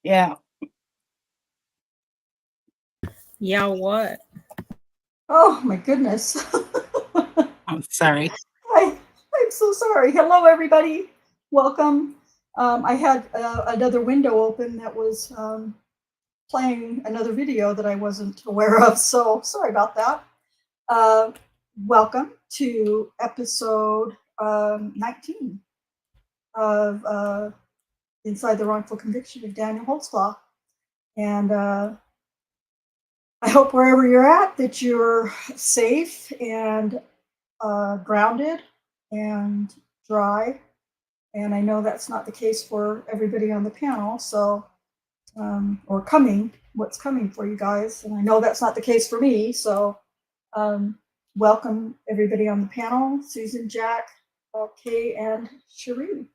Yeah. Yeah, what? Oh my goodness. I'm sorry. I'm so sorry. Hello, everybody. Welcome. I had another window open that was playing another video that I wasn't aware of, so sorry about that. Welcome to episode 19 of Inside the Wrongful Conviction of Daniel Holtzclaw. And I hope wherever you're at that you're safe and grounded and dry. And I know that's not the case for everybody on the panel, so, or what's coming for you guys. And I know that's not the case for me, so welcome everybody on the panel, Susan, Jack, Kay, and Cherie.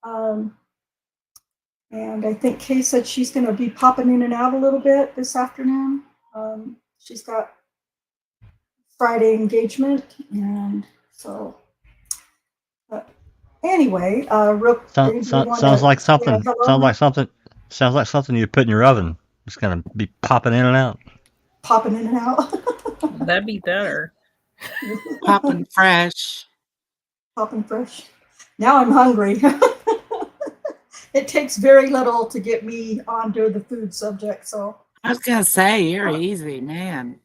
And I think Kay said she's going to be popping in and out a little bit this afternoon. She's got Friday engagement, and so anyway, sounds like something. Sounds like something you put in your oven. It's gonna be popping in and out. Popping in and out. That'd be better. Popping fresh. Popping fresh. Now I'm hungry. It takes very little to get me onto the food subject, so. I was gonna say you're easy, man.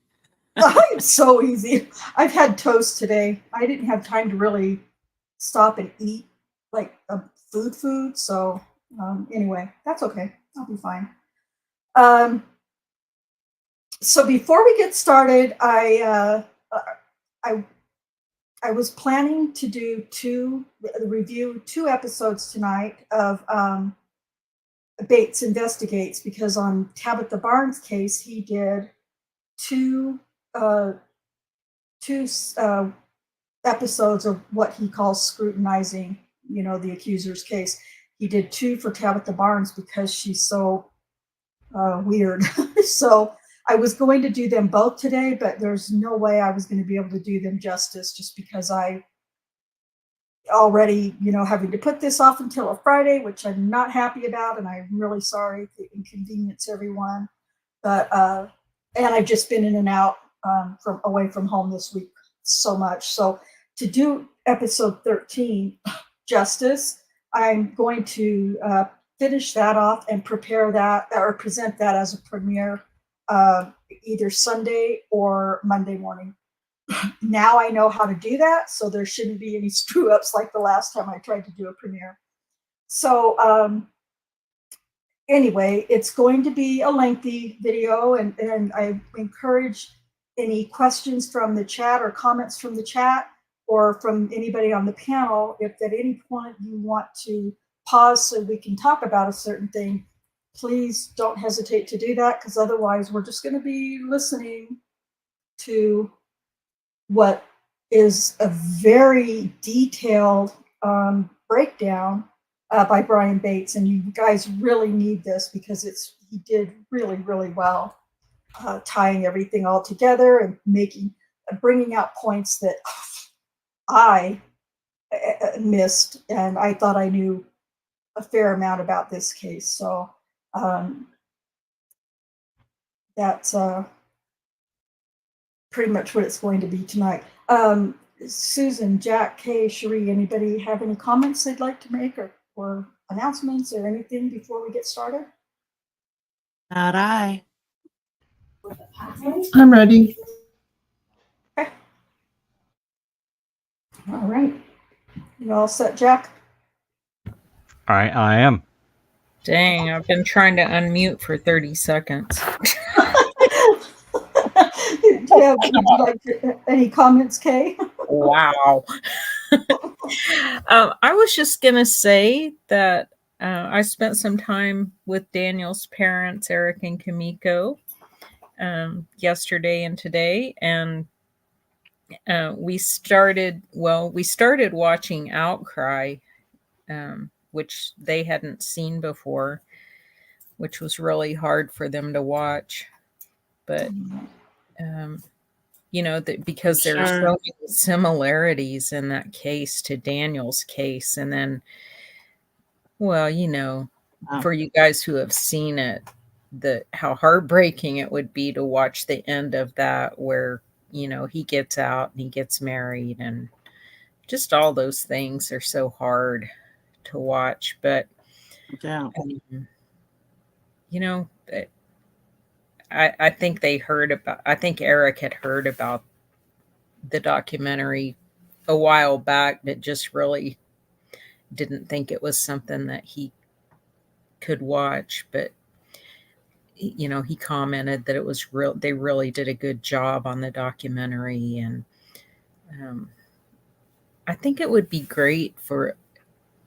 I'm so easy. I've had toast today. I didn't have time to really stop and eat like a food. So anyway, that's okay. I'll be fine. So before we get started, I was planning to review two episodes tonight of Bates Investigates, because on Tabitha Barnes' case, he did two episodes of what he calls scrutinizing, the accuser's case. He did two for Tabitha Barnes because she's so weird. So I was going to do them both today, but there's no way I was going to be able to do them justice, just because I already, having to put this off until a Friday, which I'm not happy about, and I'm really sorry to inconvenience everyone. But and I've just been in and out away from home this week so much. So to do episode 13 justice, I'm going to finish that off and prepare that or present that as a premiere either Sunday or Monday morning. Now I know how to do that, so there shouldn't be any screw ups like the last time I tried to do a premiere. So anyway, it's going to be a lengthy video, and I encourage any questions from the chat or comments from the chat or from anybody on the panel. If at any point you want to pause so we can talk about a certain thing, please don't hesitate to do that, because otherwise we're just going to be listening to what is a very detailed breakdown by Brian Bates, and you guys really need this because he did really, really well tying everything all together and bringing out points that I missed, and I thought I knew a fair amount about this case. So that's pretty much what it's going to be tonight. Susan, Jack, Kay, Cherie, anybody have any comments they'd like to make or announcements or anything before we get started? Not I. I'm ready. Okay. All right. You all set, Jack? All right, I am. Dang, I've been trying to unmute for 30 seconds. Would you like any comments, Kay? Wow. I was just going to say that I spent some time with Daniel's parents, Eric and Kimiko, yesterday and today. And we started watching Outcry, which they hadn't seen before, which was really hard for them to watch. But because there are so many similarities in that case to Daniel's case. And then, for you guys who have seen it, how heartbreaking it would be to watch the end of that, where, he gets out and he gets married, and just all those things are so hard to watch. But, I think I think Eric had heard about the documentary a while back, but just really didn't think it was something that he could watch. But, he commented that it was they really did a good job on the documentary. And I think it would be great for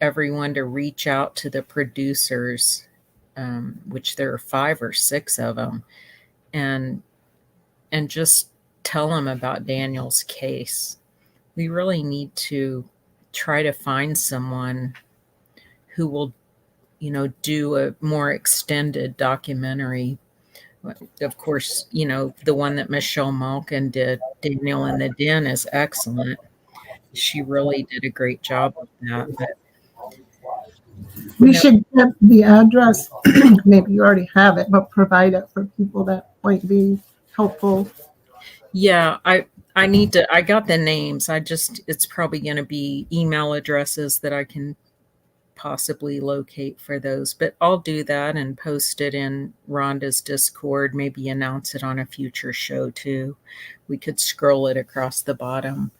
everyone to reach out to the producers, which there are 5 or 6 of them, and just tell them about Daniel's case. We really need to try to find someone who will, do a more extended documentary. Of course, the one that Michelle Malkin did, Daniel in the Den, is excellent. She really did a great job with that. But we should get the address. Maybe you already have it, but provide it for people that might be helpful. Yeah, I got the names. It's probably going to be email addresses that I can possibly locate for those, but I'll do that and post it in Rhonda's Discord, maybe announce it on a future show too. We could scroll it across the bottom,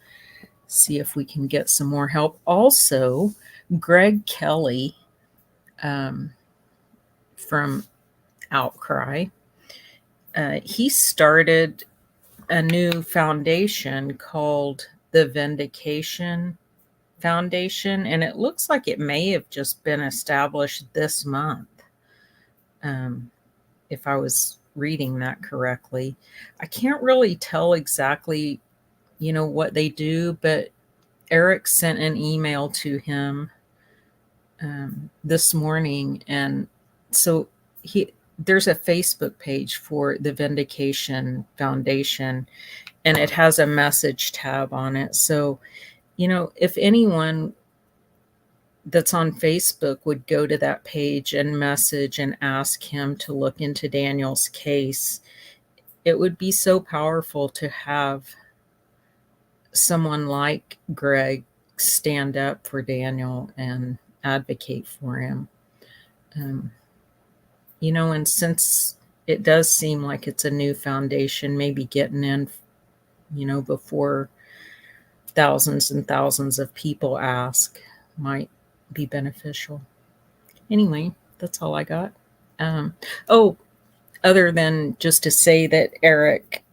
see if we can get some more help. Also, Greg Kelly from Outcry, he started a new foundation called the Vindication Foundation, and it looks like it may have just been established this month, if I was reading that correctly. I can't really tell exactly, what they do, but Eric sent an email to him this morning, and so there's a Facebook page for the Vindication Foundation, and it has a message tab on it. So, if anyone that's on Facebook would go to that page and message and ask him to look into Daniel's case, it would be so powerful to have someone like Greg stand up for Daniel and advocate for him. And since it does seem like it's a new foundation, maybe getting in, before thousands and thousands of people ask might be beneficial. Anyway, that's all I got. Other than just to say that Eric,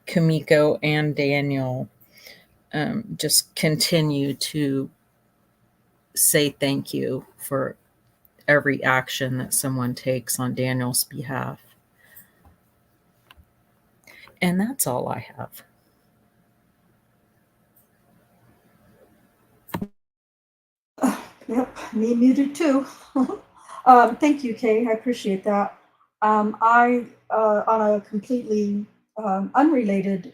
Kimiko, and Daniel just continue to say thank you for every action that someone takes on Daniel's behalf. And that's all I have. Yep, me muted too. Thank you, Kay. I appreciate that. I, on a completely unrelated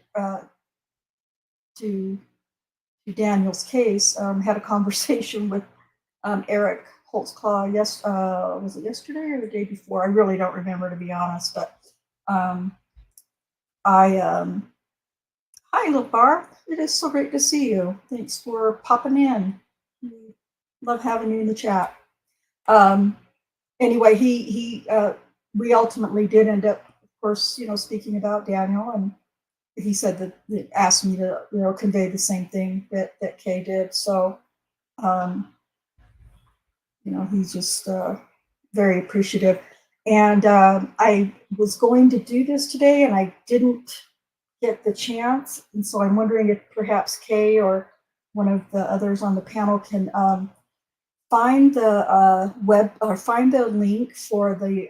to Daniel's case, had a conversation with Eric Holtzclaw. Yes, was it yesterday or the day before? I really don't remember, to be honest. But hi, little bar. It is so great to see you. Thanks for popping in. Love having you in the chat. Anyway, we ultimately did end up, of course, speaking about Daniel, and he said that it asked me to, convey the same thing that Kay did. So, he's just very appreciative. And I was going to do this today, and I didn't get the chance. And so I'm wondering if perhaps Kay or one of the others on the panel can find the find the link for the.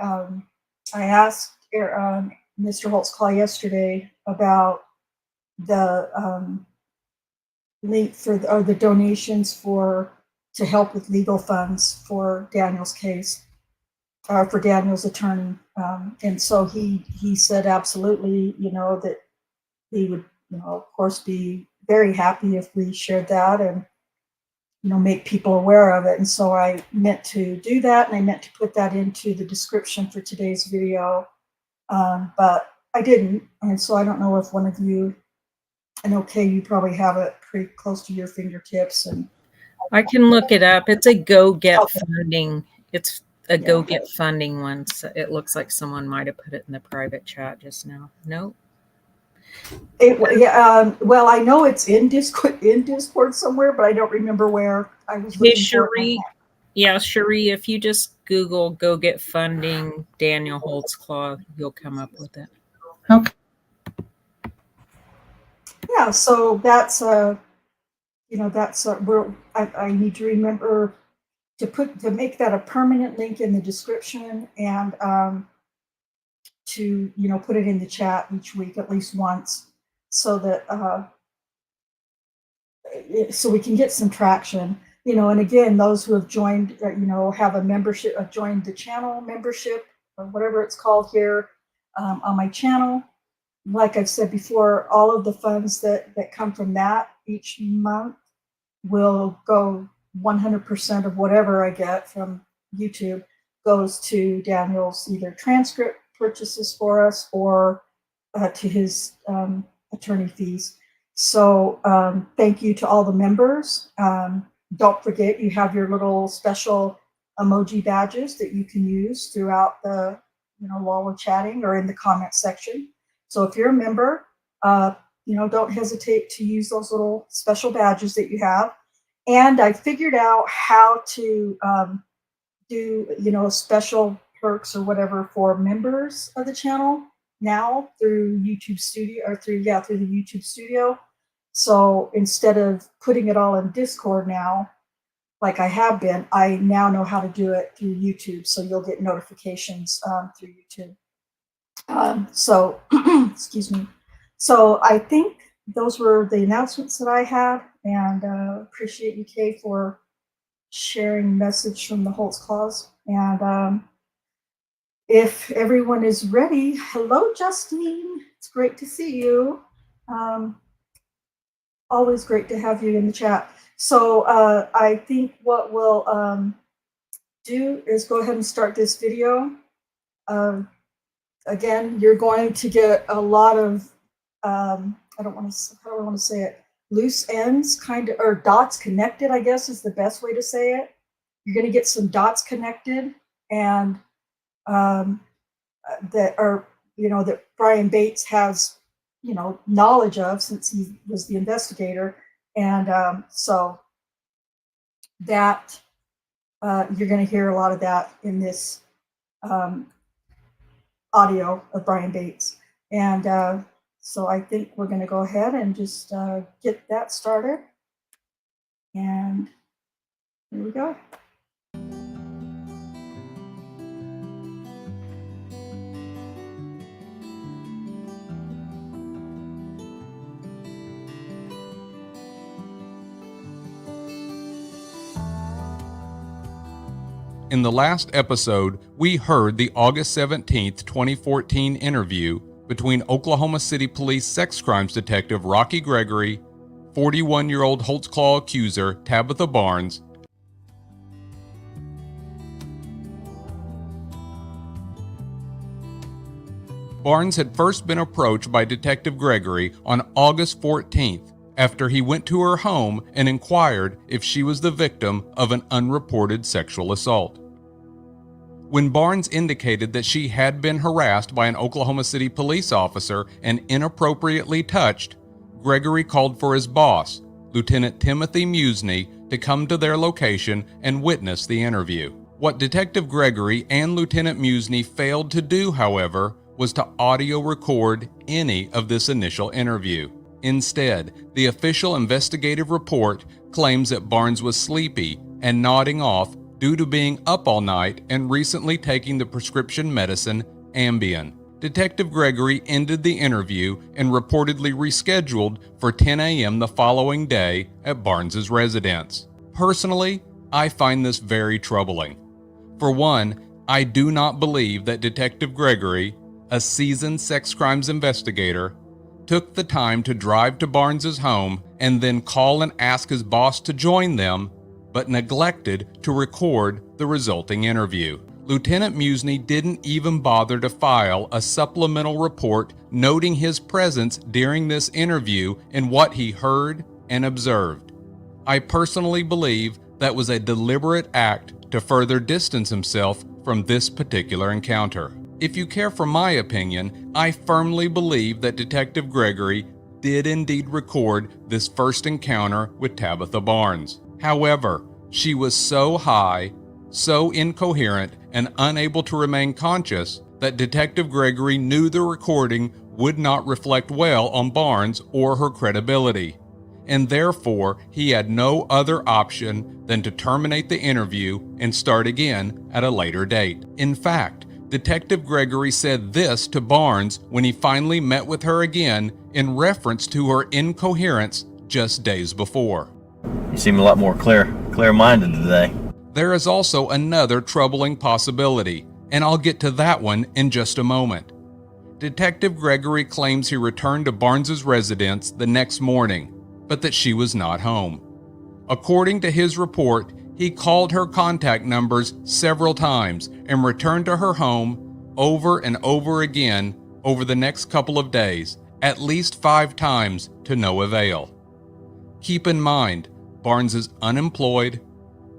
I asked Mr. Holtzclaw yesterday about the link for the donations to help with legal funds for Daniel's case, for Daniel's attorney. And so he said absolutely, that he would, of course, be very happy if we shared that and, make people aware of it. And so I meant to do that, and I meant to put that into the description for today's video, but I didn't. And so I don't know if one of you, and okay, you probably have it pretty close to your fingertips. And I can look it up. It's a Go Get Okay. Funding. It's a Go Get Funding one. So it looks like someone might have put it in the private chat just now. Nope. Well, I know it's in Discord somewhere, but I don't remember where. I was Hey, looking for it. Cherie. Yeah, Cherie, if you just Google Go Get Funding Daniel Holtzclaw, you'll come up with it. Okay. Yeah, so that's where I need to remember to make that a permanent link in the description, and to put it in the chat each week at least once, so that so we can get some traction. And again, those who have joined, have a membership, joined the channel membership or whatever it's called here on my channel. Like I've said before, all of the funds that come from that each month will go 100% of whatever I get from YouTube goes to Daniel's either transcript purchases for us or to his attorney fees. So thank you to all the members. Don't forget, you have your little special emoji badges that you can use throughout the, while we're chatting or in the comment section. So if you're a member, don't hesitate to use those little special badges that you have. And I figured out how to do, special perks or whatever for members of the channel now through YouTube Studio, or through the YouTube Studio. So instead of putting it all in Discord now, like I have been, I now know how to do it through YouTube. So you'll get notifications through YouTube. So, excuse me. So I think those were the announcements that I had, and appreciate you, Kay, for sharing message from the Holtzclaws. And if everyone is ready, hello, Justine. It's great to see you. Always great to have you in the chat. So I think what we'll do is go ahead and start this video. Again, you're going to get a lot of, how do I want to say it? Loose ends, kind of, or dots connected, I guess is the best way to say it. You're going to get some dots connected, and that are, that Brian Bates has, knowledge of, since he was the investigator. And so that you're going to hear a lot of that in this audio of Brian Bates. And so I think we're going to go ahead and just get that started. And here we go. In the last episode, we heard the August 17, 2014 interview between Oklahoma City Police sex crimes detective Rocky Gregory, 41-year-old Holtzclaw accuser Tabitha Barnes, Barnes had first been approached by Detective Gregory on August 14th after he went to her home and inquired if she was the victim of an unreported sexual assault. When Barnes indicated that she had been harassed by an Oklahoma City police officer and inappropriately touched, Gregory called for his boss, Lieutenant Timothy Musney, to come to their location and witness the interview. What Detective Gregory and Lieutenant Musney failed to do, however, was to audio record any of this initial interview. Instead, the official investigative report claims that Barnes was sleepy and nodding off due to being up all night and recently taking the prescription medicine Ambien. Detective Gregory ended the interview and reportedly rescheduled for 10 a.m. the following day at Barnes's residence. Personally, I find this very troubling. For one, I do not believe that Detective Gregory, a seasoned sex crimes investigator, took the time to drive to Barnes's home and then call and ask his boss to join them, but neglected to record the resulting interview. Lieutenant Musney didn't even bother to file a supplemental report noting his presence during this interview and what he heard and observed. I personally believe that was a deliberate act to further distance himself from this particular encounter. If you care for my opinion, I firmly believe that Detective Gregory did indeed record this first encounter with Tabitha Barnes. However, she was so high, so incoherent, and unable to remain conscious that Detective Gregory knew the recording would not reflect well on Barnes or her credibility, and therefore he had no other option than to terminate the interview and start again at a later date. In fact, Detective Gregory said this to Barnes when he finally met with her again in reference to her incoherence just days before. You seem a lot more clear-minded today. There is also another troubling possibility, and I'll get to that one in just a moment. Detective Gregory claims he returned to Barnes's residence the next morning, but that she was not home. According to his report, he called her contact numbers several times and returned to her home over and over again over the next couple of days, at least 5 times to no avail. Keep in mind, Barnes is unemployed,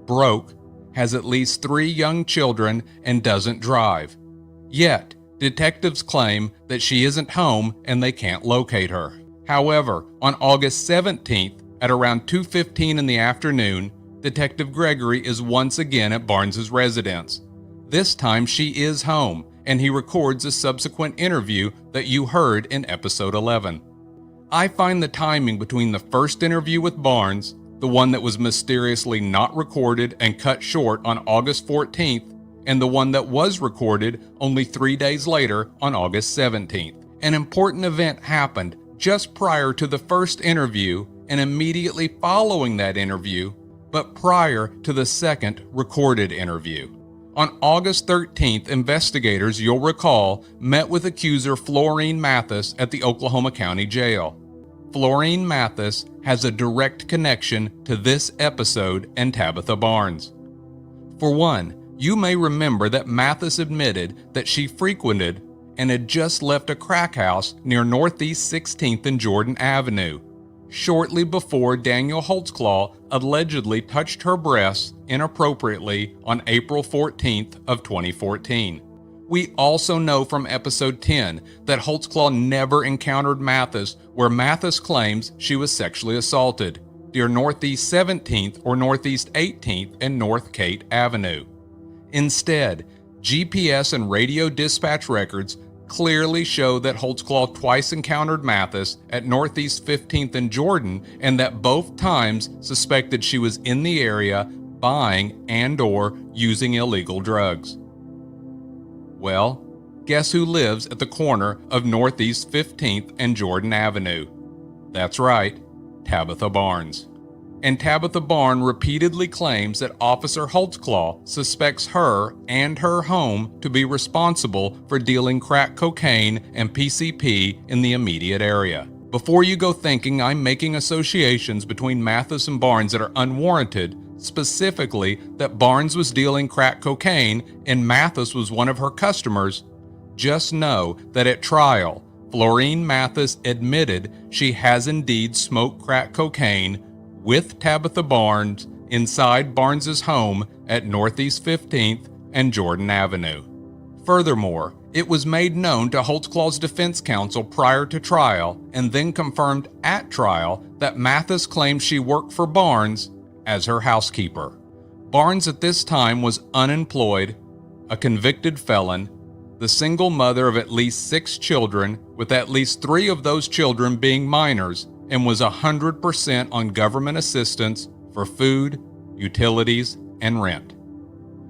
broke, has at least 3 young children, and doesn't drive. Yet, detectives claim that she isn't home and they can't locate her. However, on August 17th, at around 2:15 in the afternoon, Detective Gregory is once again at Barnes's residence. This time she is home, and he records a subsequent interview that you heard in episode 11. I find the timing between the first interview with Barnes, the one that was mysteriously not recorded and cut short on August 14th, and the one that was recorded only 3 days later on August 17th. An important event happened just prior to the first interview and immediately following that interview, but prior to the second recorded interview. On August 13th, investigators, you'll recall, met with accuser Florine Mathis at the Oklahoma County Jail. Florine Mathis has a direct connection to this episode and Tabitha Barnes. For one, you may remember that Mathis admitted that she frequented and had just left a crack house near Northeast 16th and Jordan Avenue, shortly before Daniel Holtzclaw allegedly touched her breasts inappropriately on April 14th of 2014. We also know from episode 10 that Holtzclaw never encountered Mathis, where Mathis claims she was sexually assaulted, near Northeast 17th or Northeast 18th and North Kate Avenue. Instead, GPS and radio dispatch records clearly show that Holtzclaw twice encountered Mathis at Northeast 15th and Jordan, and that both times suspected she was in the area buying and/or using illegal drugs. Well, guess who lives at the corner of Northeast 15th and Jordan Avenue? That's right, Tabitha Barnes. And Tabitha Barnes repeatedly claims that Officer Holtzclaw suspects her and her home to be responsible for dealing crack cocaine and PCP in the immediate area. Before you go thinking I'm making associations between Mathis and Barnes that are unwarranted, specifically that Barnes was dealing crack cocaine and Mathis was one of her customers, just know that at trial, Florine Mathis admitted she has indeed smoked crack cocaine with Tabitha Barnes inside Barnes's home at Northeast 15th and Jordan Avenue. Furthermore, it was made known to Holtzclaw's defense counsel prior to trial and then confirmed at trial that Mathis claimed she worked for Barnes as her housekeeper. Barnes at this time was unemployed, a convicted felon, the single mother of at least 6 children, with at least 3 of those children being minors, and was 100% on government assistance for food, utilities, and rent.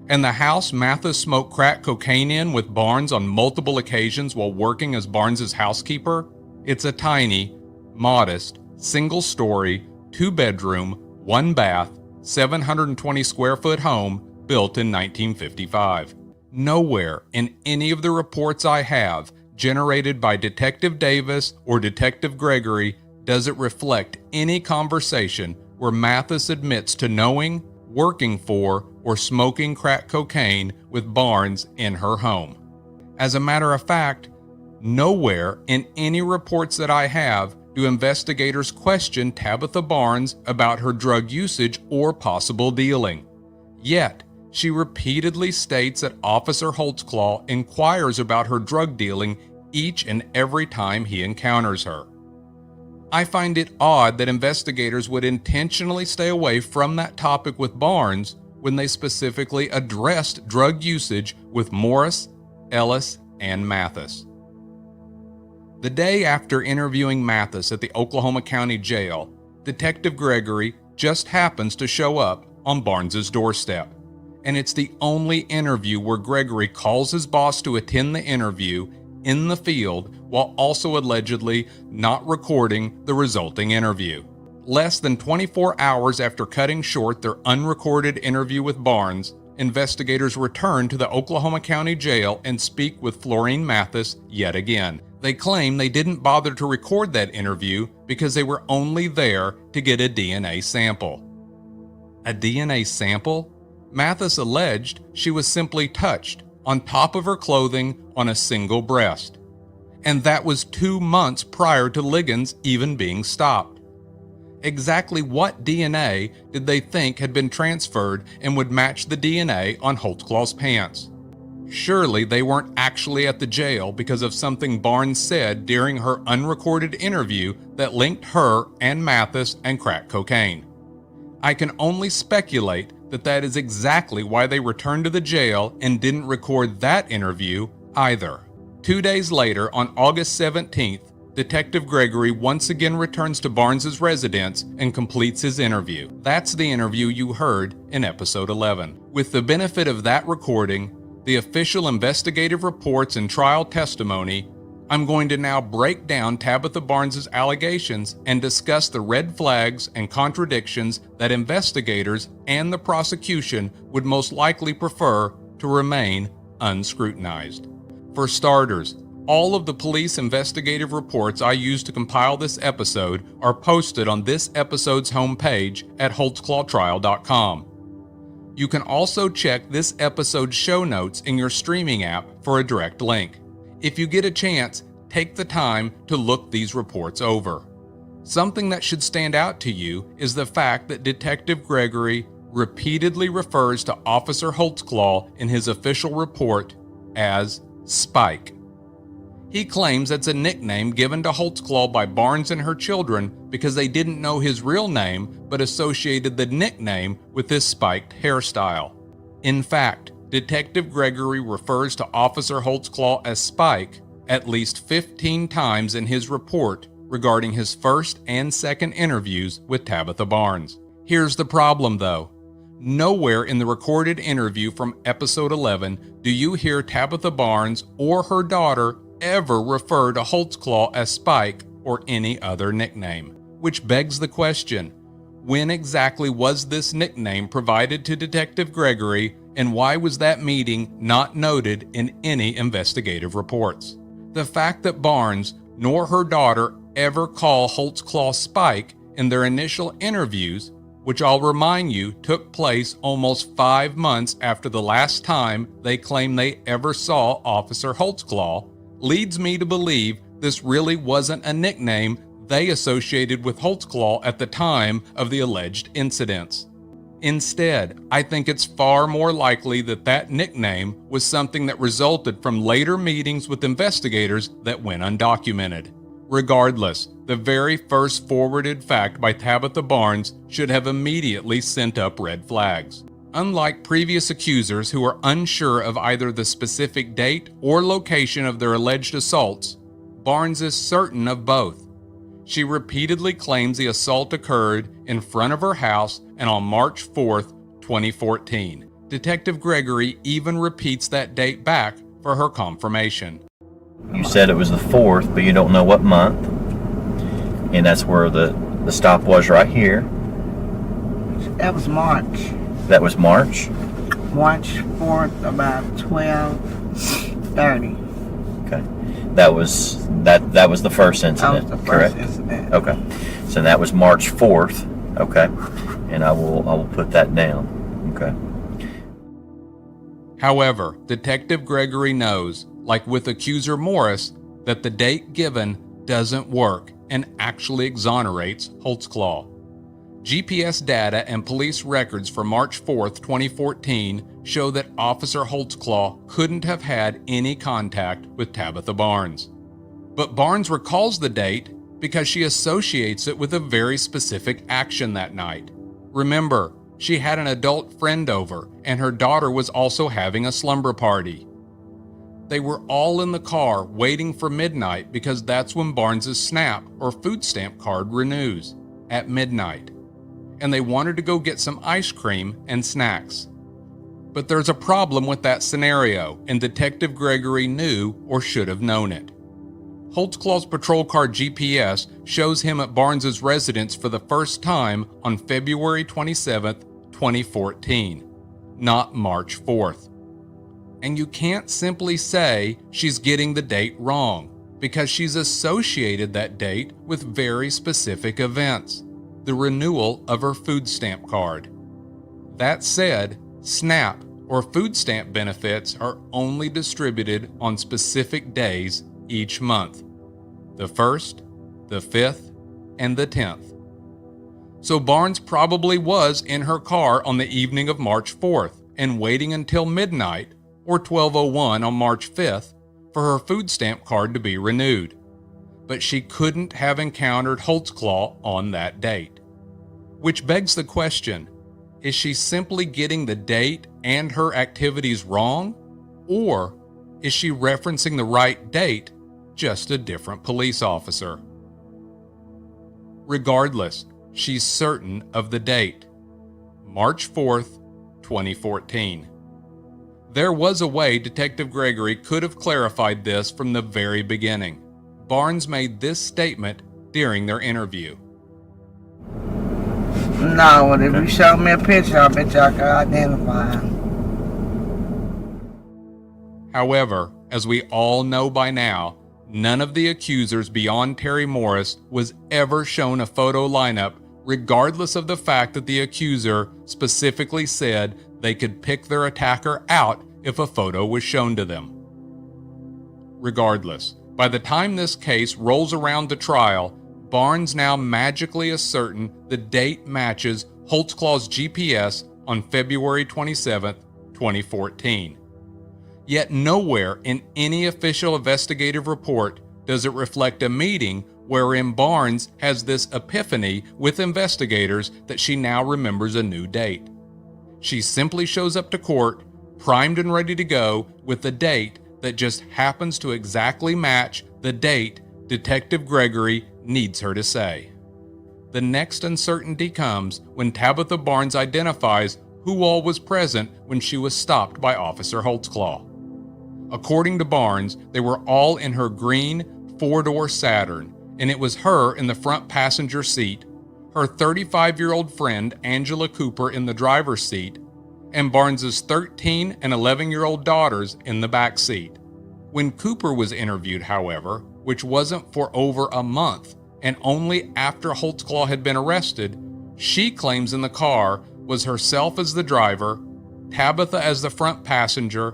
And the house Mathis smoked crack cocaine in with Barnes on multiple occasions while working as Barnes's housekeeper, it's a tiny, modest, single-story, 2-bedroom, 1-bath, 720 square foot home built in 1955. Nowhere in any of the reports I have, generated by Detective Davis or Detective Gregory, does it reflect any conversation where Mathis admits to knowing, working for, or smoking crack cocaine with Barnes in her home. As a matter of fact, nowhere in any reports that I have do investigators question Tabitha Barnes about her drug usage or possible dealing. Yet, she repeatedly states that Officer Holtzclaw inquires about her drug dealing each and every time he encounters her. I find it odd that investigators would intentionally stay away from that topic with Barnes when they specifically addressed drug usage with Morris, Ellis, and Mathis. The day after interviewing Mathis at the Oklahoma County Jail, Detective Gregory just happens to show up on Barnes's doorstep. And it's the only interview where Gregory calls his boss to attend the interview in the field while also allegedly not recording the resulting interview. Less than 24 hours after cutting short their unrecorded interview with Barnes, investigators return to the Oklahoma County Jail and speak with Florine Mathis yet again. They claim they didn't bother to record that interview because they were only there to get a DNA sample. A DNA sample? Mathis alleged she was simply touched on top of her clothing on a single breast. And that was 2 months prior to Liggins even being stopped. Exactly what DNA did they think had been transferred and would match the DNA on Holtzclaw's pants? Surely they weren't actually at the jail because of something Barnes said during her unrecorded interview that linked her and Mathis and crack cocaine. I can only speculate that that is exactly why they returned to the jail and didn't record that interview either. 2 days later, on August 17th, Detective Gregory once again returns to Barnes's residence and completes his interview. That's the interview you heard in episode 11. With the benefit of that recording, the official investigative reports and trial testimony, I'm going to now break down Tabitha Barnes's allegations and discuss the red flags and contradictions that investigators and the prosecution would most likely prefer to remain unscrutinized. For starters, all of the police investigative reports I used to compile this episode are posted on this episode's homepage at holtzclawtrial.com. You can also check this episode's show notes in your streaming app for a direct link. If you get a chance, take the time to look these reports over. Something that should stand out to you is the fact that Detective Gregory repeatedly refers to Officer Holtzclaw in his official report as Spike. He claims that's a nickname given to Holtzclaw by Barnes and her children because they didn't know his real name but associated the nickname with his spiked hairstyle. In fact, Detective Gregory refers to Officer Holtzclaw as Spike at least 15 times in his report regarding his first and second interviews with Tabitha Barnes. Here's the problem though. Nowhere in the recorded interview from episode 11 do you hear Tabitha Barnes or her daughter ever refer to Holtzclaw as Spike or any other nickname. Which begs the question, when exactly was this nickname provided to Detective Gregory, and why was that meeting not noted in any investigative reports? The fact that Barnes nor her daughter ever call Holtzclaw Spike in their initial interviews, which I'll remind you took place almost 5 months after the last time they claim they ever saw Officer Holtzclaw, leads me to believe this really wasn't a nickname they associated with Holtzclaw at the time of the alleged incidents. Instead, I think it's far more likely that that nickname was something that resulted from later meetings with investigators that went undocumented. Regardless, the very first forwarded fact by Tabitha Barnes should have immediately sent up red flags. Unlike previous accusers who are unsure of either the specific date or location of their alleged assaults, Barnes is certain of both. She repeatedly claims the assault occurred in front of her house and on March 4th, 2014. Detective Gregory even repeats that date back for her confirmation. You said it was the 4th, but you don't know what month. And that's where the stop was, right here. That was March. That was March? March 4th, about 12:30. Okay. That was the first incident, That was the correct? first incident. Okay. So that was March 4th. Okay. And I will put that down. Okay. However, Detective Gregory knows, like with accuser Morris, that the date given doesn't work and actually exonerates Holtzclaw. GPS data and police records for March 4th, 2014 show that Officer Holtzclaw couldn't have had any contact with Tabitha Barnes. But Barnes recalls the date because she associates it with a very specific action that night. Remember, she had an adult friend over, and her daughter was also having a slumber party. They were all in the car waiting for midnight because that's when Barnes's SNAP or food stamp card renews, at midnight. And they wanted to go get some ice cream and snacks. But there's a problem with that scenario, and Detective Gregory knew or should have known it. Holtzclaw's patrol car GPS shows him at Barnes's residence for the first time on February 27th, 2014, not March 4th. And you can't simply say she's getting the date wrong, because she's associated that date with very specific events, the renewal of her food stamp card. That said, SNAP or food stamp benefits are only distributed on specific days each month: the 1st, the 5th, and the 10th. So Barnes probably was in her car on the evening of March 4th and waiting until midnight or 12:01 on March 5th for her food stamp card to be renewed. But she couldn't have encountered Holtzclaw on that date. Which begs the question, is she simply getting the date and her activities wrong? Or is she referencing the right date, just a different police officer? Regardless, she's certain of the date: March 4th, 2014. There was a way Detective Gregory could have clarified this from the very beginning. Barnes made this statement during their interview. No, well, if you show me a picture, I bet you I can identify him. However, as we all know by now, none of the accusers beyond Terry Morris was ever shown a photo lineup, regardless of the fact that the accuser specifically said they could pick their attacker out if a photo was shown to them. Regardless, by the time this case rolls around to trial, Barnes now magically is certain the date matches Holtzclaw's GPS on February 27th, 2014. Yet nowhere in any official investigative report does it reflect a meeting wherein Barnes has this epiphany with investigators that she now remembers a new date. She simply shows up to court, primed and ready to go, with a date that just happens to exactly match the date Detective Gregory needs her to say. The next uncertainty comes when Tabitha Barnes identifies who all was present when she was stopped by Officer Holtzclaw. According to Barnes, they were all in her green four-door Saturn, and it was her in the front passenger seat, her 35-year-old friend Angela Cooper in the driver's seat, and Barnes's 13 and 11-year-old daughters in the back seat. When Cooper was interviewed, however, which wasn't for over a month, and only after Holtzclaw had been arrested, she claims in the car was herself as the driver, Tabitha as the front passenger,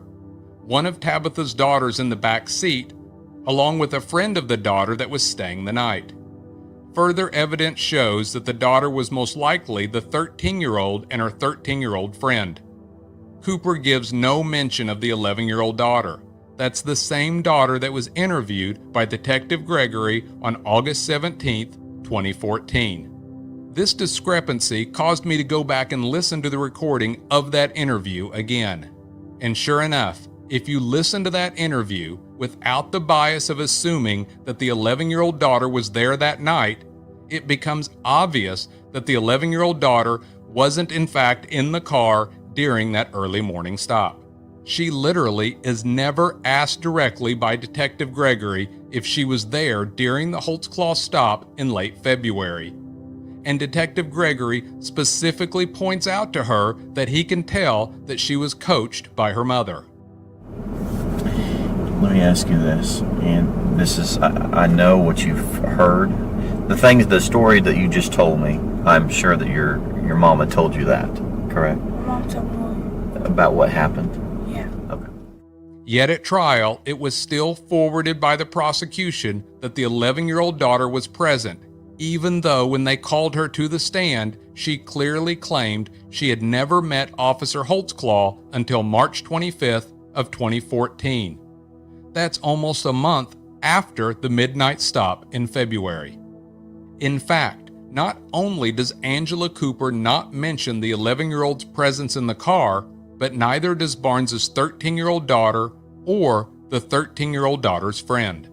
one of Tabitha's daughters in the back seat, along with a friend of the daughter that was staying the night. Further evidence shows that the daughter was most likely the 13-year-old and her 13-year-old friend. Cooper gives no mention of the 11-year-old daughter. That's the same daughter that was interviewed by Detective Gregory on August 17, 2014. This discrepancy caused me to go back and listen to the recording of that interview again. And sure enough, if you listen to that interview without the bias of assuming that the 11-year-old daughter was there that night, it becomes obvious that the 11-year-old daughter wasn't in fact in the car during that early morning stop. She literally is never asked directly by Detective Gregory if she was there during the Holtzclaw stop in late February. And Detective Gregory specifically points out to her that he can tell that she was coached by her mother. Let me ask you this, and this is, I know what you've heard. The story that you just told me, I'm sure that your mama told you that, correct? My mom told me. About what happened? Yeah. Okay. Yet at trial, it was still forwarded by the prosecution that the 11-year-old daughter was present, even though when they called her to the stand, she clearly claimed she had never met Officer Holtzclaw until March 25th of 2014. That's almost a month after the midnight stop in February. In fact, not only does Angela Cooper not mention the 11-year-old's presence in the car, but neither does Barnes's 13-year-old daughter or the 13-year-old daughter's friend.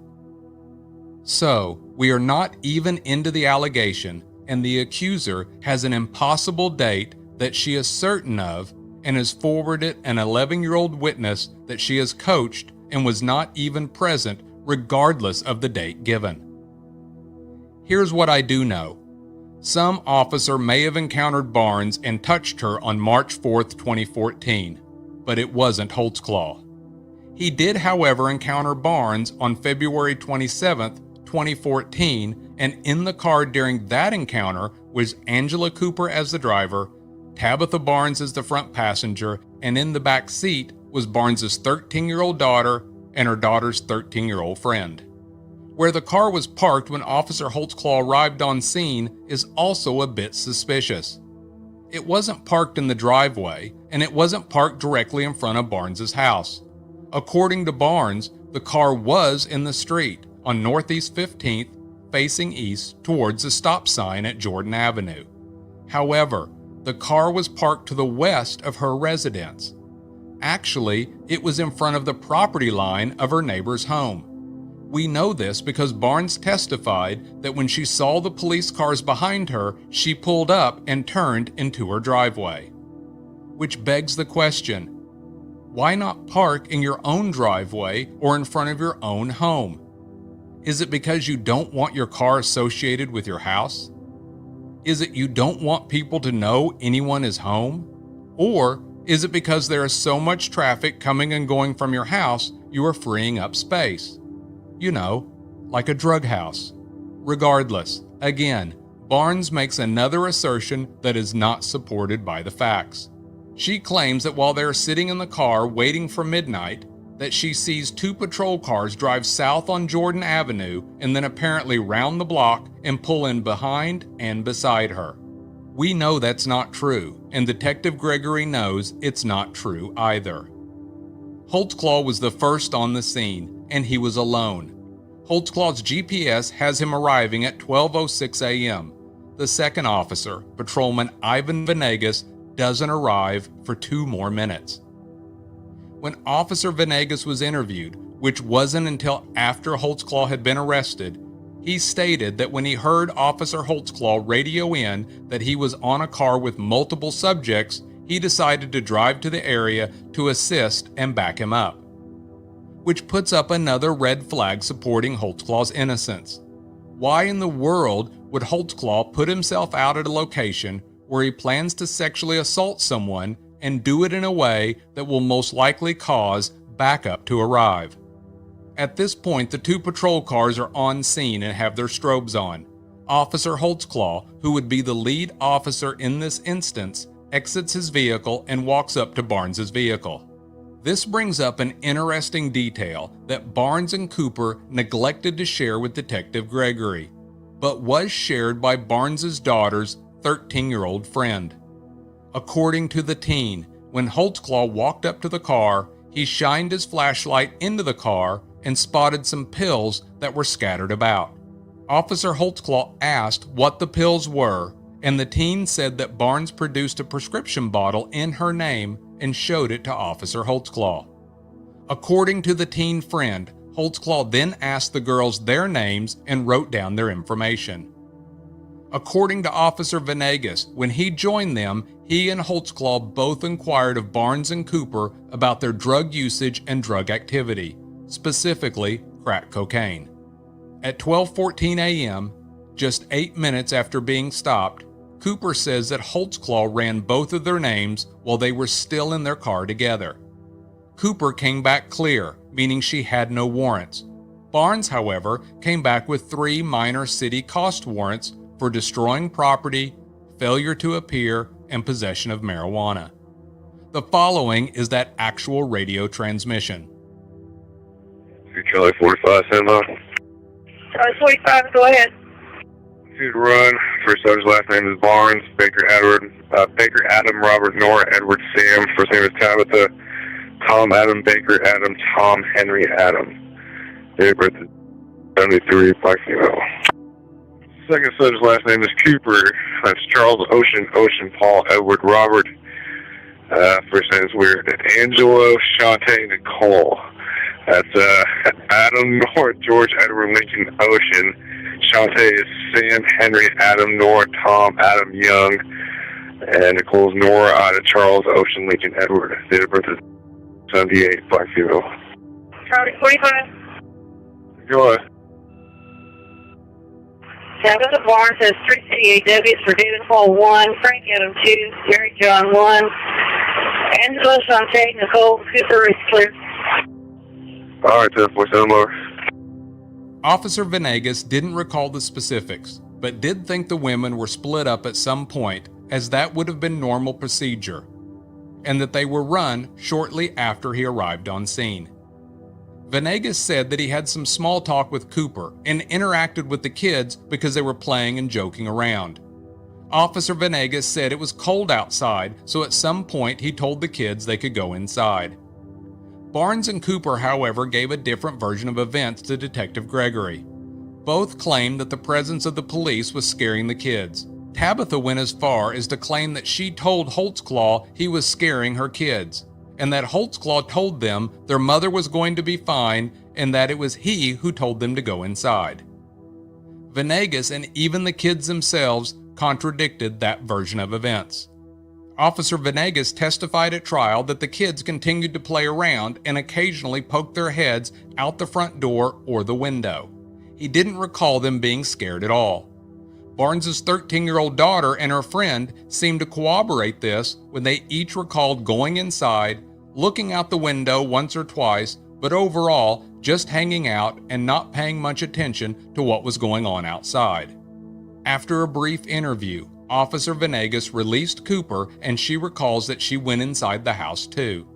So, we are not even into the allegation, and the accuser has an impossible date that she is certain of and has forwarded an 11-year-old witness that she has coached and was not even present regardless of the date given. Here's what I do know. Some officer may have encountered Barnes and touched her on March 4th, 2014, but it wasn't Holtzclaw. He did, however, encounter Barnes on February 27th, 2014, and in the car during that encounter was Angela Cooper as the driver, Tabitha Barnes as the front passenger, and in the back seat was Barnes's 13-year-old daughter and her daughter's 13-year-old friend. Where the car was parked when Officer Holtzclaw arrived on scene is also a bit suspicious. It wasn't parked in the driveway, and it wasn't parked directly in front of Barnes's house. According to Barnes, the car was in the street on Northeast 15th, facing east towards the stop sign at Jordan Avenue. However, the car was parked to the west of her residence. Actually, it was in front of the property line of her neighbor's home. We know this because Barnes testified that when she saw the police cars behind her, she pulled up and turned into her driveway. Which begs the question, why not park in your own driveway or in front of your own home? Is it because you don't want your car associated with your house? Is it you don't want people to know anyone is home? Or is it because there is so much traffic coming and going from your house, you are freeing up space? You know, like a drug house. Regardless, again, Barnes makes another assertion that is not supported by the facts. She claims that while they're sitting in the car waiting for midnight, that she sees two patrol cars drive south on Jordan Avenue and then apparently round the block and pull in behind and beside her. We know that's not true, and Detective Gregory knows it's not true either. Holtzclaw was the first on the scene, and he was alone. Holtzclaw's GPS has him arriving at 12:06 a.m. The second officer, Patrolman Ivan Venegas, doesn't arrive for 2 more minutes. When Officer Venegas was interviewed, which wasn't until after Holtzclaw had been arrested, he stated that when he heard Officer Holtzclaw radio in that he was on a car with multiple subjects, he decided to drive to the area to assist and back him up. Which puts up another red flag supporting Holtzclaw's innocence. Why in the world would Holtzclaw put himself out at a location where he plans to sexually assault someone and do it in a way that will most likely cause backup to arrive? At this point, the 2 patrol cars are on scene and have their strobes on. Officer Holtzclaw, who would be the lead officer in this instance, exits his vehicle and walks up to Barnes's vehicle. This brings up an interesting detail that Barnes and Cooper neglected to share with Detective Gregory, but was shared by Barnes's daughter's 13-year-old friend. According to the teen, when Holtzclaw walked up to the car, he shined his flashlight into the car and spotted some pills that were scattered about. Officer Holtzclaw asked what the pills were, and the teen said that Barnes produced a prescription bottle in her name and showed it to Officer Holtzclaw. According to the teen friend, Holtzclaw then asked the girls their names and wrote down their information. According to Officer Venegas, when he joined them, he and Holtzclaw both inquired of Barnes and Cooper about their drug usage and drug activity, specifically crack cocaine. At 12:14 a.m., just 8 minutes after being stopped, Cooper says that Holtzclaw ran both of their names while they were still in their car together. Cooper came back clear, meaning she had no warrants. Barnes, however, came back with 3 minor city cost warrants for destroying property, failure to appear, and possession of marijuana. The following is that actual radio transmission. Charlie 45, stand by. Charlie 45, go ahead. She's run. First sergeant's last name is Barnes. Baker Adam, Robert, Nora, Edward, Sam. First name is Tabitha. Tom, Adam, Baker, Adam, Tom, Henry, Adam. Date of birth is 73, black female. Second sergeant's last name is Cooper. That's Charles, Ocean, Paul, Edward, Robert. First name is weird. Angelo, Shantae, Nicole. That's Adam, Nora, George, Edward, Lincoln, Ocean. Shantae is Sam, Henry, Adam, Nora, Tom, Adam, Young. And Nicole's Nora, Ida, Charles, Ocean, Lincoln, Edward. Date of birth is 78, black female. Charlie 45. Go ahead. Tabitha Barnes has 3 CAWs for David Hall 1, Frank Adam 2, Gary John 1, Angela Shantae, Nicole Cooper is clear. Alright, 1047 over. Officer Venegas didn't recall the specifics, but did think the women were split up at some point, as that would have been normal procedure, and that they were run shortly after he arrived on scene. Venegas said that he had some small talk with Cooper and interacted with the kids because they were playing and joking around. Officer Venegas said it was cold outside, so at some point he told the kids they could go inside. Barnes and Cooper, however, gave a different version of events to Detective Gregory. Both claimed that the presence of the police was scaring the kids. Tabitha went as far as to claim that she told Holtzclaw he was scaring her kids, and that Holtzclaw told them their mother was going to be fine and that it was he who told them to go inside. Venegas and even the kids themselves contradicted that version of events. Officer Venegas testified at trial that the kids continued to play around and occasionally poked their heads out the front door or the window. He didn't recall them being scared at all. Barnes's 13-year-old daughter and her friend seemed to corroborate this when they each recalled going inside, looking out the window once or twice, but overall just hanging out and not paying much attention to what was going on outside. After a brief interview, Officer Venegas released Cooper, and she recalls that she went inside the house too.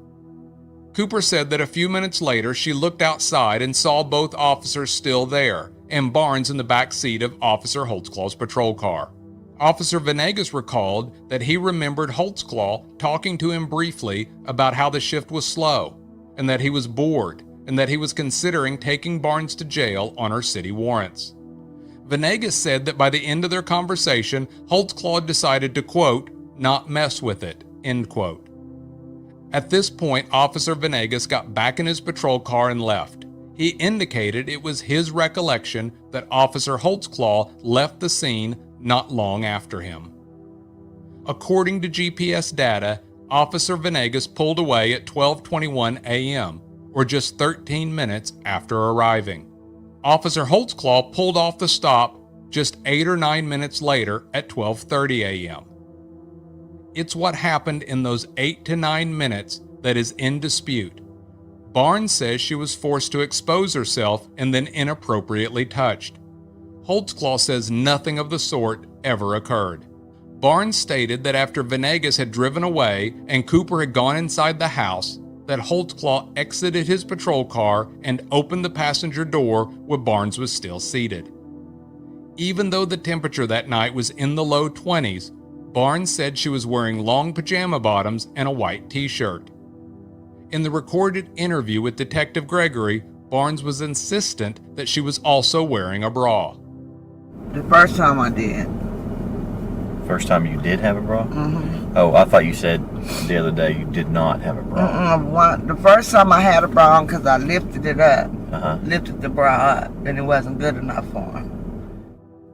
Cooper said that a few minutes later she looked outside and saw both officers still there, and Barnes in the back seat of Officer Holtzclaw's patrol car. Officer Venegas recalled that he remembered Holtzclaw talking to him briefly about how the shift was slow, and that he was bored, and that he was considering taking Barnes to jail on her city warrants. Venegas said that by the end of their conversation, Holtzclaw decided to, quote, not mess with it, end quote. At this point, Officer Venegas got back in his patrol car and left. He indicated it was his recollection that Officer Holtzclaw left the scene not long after him. According to GPS data, Officer Venegas pulled away at 12:21 a.m., or just 13 minutes after arriving. Officer Holtzclaw pulled off the stop just 8 or 9 minutes later at 12:30 a.m. It's what happened in those 8 to 9 minutes that is in dispute. Barnes says she was forced to expose herself and then inappropriately touched. Holtzclaw says nothing of the sort ever occurred. Barnes stated that after Venegas had driven away and Cooper had gone inside the house, that Holtzclaw exited his patrol car and opened the passenger door where Barnes was still seated. Even though the temperature that night was in the low 20s, Barnes said she was wearing long pajama bottoms and a white t-shirt. In the recorded interview with Detective Gregory, Barnes was insistent that she was also wearing a bra. The first time I did. first time you did have a bra? Mm-hmm. Oh, I thought you said the other day you did not have a bra. The first time I had a bra on because I lifted it up. Uh-huh. Lifted the bra up, and it wasn't good enough for him.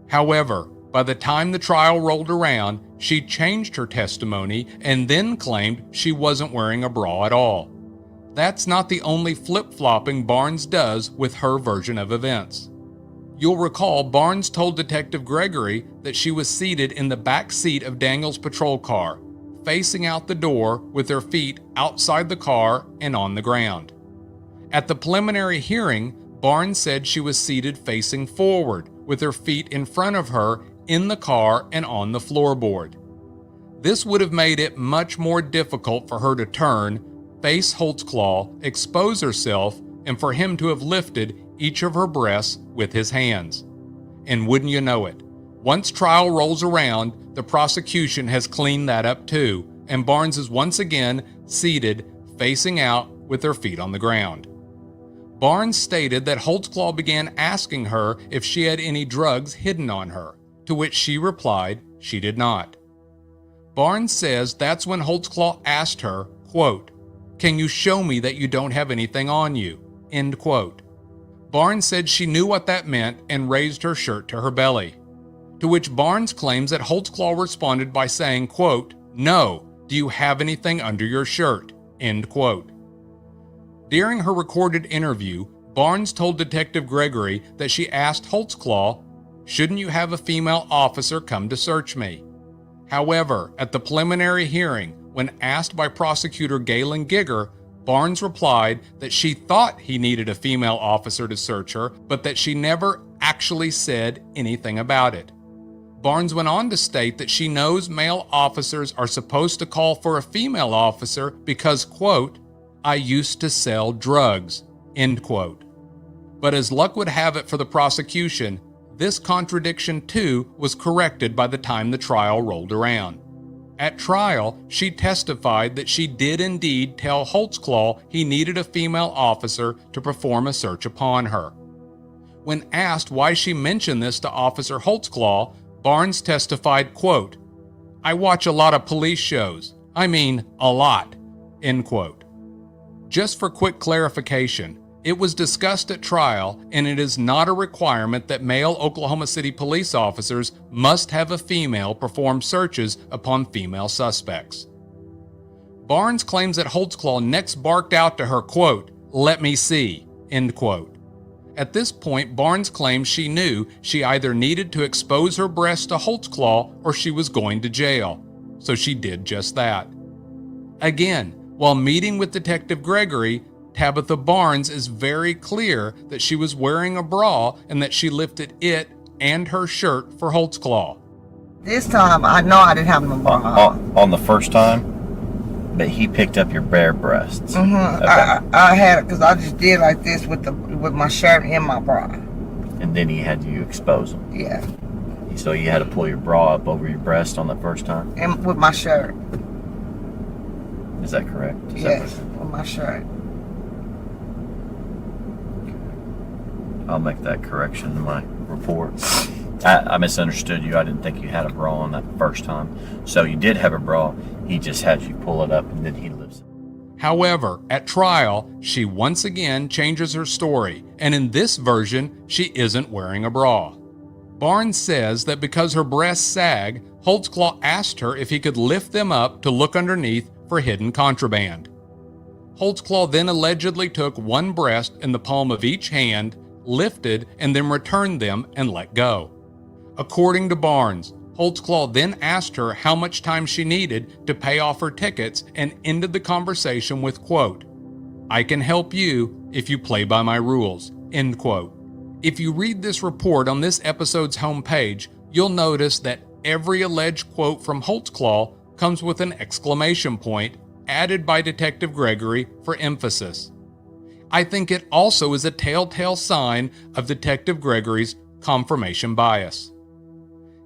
However, by the time the trial rolled around, she changed her testimony and then claimed she wasn't wearing a bra at all. That's not the only flip-flopping Barnes does with her version of events. You'll recall Barnes told Detective Gregory that she was seated in the back seat of Daniel's patrol car, facing out the door with her feet outside the car and on the ground. At the preliminary hearing, Barnes said she was seated facing forward, with her feet in front of her in the car and on the floorboard. This would have made it much more difficult for her to turn, face Holtzclaw, expose herself, and for him to have lifted each of her breasts with his hands. And wouldn't you know it, once trial rolls around, the prosecution has cleaned that up too, and Barnes is once again seated, facing out with her feet on the ground. Barnes stated that Holtzclaw began asking her if she had any drugs hidden on her, to which she replied she did not. Barnes says that's when Holtzclaw asked her, quote, "Can you show me that you don't have anything on you?" End quote. Barnes said she knew what that meant and raised her shirt to her belly, to which Barnes claims that Holtzclaw responded by saying, quote, "No, do you have anything under your shirt?" End quote. During her recorded interview, Barnes told Detective Gregory that she asked Holtzclaw, "Shouldn't you have a female officer come to search me?" However, at the preliminary hearing, when asked by prosecutor Galen Giger, Barnes replied that she thought he needed a female officer to search her, but that she never actually said anything about it. Barnes went on to state that she knows male officers are supposed to call for a female officer because, quote, "I used to sell drugs," end quote. But as luck would have it for the prosecution, this contradiction too was corrected by the time the trial rolled around. At trial, she testified that she did indeed tell Holtzclaw he needed a female officer to perform a search upon her. When asked why she mentioned this to Officer Holtzclaw, Barnes testified, quote, "I watch a lot of police shows. I mean, a lot," end quote. Just for quick clarification, it was discussed at trial, and it is not a requirement that male Oklahoma City police officers must have a female perform searches upon female suspects. Barnes claims that Holtzclaw next barked out to her, quote, "Let me see," end quote. At this point, Barnes claims she knew she either needed to expose her breast to Holtzclaw or she was going to jail, so she did just that. Again, while meeting with Detective Gregory, Tabitha Barnes is very clear that she was wearing a bra and that she lifted it and her shirt for Holtzclaw. This time, I know I didn't have no bra on the first time, but he picked up your bare breasts. Mm-hmm. Okay. I had it because I just did like this with my shirt and my bra. And then he had you expose them. Yeah. So you had to pull your bra up over your breast on the first time? And with my shirt. Is that correct? Yes, with my shirt. I'll make that correction in my report. I misunderstood you. I didn't think you had a bra on that first time. So you did have a bra. He just had you pull it up and then he lifts it. However, at trial, she once again changes her story, and in this version, she isn't wearing a bra. Barnes says that because her breasts sag, Holtzclaw asked her if he could lift them up to look underneath for hidden contraband. Holtzclaw then allegedly took one breast in the palm of each hand, lifted, and then returned them and let go. According to Barnes, Holtzclaw then asked her how much time she needed to pay off her tickets and ended the conversation with, quote, "I can help you if you play by my rules," end quote. If you read this report on this episode's homepage, you'll notice that every alleged quote from Holtzclaw comes with an exclamation point added by Detective Gregory for emphasis. I think it also is a telltale sign of Detective Gregory's confirmation bias.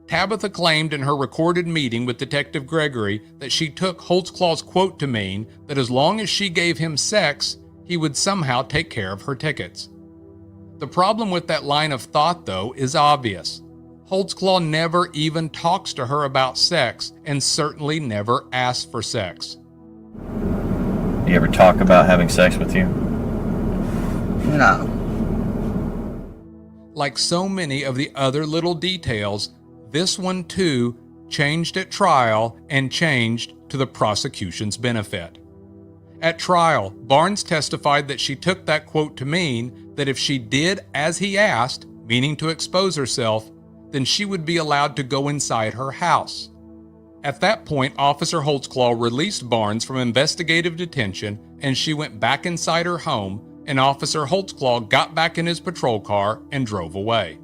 Tabitha claimed in her recorded meeting with Detective Gregory that she took Holtzclaw's quote to mean that as long as she gave him sex, he would somehow take care of her tickets. The problem with that line of thought, though, is obvious. Holtzclaw never even talks to her about sex and certainly never asks for sex. Do you ever talk about having sex with you? No. Like so many of the other little details, this one too changed at trial and changed to the prosecution's benefit. At trial, Barnes testified that she took that quote to mean that if she did as he asked, meaning to expose herself, then she would be allowed to go inside her house. At that point, Officer Holtzclaw released Barnes from investigative detention and she went back inside her home, and Officer Holtzclaw got back in his patrol car and drove away.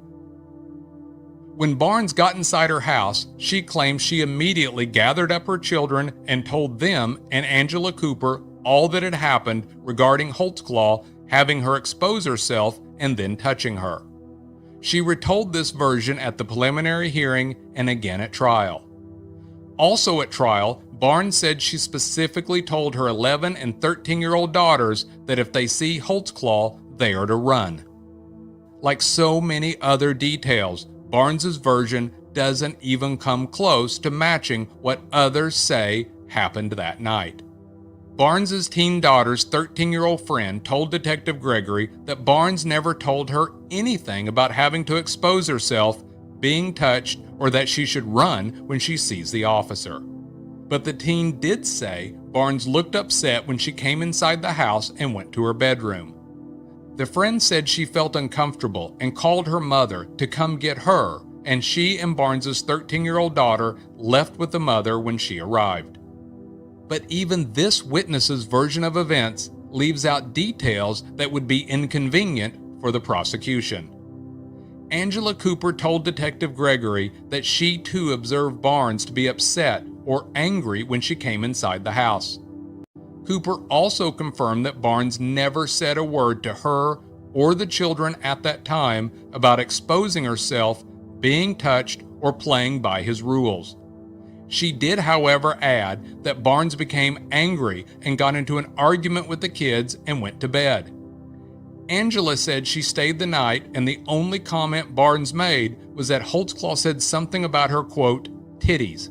When Barnes got inside her house, she claimed she immediately gathered up her children and told them and Angela Cooper all that had happened regarding Holtzclaw having her expose herself and then touching her. She retold this version at the preliminary hearing and again at trial. Also at trial, Barnes said she specifically told her 11 and 13-year-old daughters that if they see Holtzclaw, they are to run. Like so many other details, Barnes's version doesn't even come close to matching what others say happened that night. Barnes's teen daughter's 13-year-old friend told Detective Gregory that Barnes never told her anything about having to expose herself, being touched, or that she should run when she sees the officer. But the teen did say Barnes looked upset when she came inside the house and went to her bedroom. The friend said she felt uncomfortable and called her mother to come get her, and she and Barnes's 13-year-old daughter left with the mother when she arrived. But even this witness's version of events leaves out details that would be inconvenient for the prosecution. Angela Cooper told Detective Gregory that she too observed Barnes to be upset or angry when she came inside the house. Cooper also confirmed that Barnes never said a word to her or the children at that time about exposing herself, being touched, or playing by his rules. She did, however, add that Barnes became angry and got into an argument with the kids and went to bed. Angela said she stayed the night, and the only comment Barnes made was that Holtzclaw said something about her, quote, titties.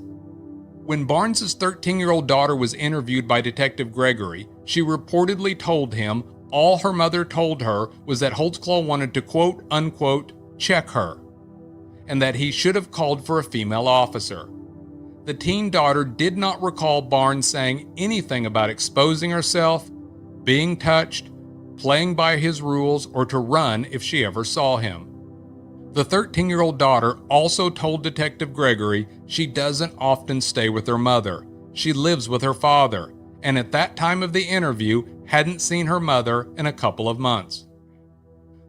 When Barnes's 13-year-old daughter was interviewed by Detective Gregory, she reportedly told him all her mother told her was that Holtzclaw wanted to, quote, unquote, check her, and that he should have called for a female officer. The teen daughter did not recall Barnes saying anything about exposing herself, being touched, playing by his rules, or to run if she ever saw him. The 13-year-old daughter also told Detective Gregory she doesn't often stay with her mother. She lives with her father, and at that time of the interview hadn't seen her mother in a couple of months.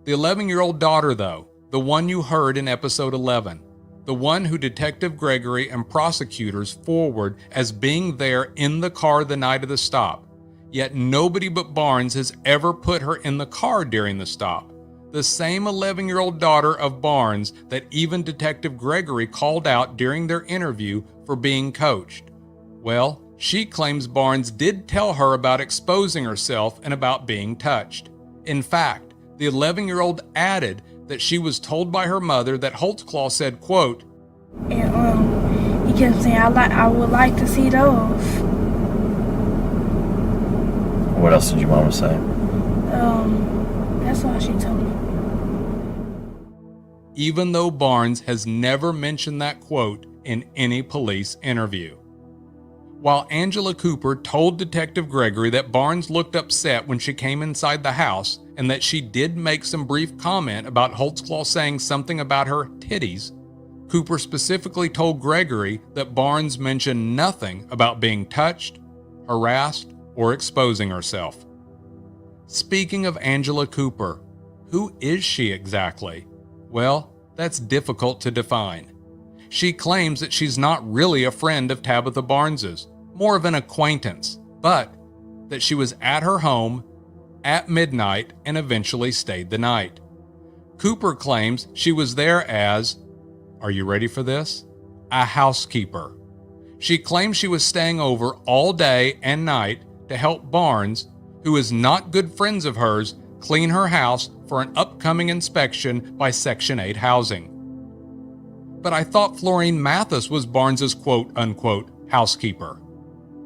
The 11-year-old daughter, though, the one you heard in episode 11, the one who Detective Gregory and prosecutors forward as being there in the car the night of the stop, yet nobody but Barnes has ever put her in the car during the stop. The same 11-year-old daughter of Barnes that even Detective Gregory called out during their interview for being coached. Well, she claims Barnes did tell her about exposing herself and about being touched. In fact, the 11-year-old added that she was told by her mother that Holtzclaw said, quote, and he kept saying, I would like to see those. What else did your mama say? That's all she told me. Even though Barnes has never mentioned that quote in any police interview. While Angela Cooper told Detective Gregory that Barnes looked upset when she came inside the house and that she did make some brief comment about Holtzclaw saying something about her titties, Cooper specifically told Gregory that Barnes mentioned nothing about being touched, harassed, or exposing herself. Speaking of Angela Cooper, who is she exactly? Well, that's difficult to define. She claims that she's not really a friend of Tabitha Barnes's, more of an acquaintance, but that she was at her home at midnight and eventually stayed the night. Cooper claims she was there as, are you ready for this? A housekeeper. She claims she was staying over all day and night to help Barnes, who is not good friends of hers, clean her house for an upcoming inspection by Section 8 housing. but I thought Florine Mathis was Barnes's quote-unquote housekeeper.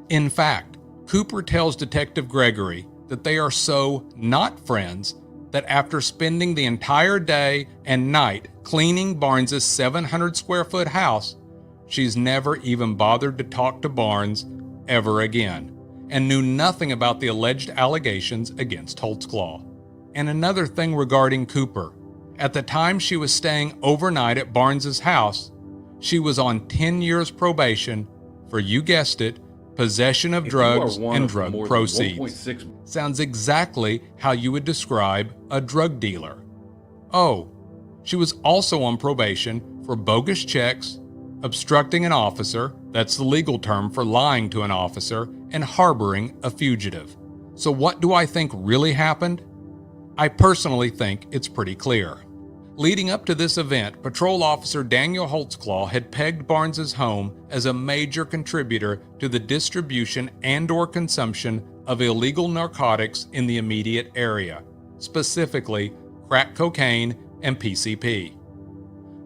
In fact, Cooper tells Detective Gregory that they are so not friends that after spending the entire day and night cleaning Barnes's 700 square foot house, she's never even bothered to talk to Barnes ever again, and knew nothing about the alleged allegations against Holtzclaw. And another thing regarding Cooper, at the time she was staying overnight at Barnes's house, she was on 10 years probation for, you guessed it, possession of drugs and drug proceeds. Sounds exactly how you would describe a drug dealer. Oh, she was also on probation for bogus checks, obstructing an officer, that's the legal term for lying to an officer, and harboring a fugitive. So what do I think really happened? I personally think it's pretty clear. Leading up to this event, Patrol Officer Daniel Holtzclaw had pegged Barnes's home as a major contributor to the distribution and/or consumption of illegal narcotics in the immediate area, specifically crack cocaine and PCP.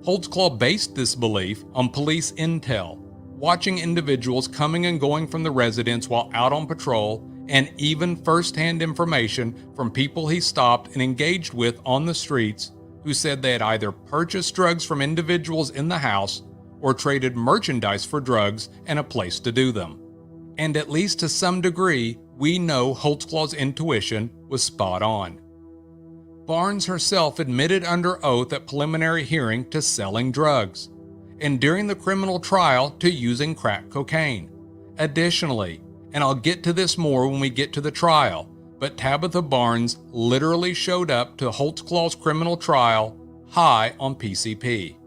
Holtzclaw based this belief on police intel, watching individuals coming and going from the residence while out on patrol, and even first-hand information from people he stopped and engaged with on the streets who said they had either purchased drugs from individuals in the house or traded merchandise for drugs and a place to do them. And at least to some degree, we know Holtzclaw's intuition was spot on. Barnes herself admitted under oath at preliminary hearing to selling drugs, and during the criminal trial to using crack cocaine. Additionally, and I'll get to this more when we get to the trial, but Tabitha Barnes literally showed up to Holtzclaw's criminal trial high on PCP.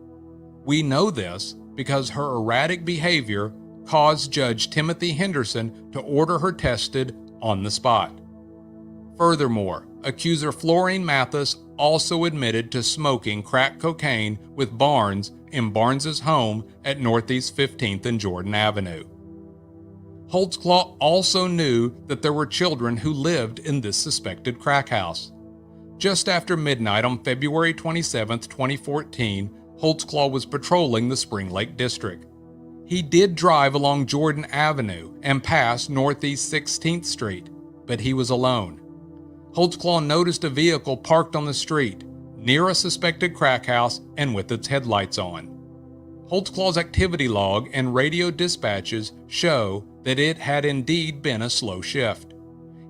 We know this because her erratic behavior caused Judge Timothy Henderson to order her tested on the spot. Furthermore, accuser Florine Mathis also admitted to smoking crack cocaine with Barnes in Barnes's home at Northeast 15th and Jordan Avenue. Holtzclaw also knew that there were children who lived in this suspected crack house. Just after midnight on February 27, 2014, Holtzclaw was patrolling the Spring Lake District. He did drive along Jordan Avenue and past Northeast 16th Street, but he was alone. Holtzclaw noticed a vehicle parked on the street, near a suspected crack house and with its headlights on. Holtzclaw's activity log and radio dispatches show that it had indeed been a slow shift.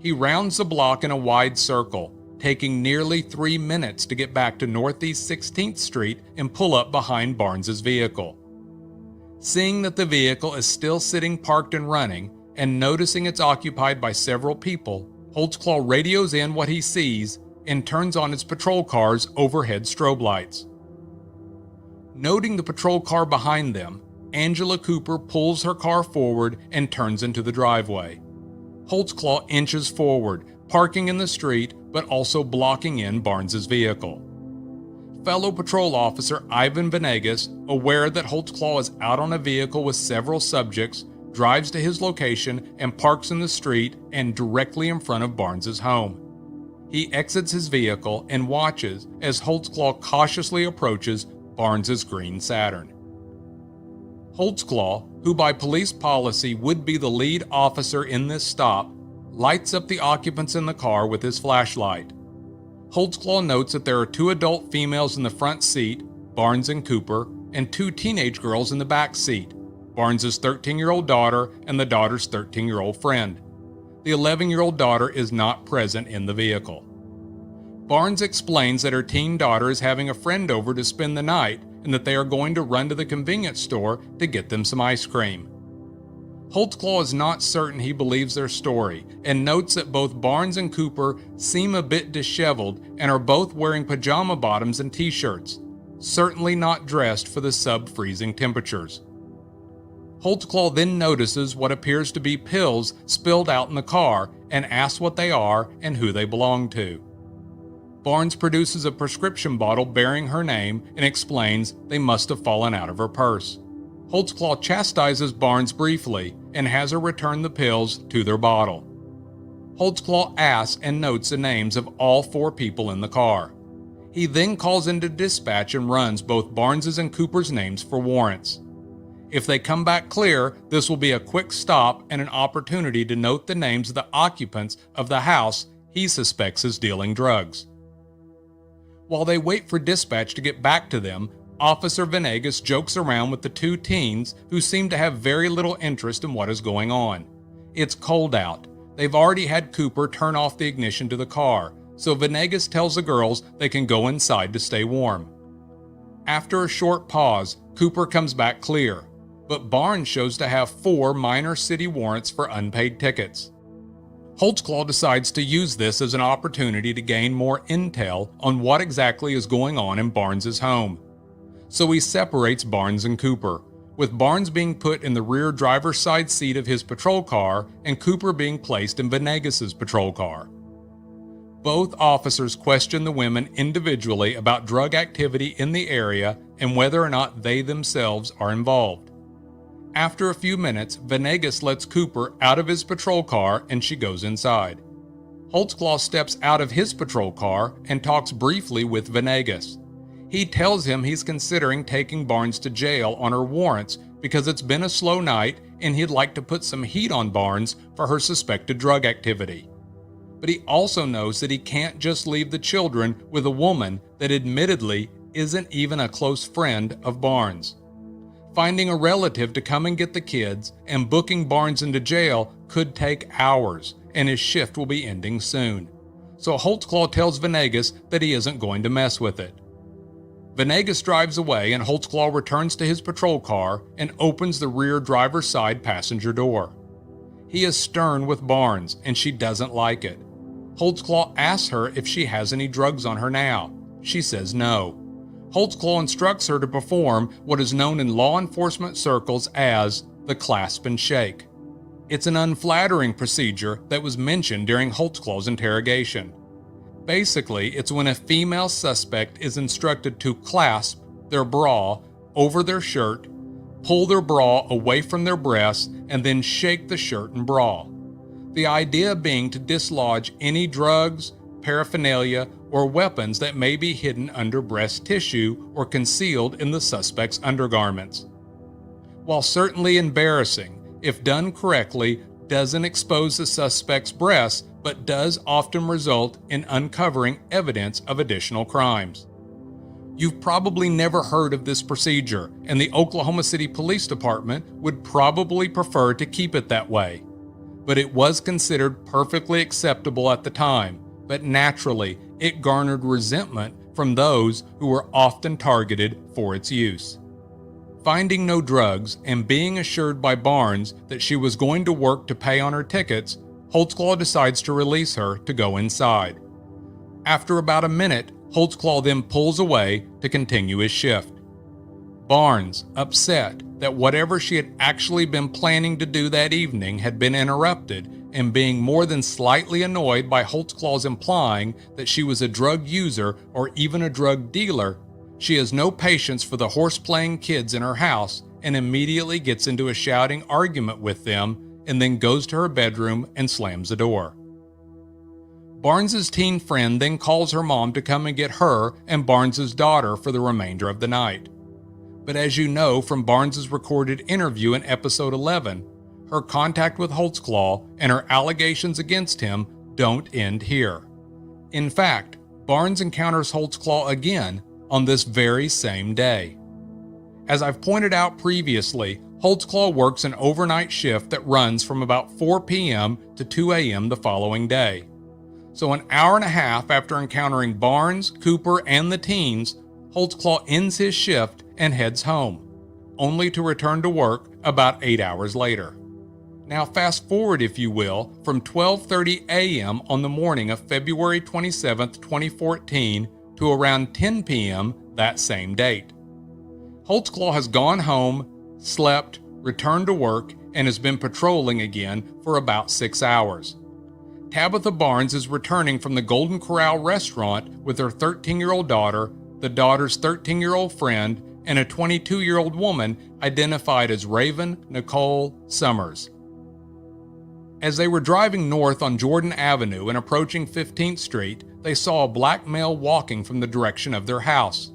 He rounds the block in a wide circle, taking nearly 3 minutes to get back to Northeast 16th Street and pull up behind Barnes's vehicle. Seeing that the vehicle is still sitting parked and running, and noticing it's occupied by several people, Holtzclaw radios in what he sees and turns on his patrol car's overhead strobe lights. Noting the patrol car behind them, Angela Cooper pulls her car forward and turns into the driveway. Holtzclaw inches forward, parking in the street but also blocking in Barnes's vehicle. Fellow patrol officer Ivan Venegas, aware that Holtzclaw is out on a vehicle with several subjects, drives to his location and parks in the street and directly in front of Barnes's home. He exits his vehicle and watches as Holtzclaw cautiously approaches Barnes's green Saturn. Holtzclaw, who by police policy would be the lead officer in this stop, lights up the occupants in the car with his flashlight. Holtzclaw notes that there are 2 adult females in the front seat, Barnes and Cooper, and 2 teenage girls in the back seat, Barnes' 13-year-old daughter and the daughter's 13-year-old friend. The 11-year-old daughter is not present in the vehicle. Barnes explains that her teen daughter is having a friend over to spend the night and that they are going to run to the convenience store to get them some ice cream. Holtzclaw is not certain he believes their story and notes that both Barnes and Cooper seem a bit disheveled and are both wearing pajama bottoms and t-shirts, certainly not dressed for the sub-freezing temperatures. Holtzclaw then notices what appears to be pills spilled out in the car and asks what they are and who they belong to. Barnes produces a prescription bottle bearing her name and explains they must have fallen out of her purse. Holtzclaw chastises Barnes briefly and has her return the pills to their bottle. Holtzclaw asks and notes the names of all 4 people in the car. He He then calls into dispatch and runs both Barnes's and Cooper's names for warrants. If they come back clear, this will be a quick stop and an opportunity to note the names of the occupants of the house he suspects is dealing drugs. While they wait for dispatch to get back to them, Officer Venegas jokes around with the two teens who seem to have very little interest in what is going on. It's cold out. They've already had Cooper turn off the ignition to the car, so Venegas tells the girls they can go inside to stay warm. After a short pause, Cooper comes back clear, but Barnes shows to have 4 minor city warrants for unpaid tickets. Holtzclaw decides to use this as an opportunity to gain more intel on what exactly is going on in Barnes's home. So he separates Barnes and Cooper, with Barnes being put in the rear driver's side seat of his patrol car and Cooper being placed in Venegas's patrol car. Both officers question the women individually about drug activity in the area and whether or not they themselves are involved. After a few minutes, Venegas lets Cooper out of his patrol car and she goes inside. Holtzclaw steps out of his patrol car and talks briefly with Venegas. He tells him he's considering taking Barnes to jail on her warrants because it's been a slow night and he'd like to put some heat on Barnes for her suspected drug activity. But he also knows that he can't just leave the children with a woman that admittedly isn't even a close friend of Barnes. Finding a relative to come and get the kids and booking Barnes into jail could take hours, and his shift will be ending soon. So Holtzclaw tells Venegas that he isn't going to mess with it. Venegas drives away and Holtzclaw returns to his patrol car and opens the rear driver's side passenger door. He is stern with Barnes and she doesn't like it. Holtzclaw asks her if she has any drugs on her now. She says no. Holtzclaw instructs her to perform what is known in law enforcement circles as the clasp and shake. It's an unflattering procedure that was mentioned during Holtzclaw's interrogation. Basically, it's when a female suspect is instructed to clasp their bra over their shirt, pull their bra away from their breasts, and then shake the shirt and bra. The idea being to dislodge any drugs, paraphernalia, or weapons that may be hidden under breast tissue or concealed in the suspect's undergarments. While certainly embarrassing, if done correctly, doesn't expose the suspect's breasts, but does often result in uncovering evidence of additional crimes. You've probably never heard of this procedure, and the Oklahoma City Police Department would probably prefer to keep it that way. But it was considered perfectly acceptable at the time, but naturally, it garnered resentment from those who were often targeted for its use. Finding no drugs and being assured by Barnes that she was going to work to pay on her tickets, Holtzclaw decides to release her to go inside. After about a minute, Holtzclaw then pulls away to continue his shift. Barnes, upset that whatever she had actually been planning to do that evening had been interrupted, and being more than slightly annoyed by Holtzclaw's implying that she was a drug user or even a drug dealer, she has no patience for the horse-playing kids in her house and immediately gets into a shouting argument with them and then goes to her bedroom and slams the door. Barnes's teen friend then calls her mom to come and get her and Barnes's daughter for the remainder of the night. But as you know from Barnes's recorded interview in episode 11, her contact with Holtzclaw and her allegations against him don't end here. In fact, Barnes encounters Holtzclaw again on this very same day. As I've pointed out previously, Holtzclaw works an overnight shift that runs from about 4 p.m. to 2 a.m. the following day. So an hour and a half after encountering Barnes, Cooper, and the teens, Holtzclaw ends his shift and heads home, only to return to work about 8 hours later. Now fast forward, if you will, from 12:30 a.m. on the morning of February 27, 2014 to around 10 p.m. that same date. Holtzclaw has gone home, slept, returned to work, and has been patrolling again for about 6 hours. Tabitha Barnes is returning from the Golden Corral restaurant with her 13-year-old daughter, the daughter's 13-year-old friend, and a 22-year-old woman identified as Raven Nicole Summers. As they were driving north on Jordan Avenue and approaching 15th Street, they saw a black male walking from the direction of their house.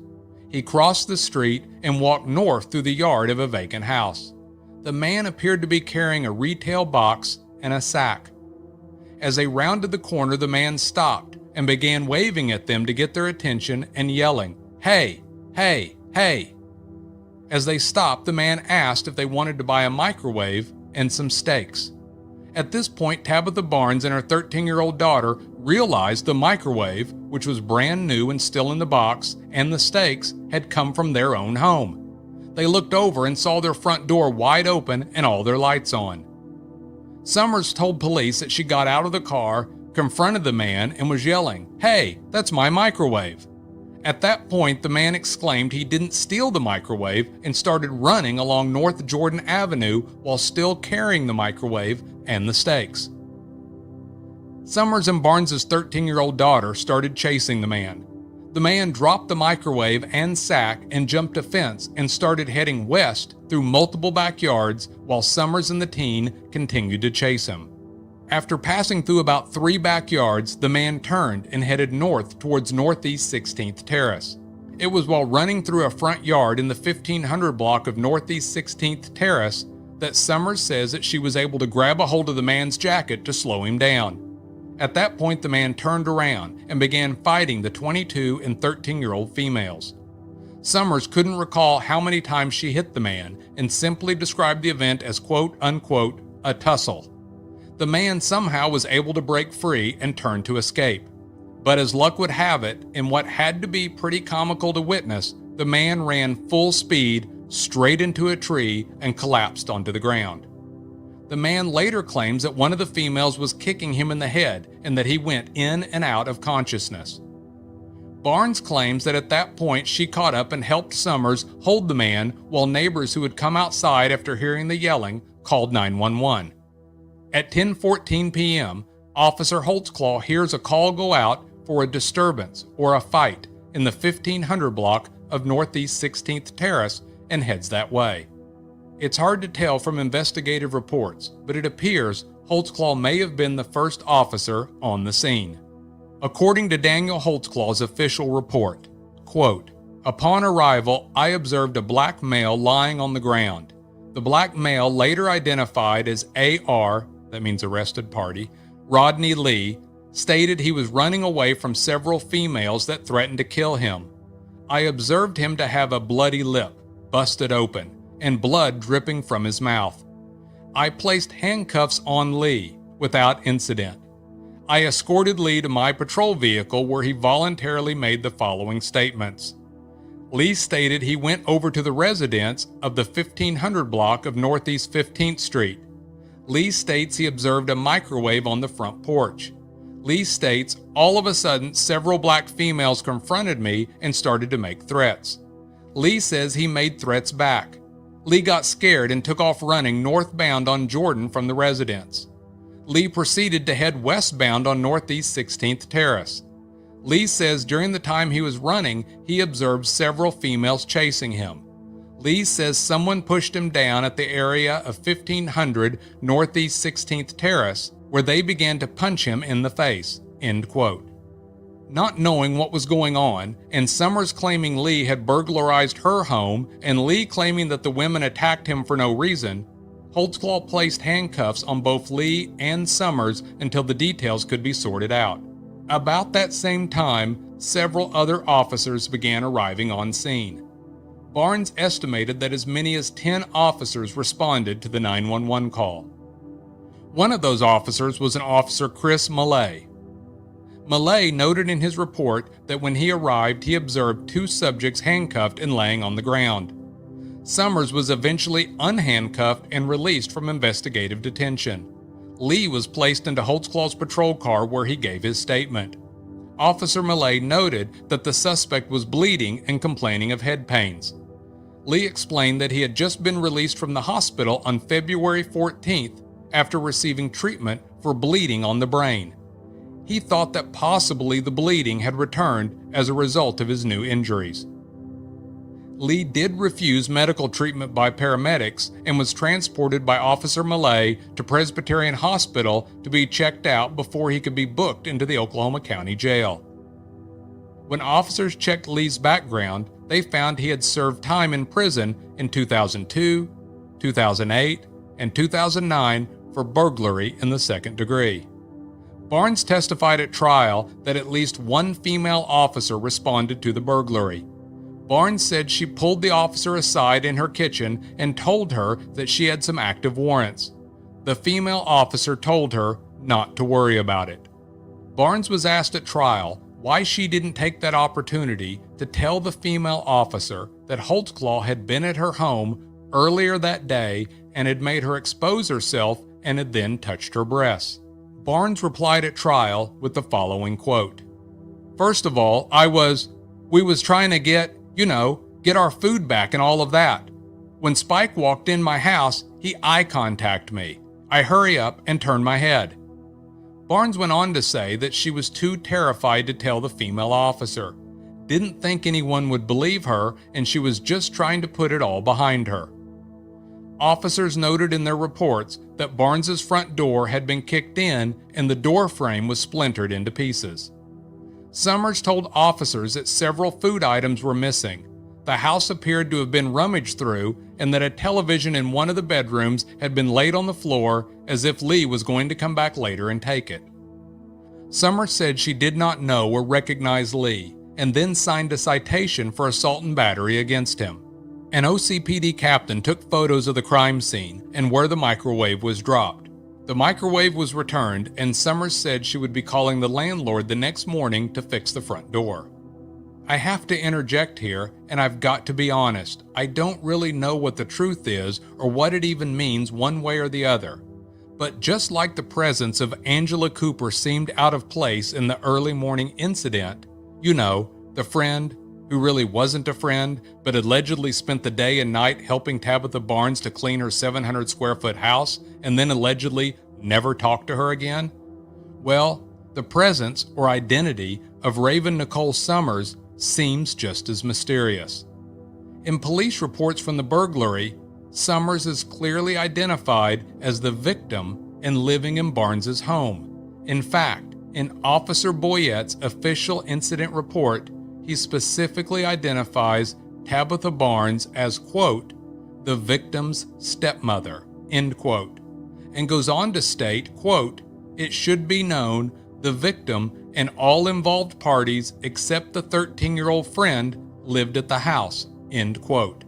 He crossed the street and walked north through the yard of a vacant house. The man appeared to be carrying a retail box and a sack. As they rounded the corner, the man stopped and began waving at them to get their attention and yelling, "Hey, hey, hey." As they stopped, the man asked if they wanted to buy a microwave and some steaks. At this point, Tabitha Barnes and her 13-year-old daughter realized the microwave, which was brand new and still in the box, and the steaks had come from their own home. They looked over and saw their front door wide open and all their lights on. Summers told police that she got out of the car, confronted the man, and was yelling, "Hey, that's my microwave." At that point, the man exclaimed he didn't steal the microwave and started running along North Jordan Avenue while still carrying the microwave and the steaks. Summers and Barnes' 13-year-old daughter started chasing the man. The man dropped the microwave and sack and jumped a fence and started heading west through multiple backyards while Summers and the teen continued to chase him. After passing through about 3 backyards, the man turned and headed north towards Northeast 16th Terrace. It was while running through a front yard in the 1500 block of Northeast 16th Terrace that Summers says that she was able to grab a hold of the man's jacket to slow him down. At that point, the man turned around and began fighting the 22 and 13-year-old females. Summers couldn't recall how many times she hit the man and simply described the event as quote-unquote a tussle. The man somehow was able to break free and turn to escape. But as luck would have it, in what had to be pretty comical to witness, the man ran full speed straight into a tree and collapsed onto the ground. The man later claims that one of the females was kicking him in the head and that he went in and out of consciousness. Barnes claims that at that point she caught up and helped Summers hold the man while neighbors who had come outside after hearing the yelling called 911. At 10:14 p.m., Officer Holtzclaw hears a call go out for a disturbance or a fight in the 1500 block of Northeast 16th Terrace and heads that way. It's hard to tell from investigative reports, but it appears Holtzclaw may have been the first officer on the scene. According to Daniel Holtzclaw's official report, quote, "Upon arrival, I observed a black male lying on the ground. The black male, later identified as AR, that means arrested party, Rodney Lee, stated he was running away from several females that threatened to kill him. I observed him to have a bloody lip, busted open, and blood dripping from his mouth. I placed handcuffs on Lee without incident. I escorted Lee to my patrol vehicle where he voluntarily made the following statements. Lee stated he went over to the residence of the 1500 block of Northeast 15th Street. Lee states he observed a microwave on the front porch. Lee states, all of a sudden, several black females confronted me and started to make threats. Lee says he made threats back. Lee got scared and took off running northbound on Jordan from the residence. Lee proceeded to head westbound on Northeast 16th Terrace. Lee says during the time he was running, he observed several females chasing him. Lee says someone pushed him down at the area of 1500 Northeast 16th Terrace, where they began to punch him in the face." End quote. Not knowing what was going on, and Summers claiming Lee had burglarized her home, and Lee claiming that the women attacked him for no reason, Holtzclaw placed handcuffs on both Lee and Summers until the details could be sorted out. About that same time, several other officers began arriving on scene. Barnes estimated that as many as 10 officers responded to the 911 call. One of those officers was an Officer Chris Millay. Millay noted in his report that when he arrived, he observed 2 subjects handcuffed and laying on the ground. Summers was eventually unhandcuffed and released from investigative detention. Lee was placed into Holtzclaw's patrol car where he gave his statement. Officer Millay noted that the suspect was bleeding and complaining of head pains. Lee explained that he had just been released from the hospital on February 14th after receiving treatment for bleeding on the brain. He thought that possibly the bleeding had returned as a result of his new injuries. Lee did refuse medical treatment by paramedics and was transported by Officer Millay to Presbyterian Hospital to be checked out before he could be booked into the Oklahoma County Jail. When officers checked Lee's background, they found he had served time in prison in 2002, 2008, and 2009 for burglary in the second degree. Barnes testified at trial that at least one female officer responded to the burglary. Barnes said she pulled the officer aside in her kitchen and told her that she had some active warrants. The female officer told her not to worry about it. Barnes was asked at trial why she didn't take that opportunity to tell the female officer that Holtzclaw had been at her home earlier that day and had made her expose herself and had then touched her breasts. Barnes replied at trial with the following quote, "First of all, we was trying to get our food back and all of that. When Spike walked in my house, he eye contacted me. I hurry up and turn my head." Barnes went on to say that she was too terrified to tell the female officer, didn't think anyone would believe her, and she was just trying to put it all behind her. Officers noted in their reports that Barnes's front door had been kicked in and the door frame was splintered into pieces. Summers told officers that several food items were missing. The house appeared to have been rummaged through and that a television in one of the bedrooms had been laid on the floor as if Lee was going to come back later and take it. Summers said she did not know or recognize Lee and then signed a citation for assault and battery against him. An OCPD captain took photos of the crime scene and where the microwave was dropped. The microwave was returned, and Summers said she would be calling the landlord the next morning to fix the front door. I have to interject here, and I've got to be honest. I don't really know what the truth is or what it even means one way or the other. But just like the presence of Angela Cooper seemed out of place in the early morning incident, the friend who really wasn't a friend, but allegedly spent the day and night helping Tabitha Barnes to clean her 700 square foot house and then allegedly never talked to her again? Well, the presence or identity of Raven Nicole Summers seems just as mysterious. In police reports from the burglary, Summers is clearly identified as the victim and living in Barnes's home. In fact, in Officer Boyette's official incident report, he specifically identifies Tabitha Barnes as, quote, the victim's stepmother, end quote, and goes on to state, quote, it should be known the victim and all involved parties except the 13-year-old friend lived at the house, end quote.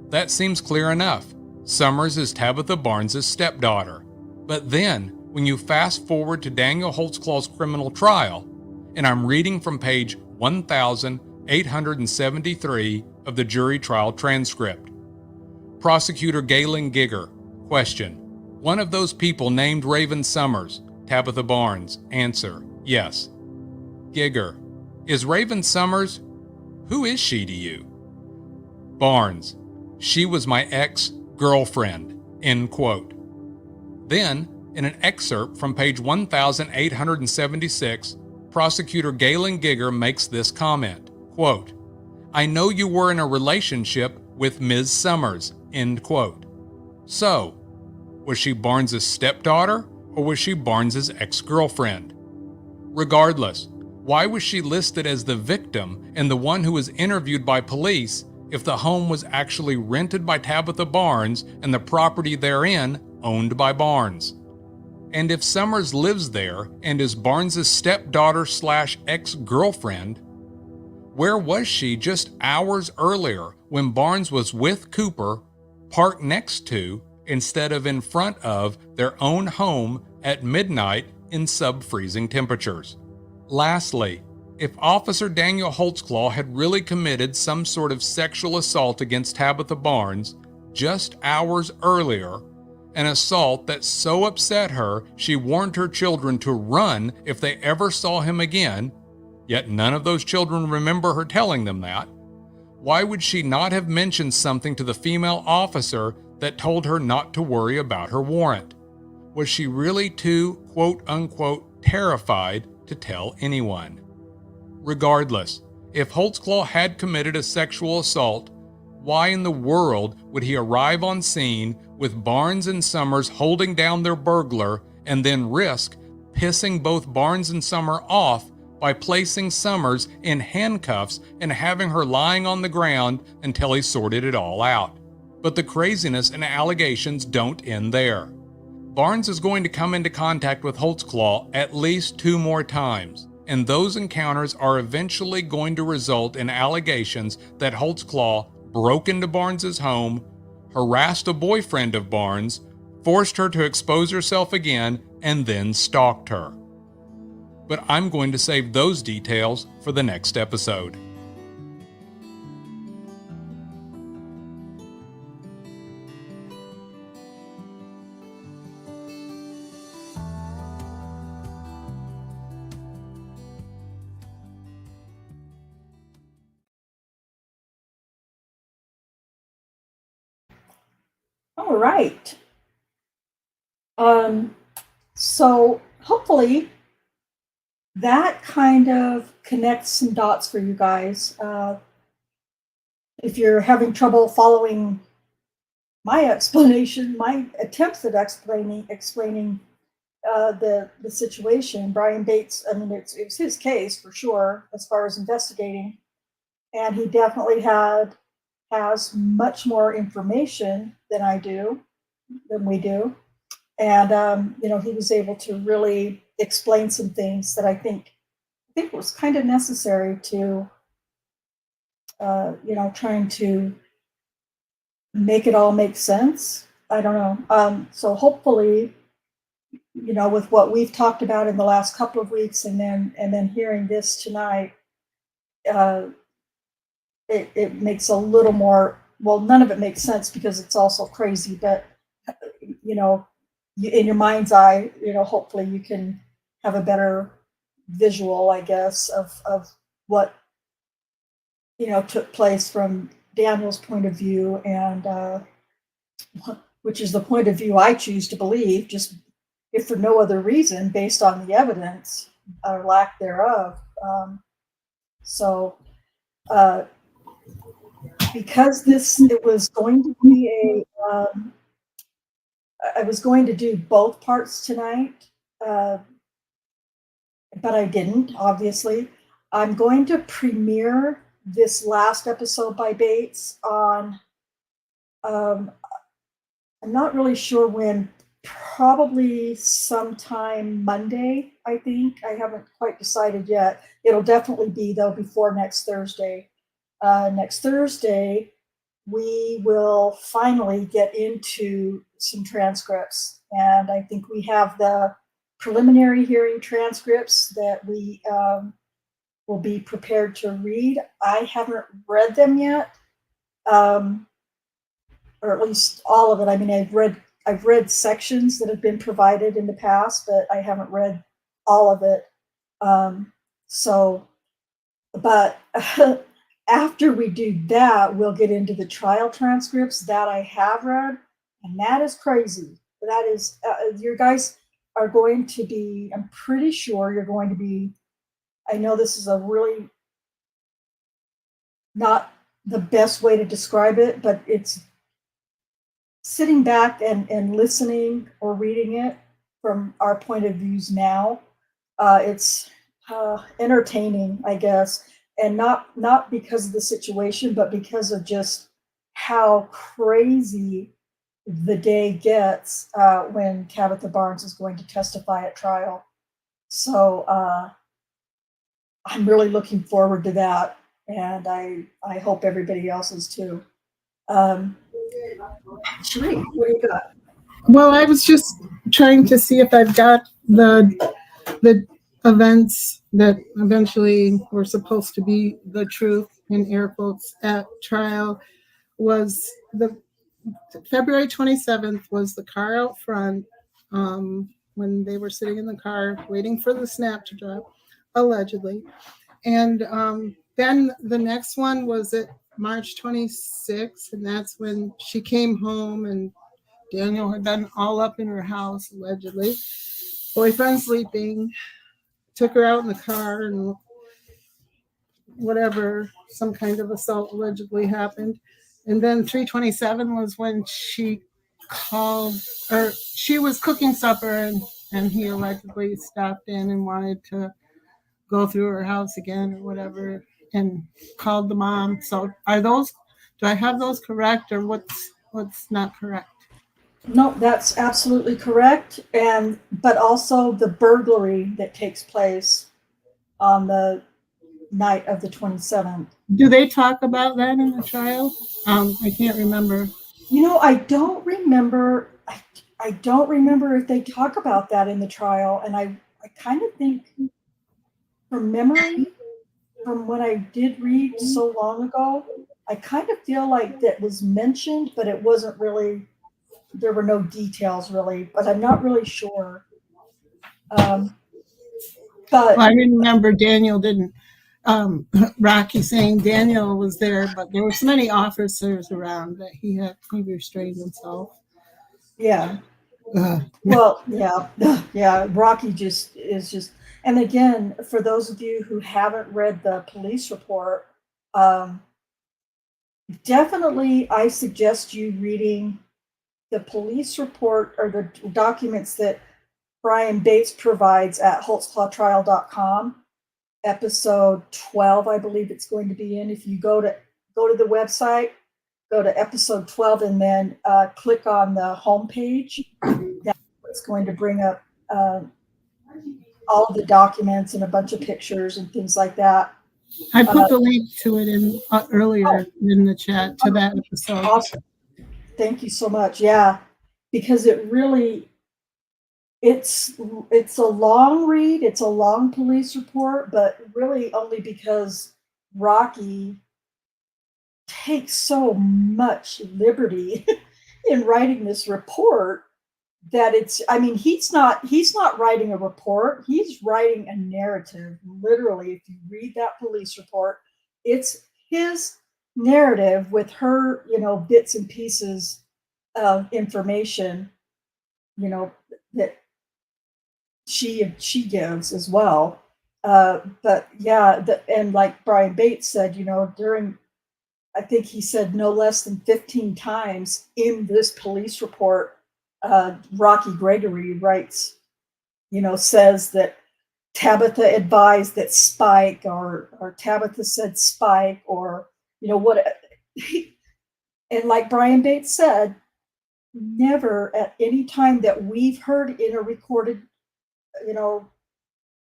That seems clear enough. Summers is Tabitha Barnes' stepdaughter. But then, when you fast forward to Daniel Holtzclaw's criminal trial, and I'm reading from page 1873 of the jury trial transcript. Prosecutor Galen Giger, question. One of those people named Raven Summers, Tabitha Barnes, answer, yes. Giger, is Raven Summers, who is she to you? Barnes, she was my ex-girlfriend, end quote. Then, in an excerpt from page 1876, Prosecutor Galen Giger makes this comment, quote, I know you were in a relationship with Ms. Summers, end quote. So, was she Barnes' stepdaughter or was she Barnes' ex-girlfriend? Regardless, why was she listed as the victim and the one who was interviewed by police if the home was actually rented by Tabitha Barnes and the property therein owned by Barnes? And if Summers lives there and is Barnes' stepdaughter/ex-girlfriend, where was she just hours earlier when Barnes was with Cooper, parked next to, instead of in front of, their own home at midnight in sub-freezing temperatures? Lastly, if Officer Daniel Holtzclaw had really committed some sort of sexual assault against Tabitha Barnes just hours earlier, an assault that so upset her she warned her children to run if they ever saw him again, yet none of those children remember her telling them that, why would she not have mentioned something to the female officer that told her not to worry about her warrant? Was she really too, quote-unquote, terrified to tell anyone? Regardless, if Holtzclaw had committed a sexual assault, why in the world would he arrive on scene with Barnes and Summers holding down their burglar and then risk pissing both Barnes and Summers off by placing Summers in handcuffs and having her lying on the ground until he sorted it all out. But the craziness and allegations don't end there. Barnes is going to come into contact with Holtzclaw at least 2 more times, and those encounters are eventually going to result in allegations that Holtzclaw broke into Barnes's home, harassed a boyfriend of Barnes, forced her to expose herself again, and then stalked her. But I'm going to save those details for the next episode. All right. So hopefully that kind of connects some dots for you guys. If you're having trouble following my explanation, my attempts at explaining the situation, Brian Bates, I mean, it's his case for sure as far as investigating, and he definitely has much more information than we do. And he was able to really explain some things that I think was kind of necessary to, trying to make it all make sense. I don't know. So hopefully, with what we've talked about in the last couple of weeks, and then hearing this tonight, it makes a little more. Well, none of it makes sense because it's also crazy, but in your mind's eye, hopefully you can have a better visual, I guess, of what took place from Daniel's point of view, and which is the point of view I choose to believe, just if for no other reason, based on the evidence or lack thereof. Because it was going to be I was going to do both parts tonight, but I didn't, obviously. I'm going to premiere this last episode by Bates on, I'm not really sure when, probably sometime Monday, I think. I haven't quite decided yet. It'll definitely be, though, before next Thursday. Next Thursday, we will finally get into some transcripts. And I think we have the preliminary hearing transcripts that we will be prepared to read. I haven't read them yet, or at least all of it. I mean, I've read sections that have been provided in the past, but I haven't read all of it. But after we do that, we'll get into the trial transcripts that I have read, and that is crazy. That is, you guys are going to be, I'm pretty sure you're going to be, I know this is a really not the best way to describe it, but it's sitting back and listening or reading it from our point of views now. It's entertaining, I guess. And not because of the situation, but because of just how crazy the day gets when Tabitha Barnes is going to testify at trial. So I'm really looking forward to that, and I hope everybody else is too. Sheree, what do you got? Well, I was just trying to see if I've got the events that eventually were supposed to be the truth, in air quotes, at trial. Was the February 27th was the car out front, when they were sitting in the car waiting for the snap to drop, allegedly. And then the next one was at March 26th, and that's when she came home and Daniel had been all up in her house, allegedly. Boyfriend sleeping, took her out in the car, and whatever, some kind of assault allegedly happened. And then 3/27 was when she called, or she was cooking supper, and he allegedly stopped in and wanted to go through her house again or whatever and called the mom. So do I have those correct, or what's not correct? No, that's absolutely correct. But also the burglary that takes place on the night of the 27th. Do they talk about that in the trial? I can't remember. I don't remember. I don't remember if they talk about that in the trial. And I kind of think, from memory, from when I did read so long ago, I kind of feel like that was mentioned, but it wasn't really, there were no details really, but I'm not really sure. But well, I remember Daniel didn't, Rocky saying Daniel was there, but there were so many officers around that he restrained himself. Yeah. Well, yeah, yeah. Rocky is just, and again, for those of you who haven't read the police report, definitely I suggest you reading the police report or the documents that Brian Bates provides at holtzclawtrial.com. Episode 12, I believe it's going to be in. If you go to the website, go to episode 12, and then click on the homepage. That's going to bring up all of the documents and a bunch of pictures and things like that. I put the link to it in earlier in the chat to that episode. Awesome. Thank you so much. Yeah, because it really, it's a long read. It's a long police report, but really only because Rocky takes so much liberty in writing this report that he's not writing a report. He's writing a narrative. Literally, if you read that police report, it's his narrative with her, bits and pieces of information, that she gives as well. But yeah, and like Brian Bates said, I think he said no less than 15 times in this police report, Rocky Gregory writes, says that Tabitha advised that Spike, or Tabitha said Spike, or, what. And like Brian Bates said, never at any time that we've heard in a recorded,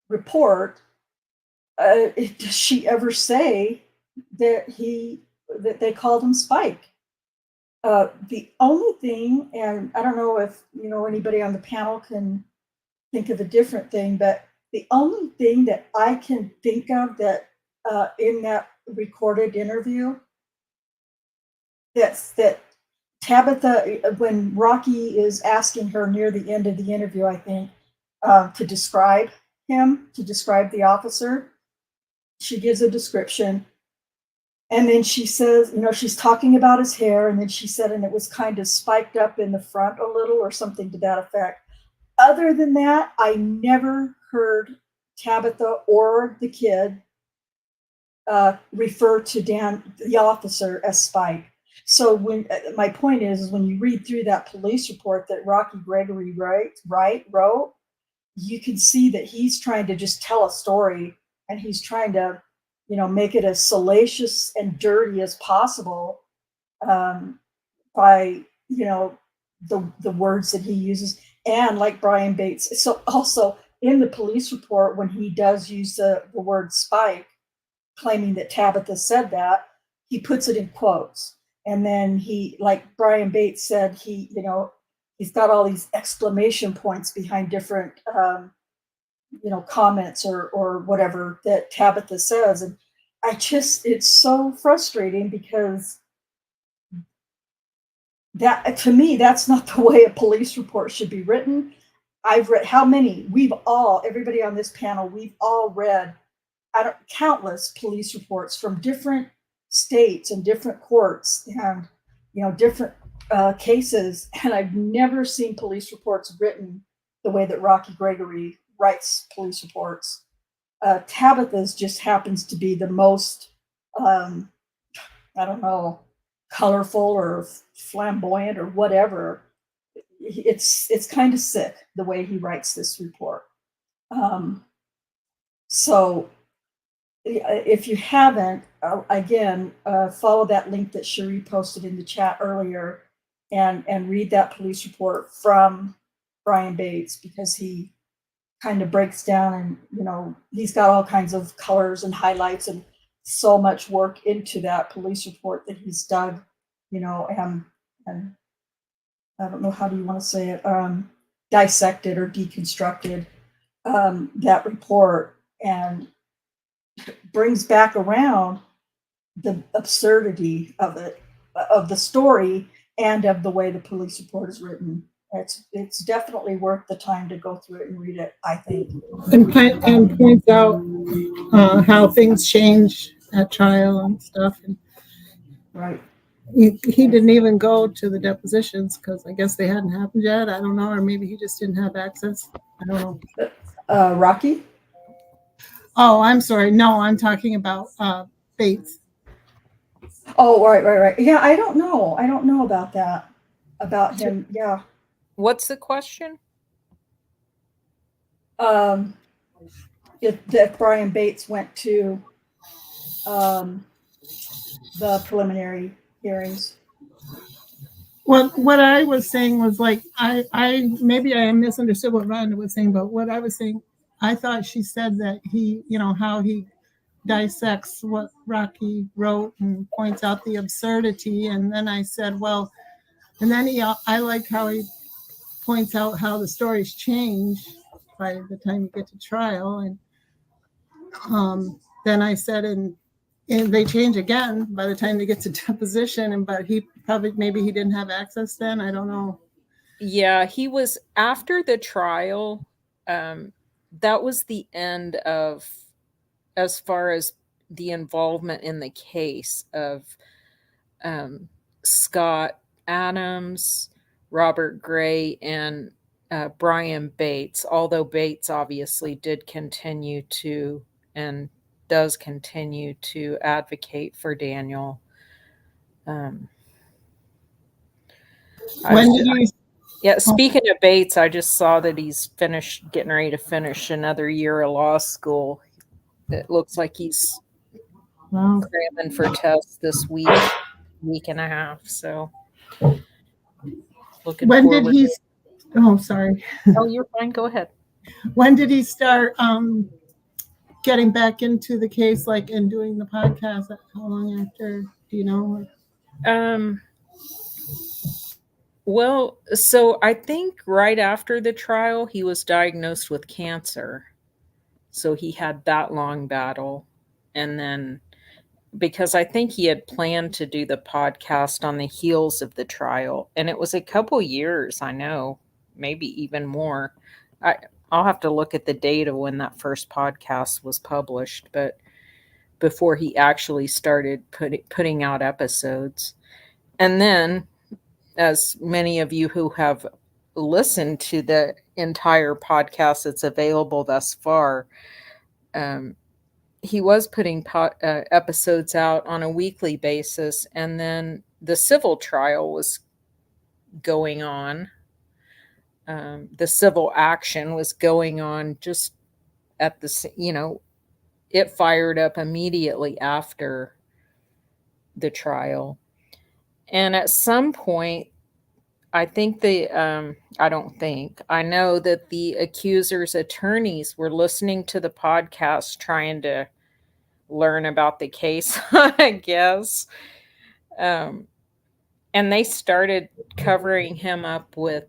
report, does she ever say that they called him Spike. The only thing, and I don't know if anybody on the panel can think of a different thing, but the only thing that I can think of that in that recorded interview, that Tabitha, when Rocky is asking her near the end of the interview, I think, to describe the officer, she gives a description. And then she says, she's talking about his hair, and then she said, and it was kind of spiked up in the front a little, or something to that effect. Other than that, I never heard Tabitha or the kid refer to the officer, as Spike. So when my point is when you read through that police report that Rocky Gregory wrote, you can see that he's trying to just tell a story, and he's trying to make it as salacious and dirty as possible by, the words that he uses. And like Brian Bates, so also in the police report, when he does use the word Spike, claiming that Tabitha said that, he puts it in quotes. And then he, like Brian Bates said, he's got all these exclamation points behind different comments or whatever that Tabitha says. And it's so frustrating, because that, to me, that's not the way a police report should be written. I've read everybody on this panel, we've all read countless police reports from different states and different courts and, different cases. And I've never seen police reports written the way that Rocky Gregory writes police reports. Tabitha's just happens to be the most, colorful or flamboyant or whatever. It's kind of sick the way he writes this report. So if you haven't, again, follow that link that Cherie posted in the chat earlier and read that police report from Brian Bates, because he kind of breaks down, and, you know, he's got all kinds of colors and highlights and so much work into that police report that he's dug, you know, and I don't know, how do you want to say it, dissected or deconstructed that report, and brings back around the absurdity of it, of the story, and of the way the police report is written. It's definitely worth the time to go through it and read it, I think. And points out how things change at trial and stuff. And right. He didn't even go to the depositions because I guess they hadn't happened yet. I don't know, or maybe he just didn't have access. I don't know. Rocky? Oh, I'm sorry. No, I'm talking about Bates. Oh, right. Yeah, I don't know about that. About him, yeah. What's the question? If Brian Bates went to the preliminary hearings. Well, what I was saying was, like, I maybe I misunderstood what Rhonda was saying, but what I was saying, I thought she said that he, you know, how he dissects what Rocky wrote and points out the absurdity. And then I said, well, and then I like how he points out how the stories change by the time you get to trial. And then I said, and they change again by the time they get to deposition. But he probably, maybe he didn't have access then. I don't know. Yeah, he was after the trial. That was the end of, as far as the involvement in the case of Scott Adams, Robert Gray, and Brian Bates, although Bates obviously did continue to and does continue to advocate for Daniel. Speaking of Bates, I just saw that he's getting ready to finish another year of law school. It looks like he's cramming for tests this week and a half. So looking when forward. Did he? Oh, sorry. Oh, you're fine. Go ahead. When did he start getting back into the case, like, and doing the podcast? How long after? Do you know? Well, so I think right after the trial, he was diagnosed with cancer. So he had that long battle. And then, because I think he had planned to do the podcast on the heels of the trial, and it was a couple years, I know, maybe even more. I'll have to look at the date of when that first podcast was published, but before he actually started putting out episodes. And then, as many of you who have listened to the entire podcast that's available thus far, he was putting episodes out on a weekly basis, and then the civil trial was going on. The civil action was going on just at the, you know, it fired up immediately after the trial. And at some point, I know that the accusers' attorneys were listening to the podcast, trying to learn about the case, I guess. And they started covering him up with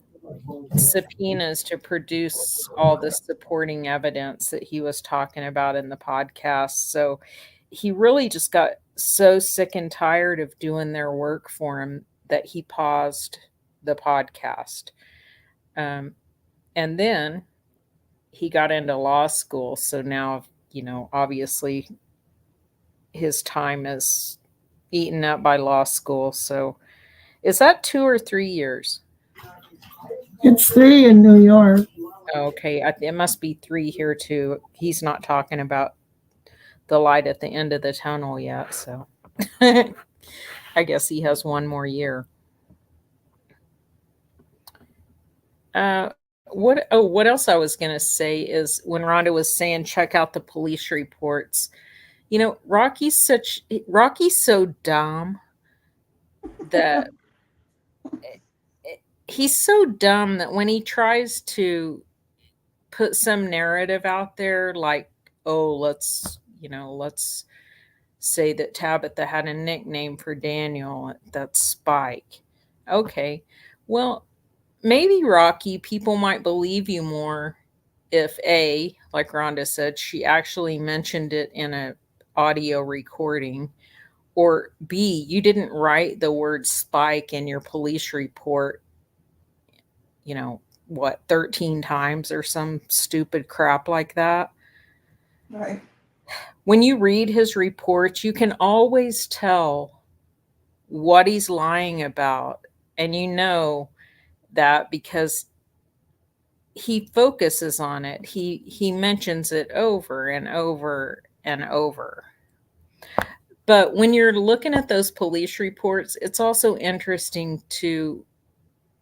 subpoenas to produce all the supporting evidence that he was talking about in the podcast. So he really just got so sick and tired of doing their work for him that he paused the podcast. And then he got into law school. So now, you know, obviously his time is eaten up by law school. So is that 2 or 3 years? It's 3 in New York. Okay. It must be 3 here too. He's not talking about the light at the end of the tunnel yet. So I guess he has 1 more year. What else I was going to say is, when Rhonda was saying check out the police reports, You know, Rocky's so dumb that he's so dumb that when he tries to put some narrative out there, like, oh, let's say that Tabitha had a nickname for Daniel, that's Spike. Okay, well, maybe Rocky, people might believe you more if A, like Rhonda said, she actually mentioned it in a audio recording, or B, you didn't write the word Spike in your police report, 13 times or some stupid crap like that. Right. When you read his reports, you can always tell what he's lying about. And you know that because he focuses on it. He mentions it over and over and over. But when you're looking at those police reports, it's also interesting to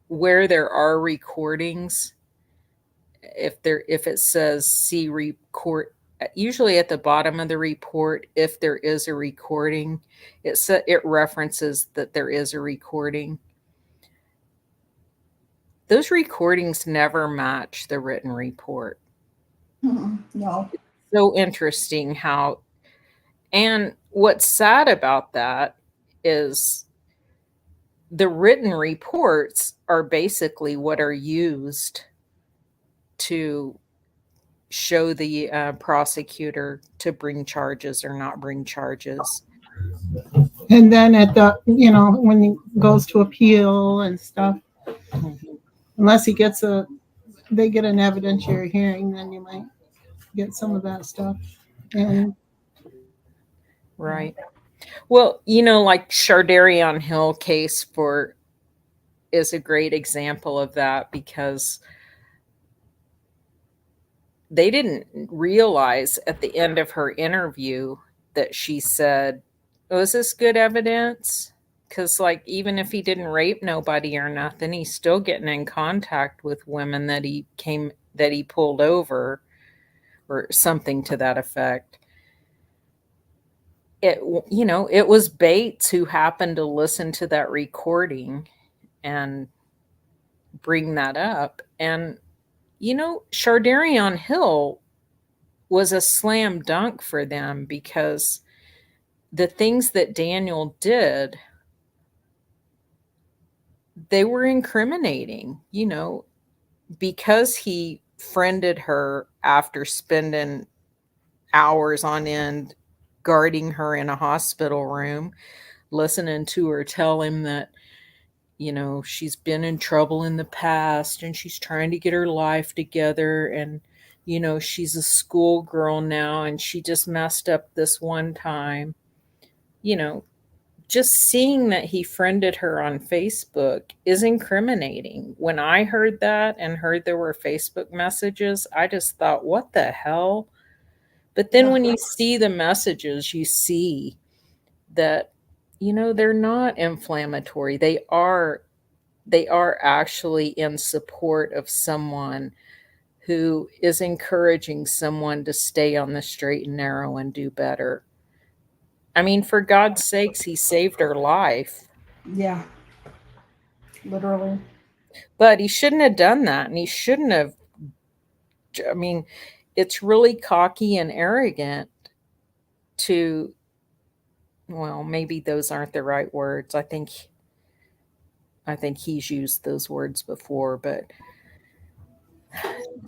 where there are recordings. If it says see record, usually at the bottom of the report, if there is a recording, it references that there is a recording. Those recordings never match the written report. No. It's so interesting how, and what's sad about that is the written reports are basically what are used to show the prosecutor to bring charges or not bring charges. And then at the, when he goes to appeal and stuff, unless they get an evidentiary hearing, then you might get some of that stuff. And right. Well, like Shardarion Hill case is a great example of that, because they didn't realize at the end of her interview that she said, oh, is this good evidence? Because, like, even if he didn't rape nobody or nothing, he's still getting in contact with women that he pulled over, or something to that effect. It was Bates who happened to listen to that recording and bring that up. And, Shardarion Hill was a slam dunk for them, because the things that Daniel did, they were incriminating, because he friended her after spending hours on end guarding her in a hospital room, listening to her tell him that, she's been in trouble in the past and she's trying to get her life together. And, she's a schoolgirl now and she just messed up this one time. Just seeing that he friended her on Facebook is incriminating. When I heard that and heard there were Facebook messages, I just thought, what the hell? But then when you see the messages, you see that, they're not inflammatory. They are actually in support of someone who is encouraging someone to stay on the straight and narrow and do better. I mean, for God's sakes, he saved her life. Yeah. Literally. But he shouldn't have done that. And he shouldn't have. I mean, it's really cocky and arrogant to, well, maybe those aren't the right words. I think he's used those words before, but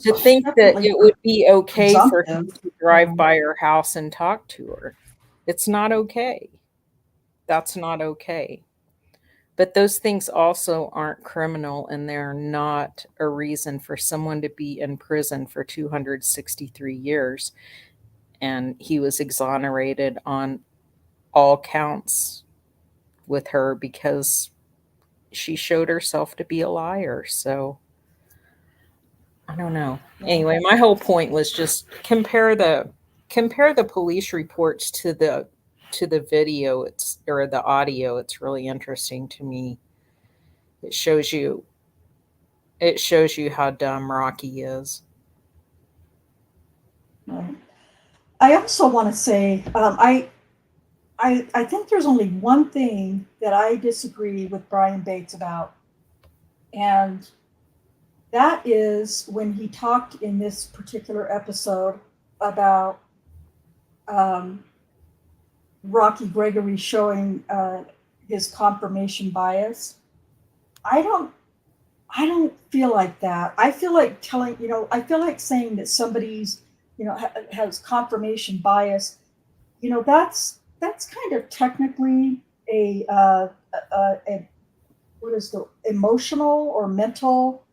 to think that it would be okay for him to drive by her house and talk to her. It's not okay. That's not okay. But those things also aren't criminal, and they're not a reason for someone to be in prison for 263 years. And he was exonerated on all counts with her because she showed herself to be a liar. So I don't know. Anyway, my whole point was just compare the police reports to the video, or the audio. It's really interesting to me. It shows you how dumb Rocky is. Right. I also want to say, I think there's only one thing that I disagree with Brian Bates about, and that is when he talked in this particular episode about Rocky Gregory showing his confirmation bias. I don't feel like that. I feel like I feel like saying that somebody's, has confirmation bias. That's kind of technically a what is the emotional or mental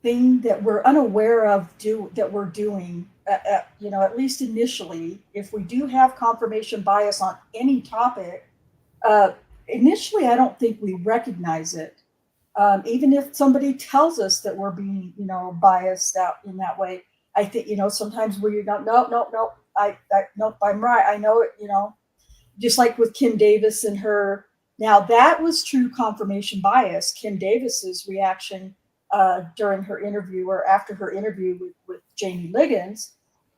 thing that we're unaware of that we're doing. At least initially, if we do have confirmation bias on any topic, initially I don't think we recognize it. Even if somebody tells us that we're being, biased out in that way, I think, sometimes where you're not, nope, nope, I'm right. I know it, just like with Kim Davis and her. Now that was true confirmation bias. Kim Davis's reaction during her interview or after her interview with Jamie Liggins,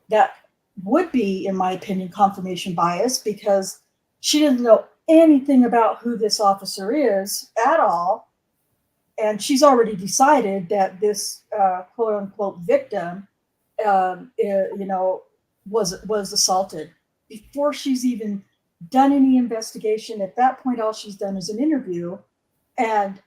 that would be, in my opinion, confirmation bias, because she didn't know anything about who this officer is at all. And she's already decided that this quote unquote victim, was assaulted before she's even done any investigation. At that point, all she's done is an interview and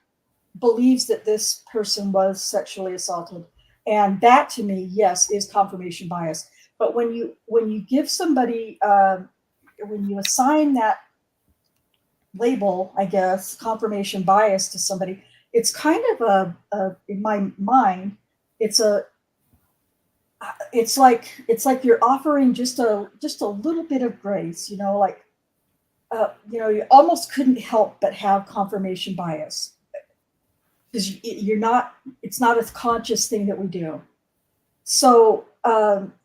believes that this person was sexually assaulted. And that, to me, yes, is confirmation bias. But when you give somebody, when you assign that label, I guess, confirmation bias to somebody, it's kind of in my mind, it's like you're offering just a little bit of grace, you almost couldn't help but have confirmation bias, because it's not a conscious thing that we do. So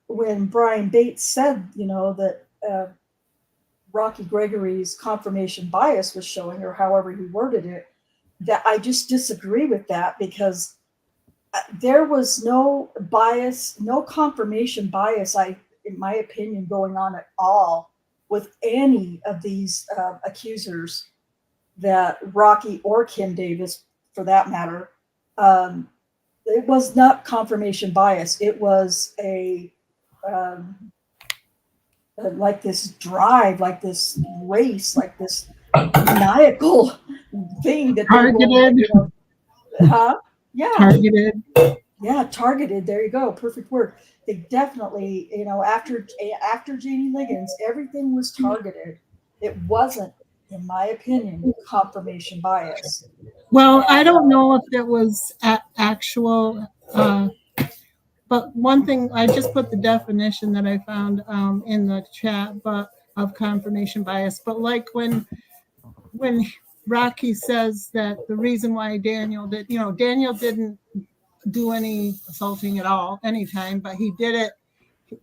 when Brian Bates said, that Rocky Gregory's confirmation bias was showing, or however he worded it, that I just disagree with that, because there was no bias, no confirmation bias, in my opinion, going on at all with any of these accusers, that Rocky or Kim Davis, for that matter. It was not confirmation bias. It was like this drive, like this race, like this maniacal thing that targeted. Yeah. Targeted. Yeah, targeted. There you go. Perfect word. They definitely, after Jamie Liggins, everything was targeted. It wasn't, in my opinion, confirmation bias. Well, I don't know if it was actual, but one thing, I just put the definition that I found in the chat, but of confirmation bias. But like when Rocky says that the reason why Daniel didn't do any assaulting at all anytime, but he did it.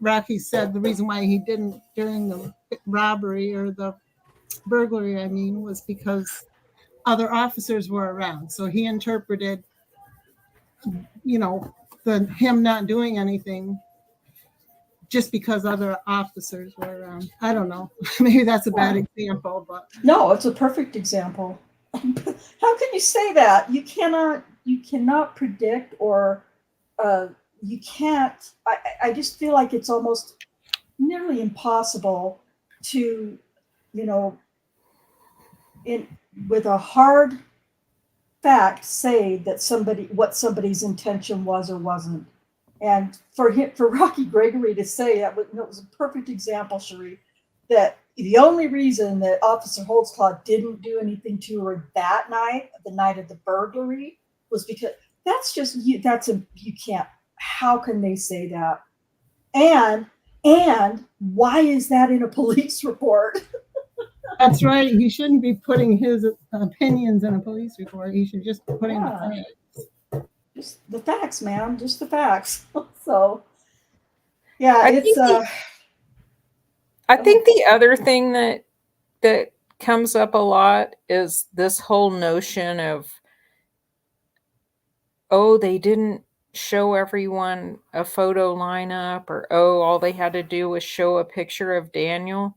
Rocky said the reason why he didn't during the robbery or the burglary, was because other officers were around. So he interpreted, him not doing anything just because other officers were around. I don't know. Maybe that's a bad example, but no, it's a perfect example. How can you say that? You cannot predict, or you can't. I just feel like it's almost nearly impossible to, with a hard fact, say that what somebody's intention was or wasn't. And for Rocky Gregory to say that was a perfect example, Cherie, that the only reason that Officer Holtzclaw didn't do anything to her that night, the night of the burglary, was because you can't. How can they say that? And why is that in a police report? That's right. He shouldn't be putting his opinions in a police report. He should just put in the facts. Just the facts, ma'am. Just the facts. So, yeah, I think the other thing that comes up a lot is this whole notion of, oh, they didn't show everyone a photo lineup, or all they had to do was show a picture of Daniel.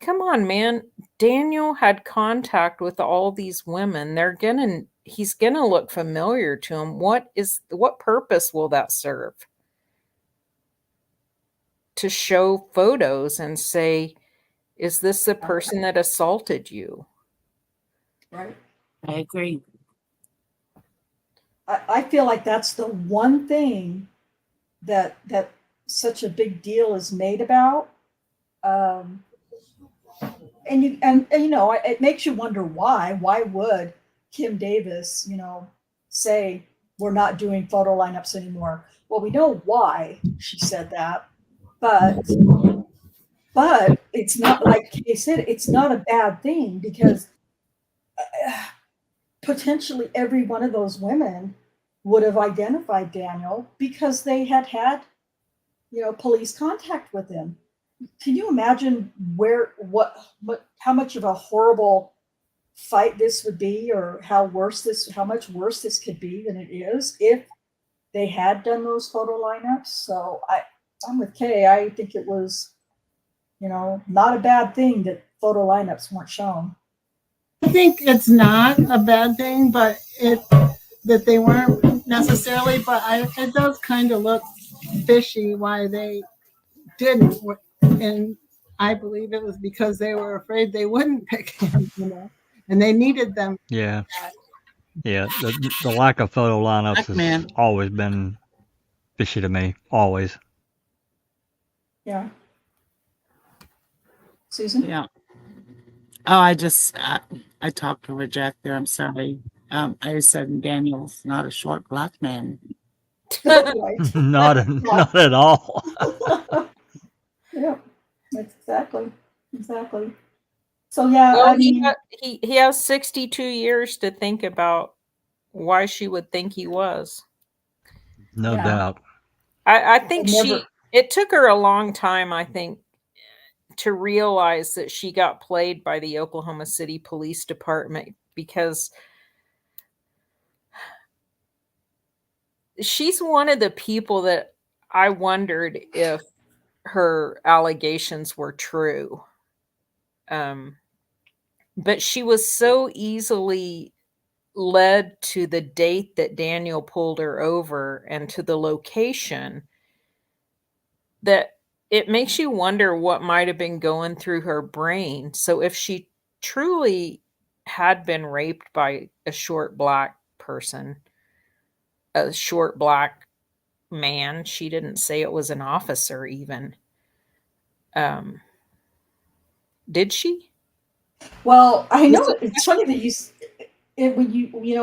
Come on, man. Daniel had contact with all these women. He's gonna look familiar to him. What purpose will that serve? To show photos and say, is this the person that assaulted you? Right. I agree. I feel like that's the one thing that such a big deal is made about. And you know, it makes you wonder why. Why would Kim Davis, you know, say we're not doing photo lineups anymore? Well, we know why she said that, but it's not, like Kay said, it's not a bad thing, because potentially every one of those women would have identified Daniel because they had, you know, police contact with him. Can you imagine how much of a horrible fight this would be, or how much worse this could be than it is if they had done those photo lineups? So I'm with Kay. I think it was, you know, not a bad thing that photo lineups weren't shown. I think it's not a bad thing, but that they weren't necessarily, but it does kind of look fishy why they didn't. And I believe it was because they were afraid they wouldn't pick him, you know, and they needed them. Yeah. Yeah. The lack of photo lineups has always been fishy to me. Always. Yeah. Susan? Yeah. Oh, I talked over Jack there. I'm sorry. I said Daniel's not a short black man. not at all. Yeah, exactly. So yeah, well, I mean, he has 62 years to think about why she would think he was. No doubt. I think it took her a long time, I think, to realize that she got played by the Oklahoma City Police Department, because she's one of the people that I wondered if her allegations were true. But she was so easily led to the date that Daniel pulled her over and to the location that it makes you wonder what might have been going through her brain. So if she truly had been raped by a short black person, a short black man, she didn't say it was an officer even. Did she? Well, I know it's funny that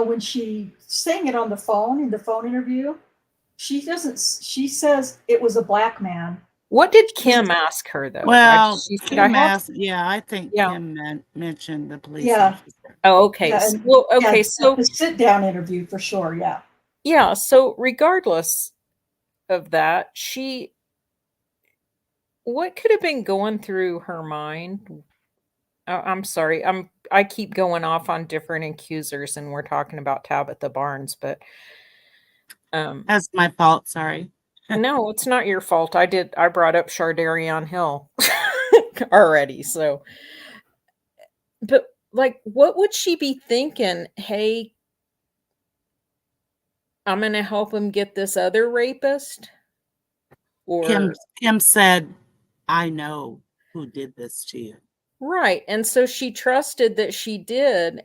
when she sang it on the phone in the phone interview, she says it was a black man. What did Kim ask her though? Well, Kim asked, I think Kim mentioned the police officer. Oh, okay. Yeah, so the sit down interview for sure. Yeah. Yeah. So regardless of that, what could have been going through her mind? I'm sorry. I keep going off on different accusers, and we're talking about Tabitha Barnes, but that's my fault. Sorry. No, it's not your fault. I brought up Shardarian Hill already. So, but like, what would she be thinking? Hey, I'm going to help him get this other rapist? Or Kim said, I know who did this to you. Right. And so she trusted that she did.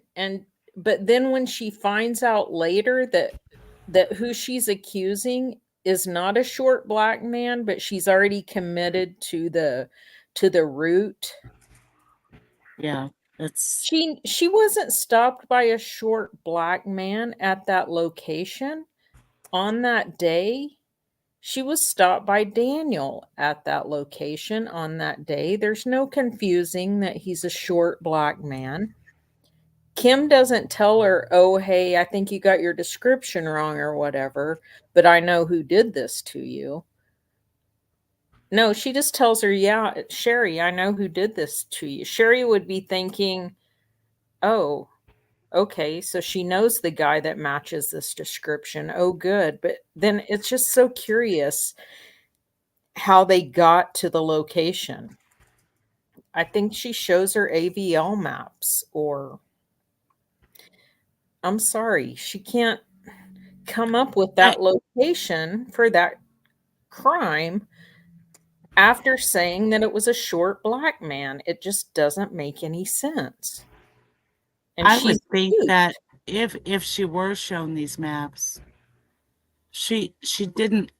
But then when she finds out later that who she's accusing is not a short black man, but she's already committed to the root. Yeah. She wasn't stopped by a short black man at that location on that day. She was stopped by Daniel at that location on that day. There's no confusing that he's a short black man. Kim doesn't tell her, oh, hey, I think you got your description wrong or whatever, but I know who did this to you. No, she just tells her, yeah, Sherry, I know who did this to you. Sherry would be thinking, oh, okay, so she knows the guy that matches this description. Oh, good. But then it's just so curious how they got to the location. I think she shows her AVL maps, or I'm sorry, she can't come up with that location for that crime after saying that it was a short black man. It just doesn't make any sense. And I she's would think cute. that if she were shown these maps, she didn't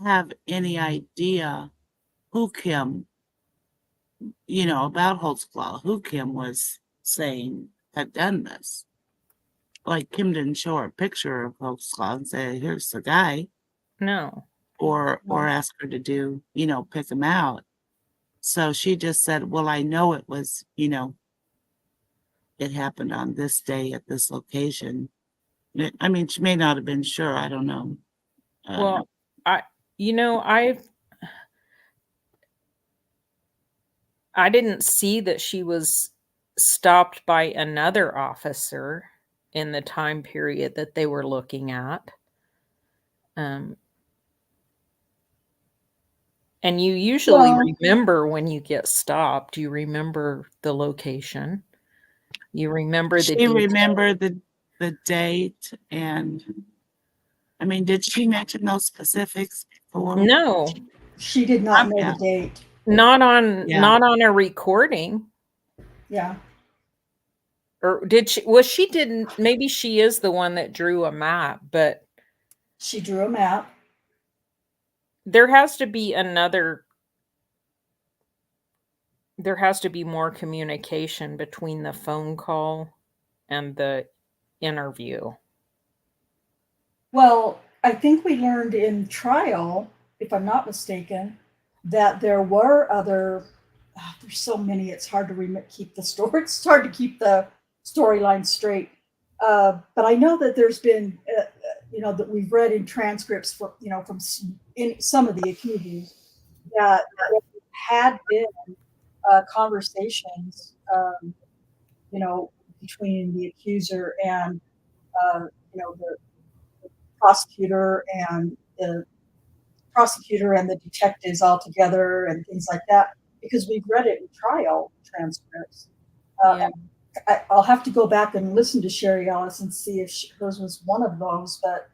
have any idea who Kim, about Holtzclaw, who Kim was saying had done this. Like, Kim didn't show her a picture of Holtzclaw and say, here's the guy, No. or ask her to do, pick him out. So she just said, well, I know it was, it happened on this day at this location. I mean, she may not have been sure. I don't know. Well, I didn't see that she was stopped by another officer in the time period that they were looking at. And you usually remember when you get stopped. You remember the location. You remember the details. Remember the date, and I mean, did she mention those specifics before? No, she did not know the date. Not on a recording. Yeah. Or did she? Well, she didn't. Maybe she is the one that drew a map, but she drew a map. There has to be more communication between the phone call and the interview. Well, I think we learned in trial, if I'm not mistaken, that there were other. There's so many. It's hard to keep the story. It's hard to keep the storyline straight. But I know that there's been, that we've read in transcripts from in some of the accusers that there had been conversations, between the accuser and the prosecutor and the detectives all together and things like that, because we've read it in trial transcripts. I'll have to go back and listen to Sherry Ellis and see if hers was one of those, but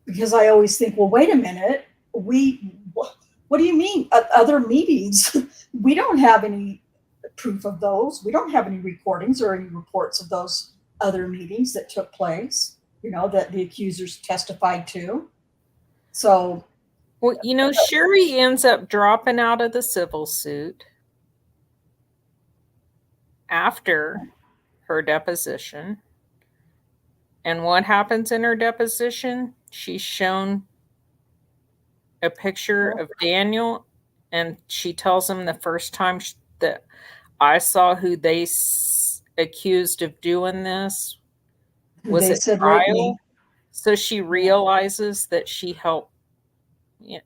because I always think, well, wait a minute, what do you mean other meetings? We don't have any proof of those. We don't have any recordings or any reports of those other meetings that took place, that the accusers testified to. So, well, Sherry ends up dropping out of the civil suit after her deposition. And what happens in her deposition? She's shown a picture of Daniel, and she tells him the first time that I saw who they accused of doing this was at trial. So she realizes that she helped.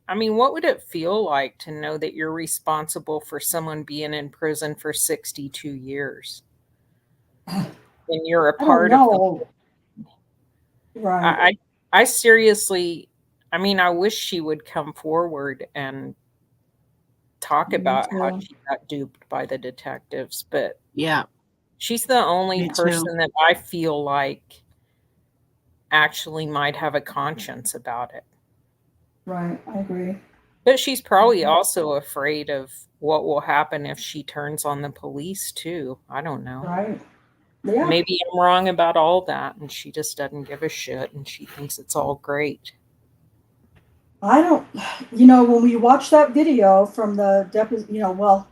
I mean, what would it feel like to know that you're responsible for someone being in prison for 62 years? And you're a part of the... Right. I seriously, I wish she would come forward and talk about how she got duped by the detectives, but yeah, she's the only person that I feel like actually might have a conscience about it. Right, I agree. But she's probably also afraid of what will happen if she turns on the police too. I don't know. Right. Yeah. Maybe I'm wrong about all that, and she just doesn't give a shit, and she thinks it's all great. I don't, when we watch that video from the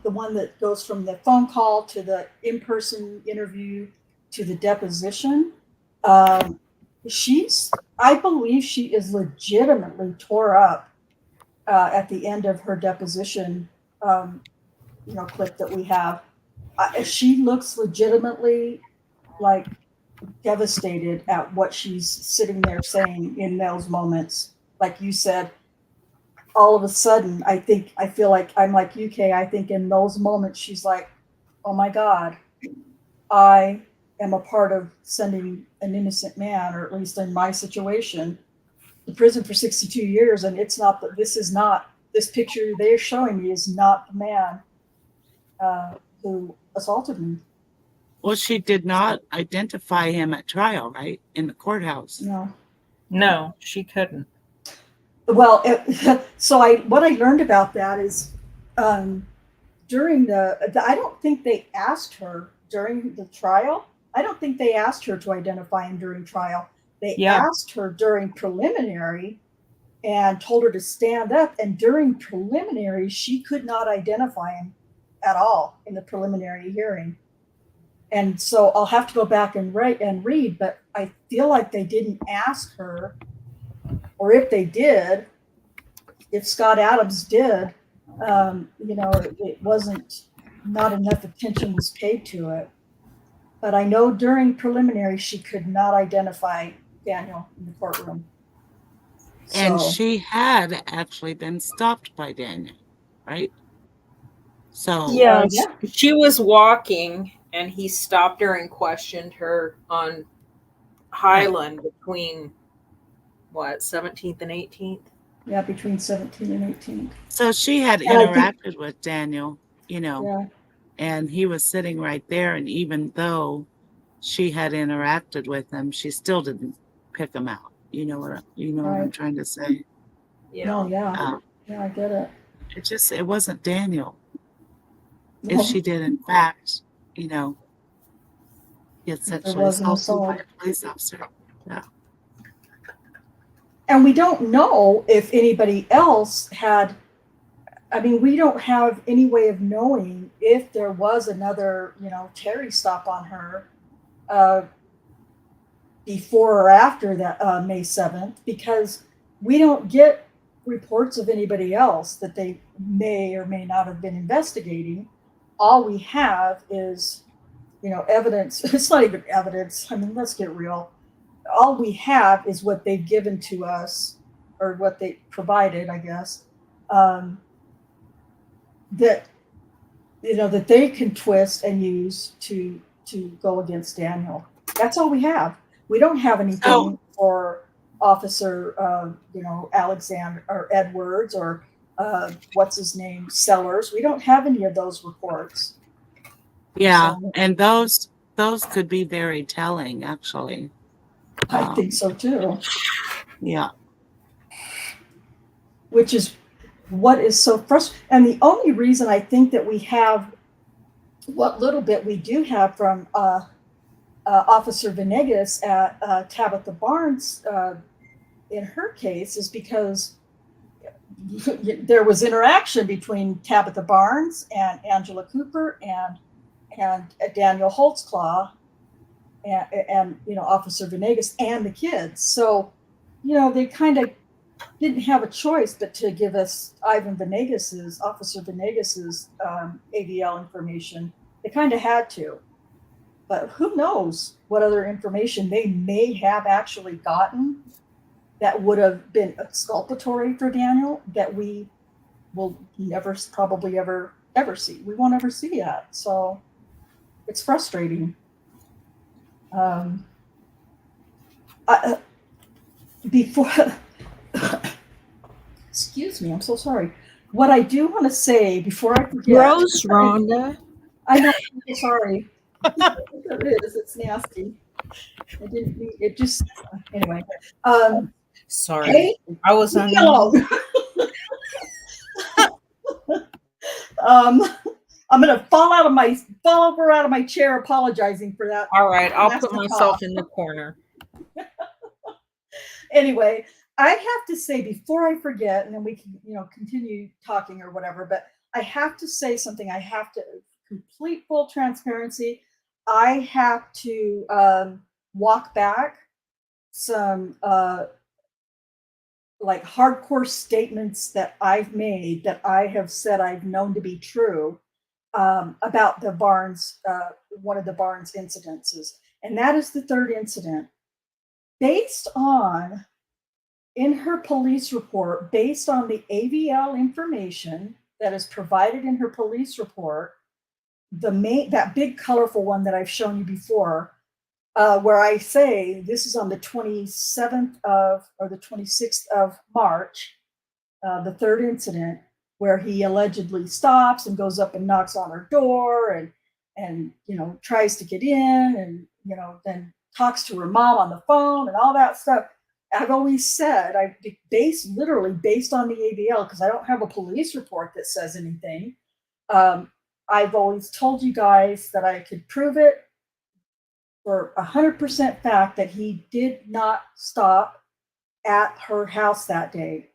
the one that goes from the phone call to the in-person interview to the deposition, I believe she is legitimately tore up at the end of her deposition, clip that we have. She looks legitimately like devastated at what she's sitting there saying in those moments. Like you said, all of a sudden, I feel like I'm like UK. I think in those moments, she's like, oh my God, I am a part of sending an innocent man, or at least in my situation, to prison for 62 years. And it's not that this picture they're showing me is not the man who assaulted me. Well, she did not identify him at trial, right? In the courthouse. No, she couldn't. Well, what I learned about that is during I don't think they asked her during the trial. I don't think they asked her to identify him during trial. They asked her during preliminary and told her to stand up. And during preliminary, she could not identify him at all in the preliminary hearing. And so I'll have to go back and read, but I feel like they didn't ask her, or if they did, if Scott Adams did, it wasn't, not enough attention was paid to it. But I know during preliminary, she could not identify Daniel in the courtroom. And she had actually been stopped by Daniel, right? So yeah, she was walking and he stopped her and questioned her on Highland between 17th and 18th. Yeah, between 17th and 18th. So she had interacted with Daniel, and he was sitting right there. And even though she had interacted with him, she still didn't pick him out. You know what I'm trying to say? Yeah. I get it. It wasn't Daniel. If she did, in fact, get sexually assaulted by a police officer. Yeah. And we don't know if anybody else had, we don't have any way of knowing if there was another, Terry stop on her before or after that May 7th, because we don't get reports of anybody else that they may or may not have been investigating. All we have is, evidence. It's not even evidence. Let's get real. All we have is what they've given to us, or what they provided, I guess, that they can twist and use to go against Daniel. That's all we have. We don't have anything for Officer, Alexander or Edwards, or what's his name, Sellers. We don't have any of those reports. Yeah, and those could be very telling, actually. I think so too. Yeah. Which is what is so frustrating. And the only reason I think that we have what little bit we do have from Officer Venegas at Tabitha Barnes in her case is because there was interaction between Tabitha Barnes and Angela Cooper and Daniel Holtzclaw and Officer Venegas and the kids. So, they kind of didn't have a choice but to give us Officer Venegas's AVL information. They kind of had to. But who knows what other information they may have actually gotten that would have been exculpatory for Daniel that we will never probably ever see. We won't ever see that. So it's frustrating. Excuse me, I'm so sorry. What I do want to say before I forget. Gross, Rhonda. I know, I'm so sorry. It is, it's nasty. I didn't mean it, just anyway. Sorry. Hey, I was on. I'm gonna fall over out of my chair apologizing for that. All right, I'll put myself in the corner. Anyway, I have to say before I forget, and then we can continue talking or whatever, but I have to say something. I have to complete full transparency. I have to walk back some like hardcore statements that I've made that I have said I've known to be true about the Barnes, one of the Barnes incidences. And that is the third incident. Based on, in her police report, based on the AVL information that is provided in her police report, that big colorful one that I've shown you before, where I say this is on the 27th of, or the 26th of March, the third incident, where he allegedly stops and goes up and knocks on her door and tries to get in and then talks to her mom on the phone and all that stuff. I've always said, literally based on the ABL, because I don't have a police report that says anything. I've always told you guys that I could prove it for 100% fact that he did not stop at her house that day.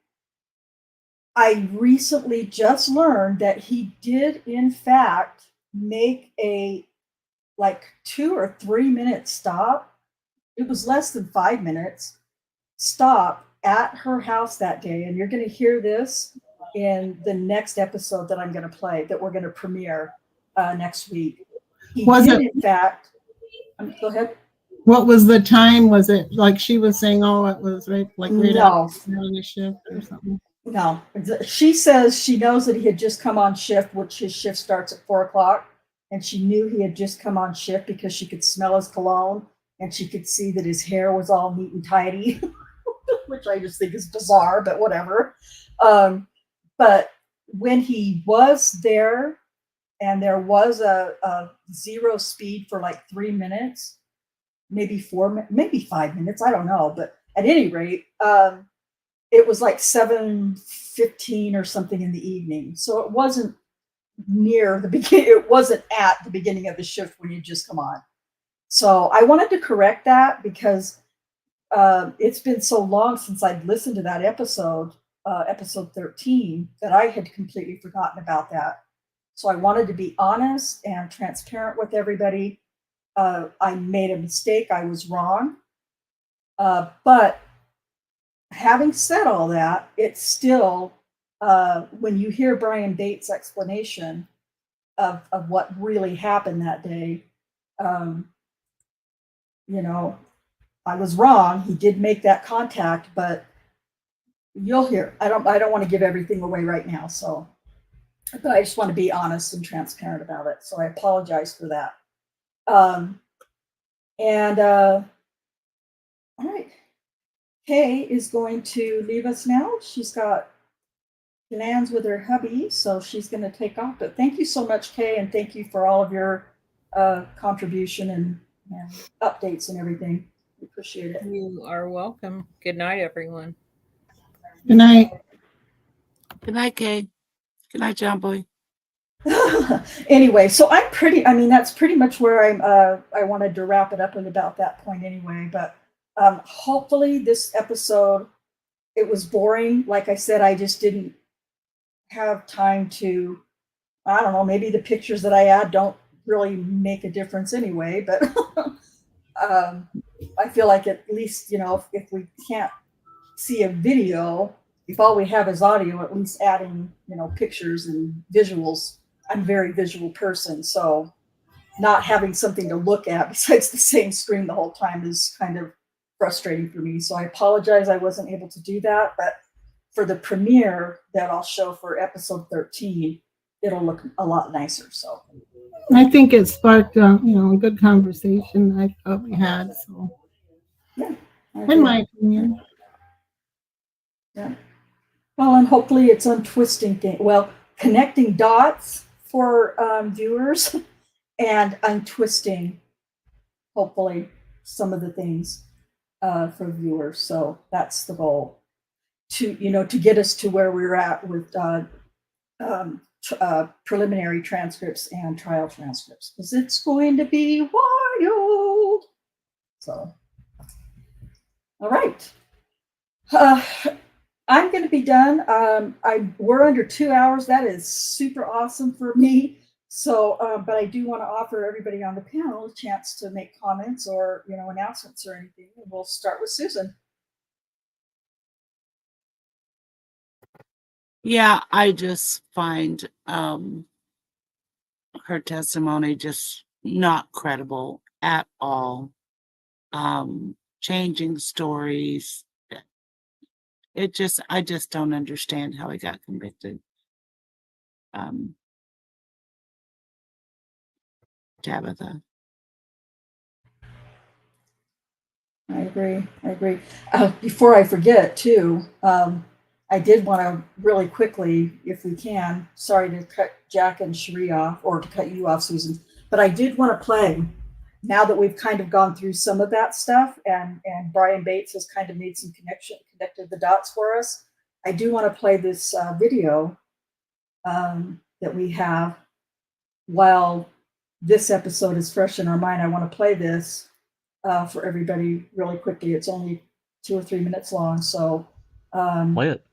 I recently just learned that he did, in fact, make a 2 or 3 minute stop. It was less than 5 minutes stop at her house that day. And you're going to hear this in the next episode that I'm going to play, that we're going to premiere next week. He did, in fact, go ahead. What was the time? Was it like she was saying, oh, it was right no. after the shift or something? No. She says she knows that he had just come on shift, which his shift starts at 4 o'clock. And she knew he had just come on shift because she could smell his cologne and she could see that his hair was all neat and tidy, which I just think is bizarre, but whatever. But when he was there and there was a zero speed for 3 minutes, maybe 4, maybe 5 minutes, I don't know. But at any rate, it was 7:15 or something in the evening. So it wasn't near the beginning. It wasn't at the beginning of the shift when you just come on. So I wanted to correct that because it's been so long since I'd listened to that episode, episode 13, that I had completely forgotten about that. So I wanted to be honest and transparent with everybody. I made a mistake. I was wrong. But having said all that, it's still, when you hear Brian Bates' explanation of what really happened that day, I was wrong. He did make that contact, but you'll hear. I don't want to give everything away right now. But I just want to be honest and transparent about it. So I apologize for that. All right. Kay is going to leave us now. She's got plans with her hubby, so she's going to take off. But thank you so much, Kay, and thank you for all of your contribution and updates and everything. We appreciate it. You are welcome. Good night, everyone. Good night. Good night, Kay. Good night, John Boy. Anyway, so that's pretty much where I wanted to wrap it up at about that point anyway. But hopefully this episode, it was boring. Like I said, I just didn't have time to, I don't know, maybe the pictures that I add don't really make a difference anyway, but I feel like at least, if we can't see a video, if all we have is audio, at least adding, pictures and visuals. I'm a very visual person, so not having something to look at besides the same screen the whole time is kind of frustrating for me. So I apologize I wasn't able to do that, but for the premiere that I'll show for episode 13, it'll look a lot nicer. So I think it sparked a good conversation I thought we had. So yeah, in my opinion. Yeah. Well, and hopefully it's untwisting connecting dots for viewers and untwisting, hopefully, some of the things for viewers. So that's the goal, to get us to where we're at with preliminary transcripts and trial transcripts, because it's going to be wild. So, all right. I'm going to be done. We're under 2 hours. That is super awesome for me. So, but I do want to offer everybody on the panel a chance to make comments or, announcements or anything. And we'll start with Susan. Yeah, I just find her testimony just not credible at all. Changing stories. I just don't understand how he got convicted. Tabitha. I agree. Before I forget, too, I did want to really quickly, if we can, sorry to cut Jack and Cherie off, or to cut you off, Susan, but I did want to play, now that we've kind of gone through some of that stuff, and Brian Bates has kind of made some connected the dots for us. I do want to play this video that we have while this episode is fresh in our mind. I want to play this for everybody really quickly. It's only 2 or 3 minutes long, so play it.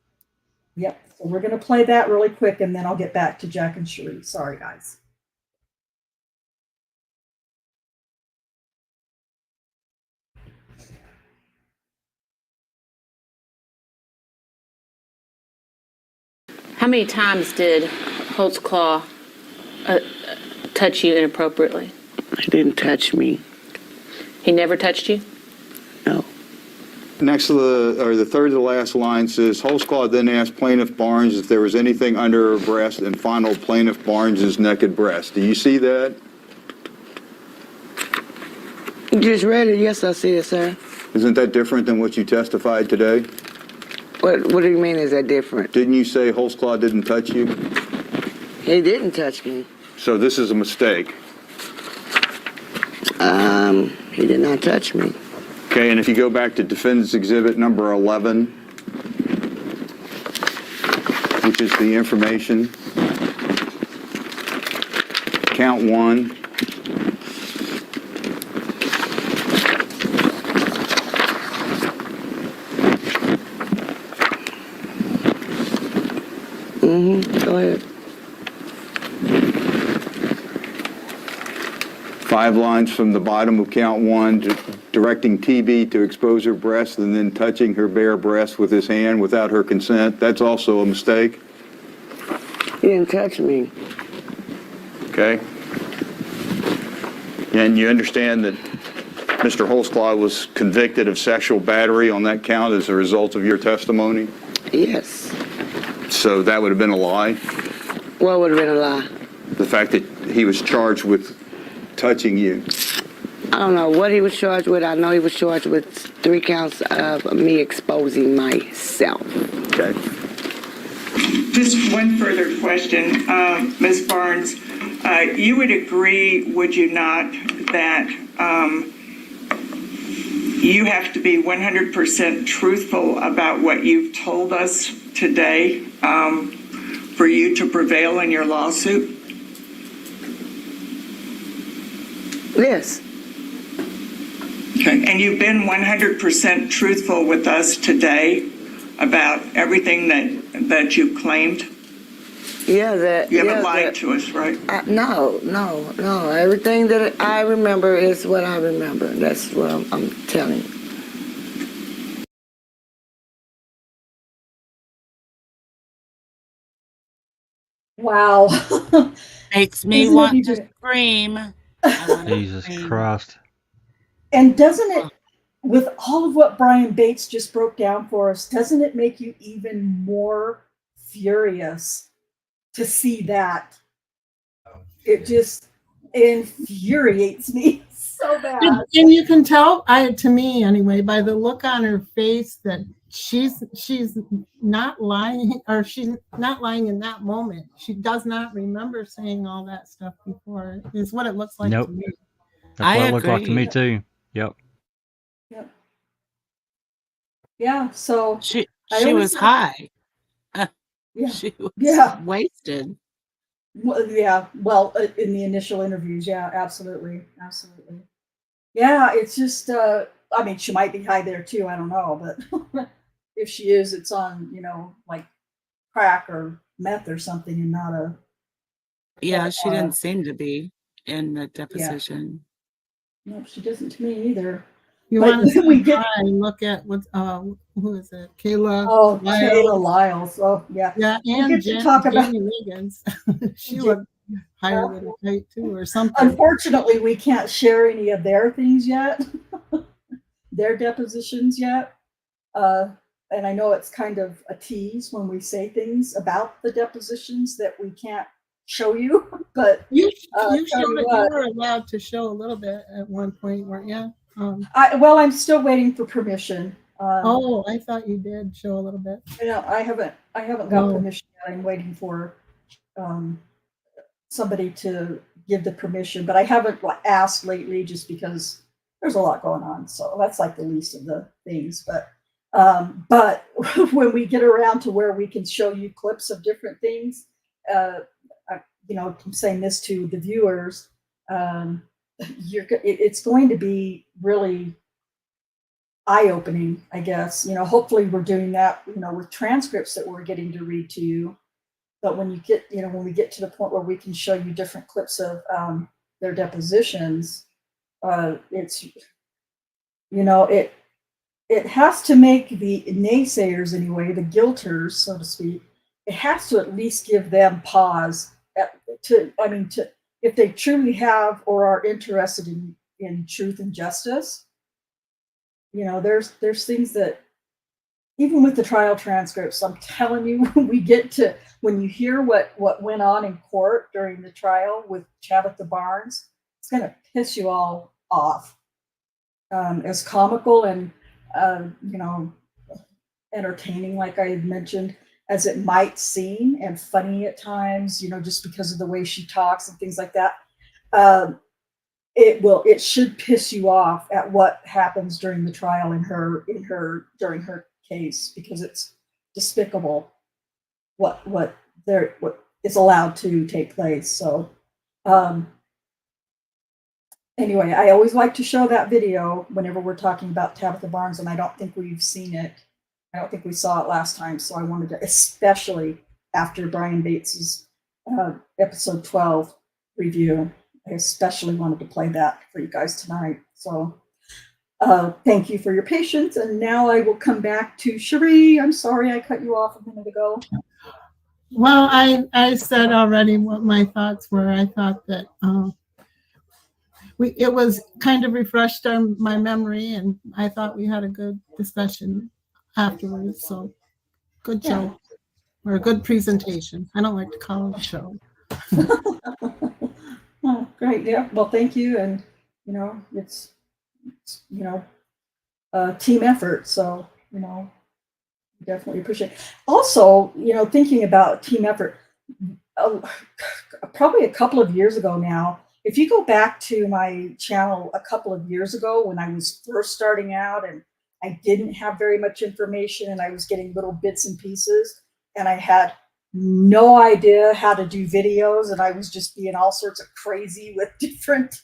Yep. So we're going to play that really quick, and then I'll get back to Jack and Cherie. Sorry, guys. How many times did Holtzclaw touch you inappropriately? He didn't touch me. He never touched you? No. Next to the third to the last line says, Holtzclaw then asked Plaintiff Barnes if there was anything under her breast and fondled Plaintiff Barnes's naked breast. Do you see that? You just read it. Yes, I see it, sir. Isn't that different than what you testified today? What do you mean, is that different? Didn't you say Holtzclaw didn't touch you? He didn't touch me. So this is a mistake. He did not touch me. Okay, and if you go back to Defendant's Exhibit number 11, which is the information, count 1. Go ahead. 5 lines from the bottom of count 1, directing TB to expose her breast and then touching her bare breast with his hand without her consent. That's also a mistake. He didn't touch me. Okay. And you understand that Mr. Holtzclaw was convicted of sexual battery on that count as a result of your testimony? Yes. So that would have been a lie? What would have been a lie? The fact that he was charged with touching you. I don't know what he was charged with. I know he was charged with 3 counts of me exposing myself. Okay. Just one further question, Ms. Barnes. You would agree, would you not, that you have to be 100% truthful about what you've told us today for you to prevail in your lawsuit? Yes. Okay. And you've been 100% truthful with us today about everything that you claimed? Yeah, you haven't lied to us, right? No. Everything that I remember is what I remember. That's what I'm telling you. Wow. Makes me want to scream. Jesus Christ. And doesn't it, with all of what Brian Bates just broke down for us, doesn't it make you even more furious to see that? It just infuriates me so bad. And you can tell, to me anyway, by the look on her face that she's not lying, or she's not lying in that moment. She does not remember saying all that stuff before, is what it looks like to me. That's what it looked like to me too. Yep. Yeah, so she was high. She was wasted. Well, yeah, well, in the initial interviews, yeah, absolutely. Yeah, it's just, I mean, she might be high there too, I don't know, but if she is, it's on, like crack or meth or something, and not a... Yeah, she didn't seem to be in the deposition. Yeah. No, she doesn't to me either. You want to look at what, who is it? Kayla. Oh, Lyles. Kayla Lyles. Oh, yeah. Yeah, and Jamie Wiggins. She looked higher than a kite too, or something. Unfortunately, we can't share any of their things yet, their depositions yet. And I know it's kind of a tease when we say things about the depositions that we can't show you, but you were allowed to show a little bit at one point, weren't you? I'm still waiting for permission. I thought you did show a little bit. I haven't got permission yet. I'm waiting for somebody to give the permission, but I haven't asked lately just because there's a lot going on. So that's like the least of the things. But when we get around to where we can show you clips of different things, I'm saying this to the viewers, it's going to be really eye-opening, I guess. Hopefully we're doing that, with transcripts that we're getting to read to you. But when we get to the point where we can show you different clips of their depositions, it's, it has to make the naysayers anyway, the guilters, so to speak, it has to at least give them pause if they truly have or are interested in truth and justice. There's things that, even with the trial transcripts, I'm telling you, when you hear what went on in court during the trial with Tabitha Barnes, it's going to piss you all off. As comical and entertaining, like I had mentioned, as it might seem, and funny at times, just because of the way she talks and things like that, it should piss you off at what happens during the trial during her case, because it's despicable what is allowed to take place. So anyway, I always like to show that video whenever we're talking about Tabitha Barnes, and I don't think we've seen it. I don't think we saw it last time, so I wanted to, especially after Brian Bates's episode 12 review, I especially wanted to play that for you guys tonight. So thank you for your patience, and now I will come back to Cherie. I'm sorry I cut you off a minute ago. Well, I said already what my thoughts were. I thought that it was kind of refreshed on my memory, and I thought we had a good discussion afterwards. So good show, or a good presentation. I don't like to call it a show. Oh, great. Yeah. Well, thank you. And, it's a team effort. So, definitely appreciate it. Also, thinking about team effort, probably a couple of years ago now, if you go back to my channel a couple of years ago when I was first starting out and I didn't have very much information and I was getting little bits and pieces and I had no idea how to do videos, and I was just being all sorts of crazy with different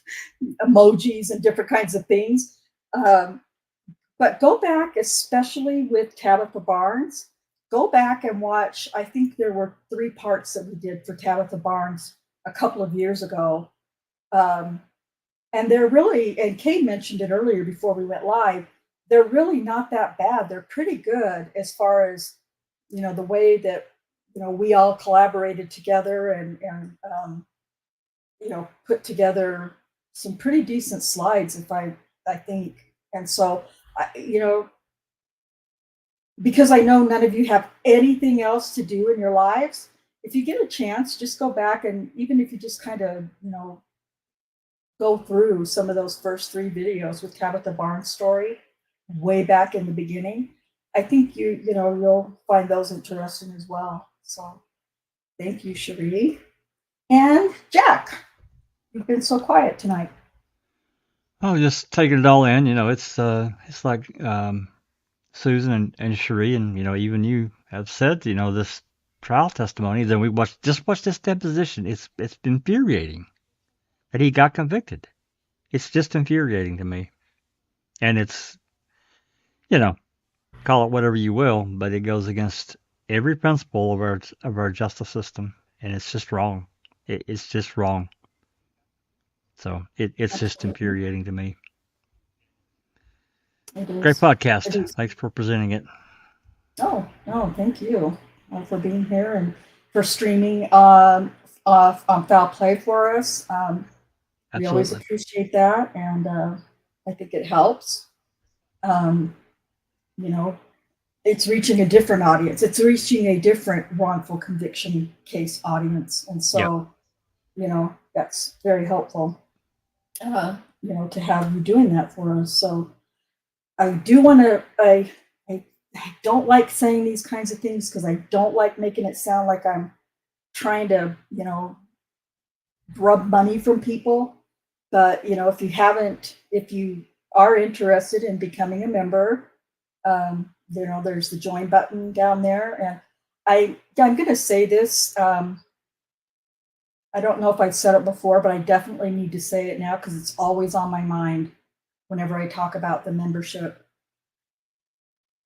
emojis and different kinds of things. But go back, especially with Tabitha Barnes, go back and watch. I think there were 3 parts that we did for Tabitha Barnes a couple of years ago. And they're really, and Kate mentioned it earlier before we went live, they're really not that bad. They're pretty good as far as, the way that, we all collaborated together and put together some pretty decent slides, I think. And so, because I know none of you have anything else to do in your lives, if you get a chance, just go back, and even if you just kind of, go through some of those first 3 videos with Tabitha Barnes' story way back in the beginning, I think you'll find those interesting as well. So thank you, Cherie. And Jack, you've been so quiet tonight. Oh, just taking it all in. It's like Susan and Cherie, and even you have said, this trial testimony. Then we watch this deposition. It's infuriating that he got convicted. It's just infuriating to me, and it's call it whatever you will, but it goes against every principle of our justice system, and it's just wrong. It's just wrong. So it's just infuriating to me. Great podcast. Thanks for presenting it. Oh, no, thank you for being here and for streaming on Foul Play for us. We always appreciate that, and I think it helps. It's reaching a different audience. It's reaching a different wrongful conviction case audience, and so that's very helpful. to have you doing that for us. So I do want to, I don't like saying these kinds of things because I don't like making it sound like I'm trying to, rub money from people. But, if you are interested in becoming a member, there's the join button down there. And I'm going to say this. I don't know if I've said it before, but I definitely need to say it now because it's always on my mind whenever I talk about the membership.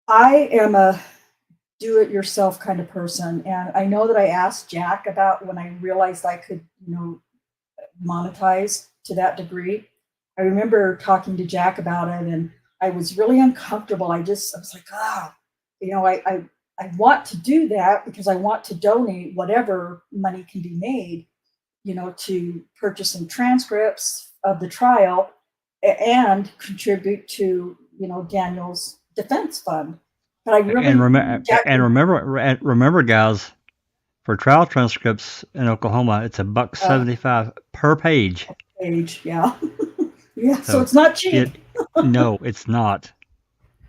I am a do-it-yourself kind of person. And I know that I asked Jack about when I realized I could, monetize to that degree. I remember talking to Jack about it and I was really uncomfortable. I was like, I want to do that because I want to donate whatever money can be made, to purchasing transcripts of the trial and contribute to, Daniel's defense fund. But I really remember, guys, for trial transcripts in Oklahoma, it's $1.75 per page. Yeah. Yeah. So it's not cheap. No, it's not.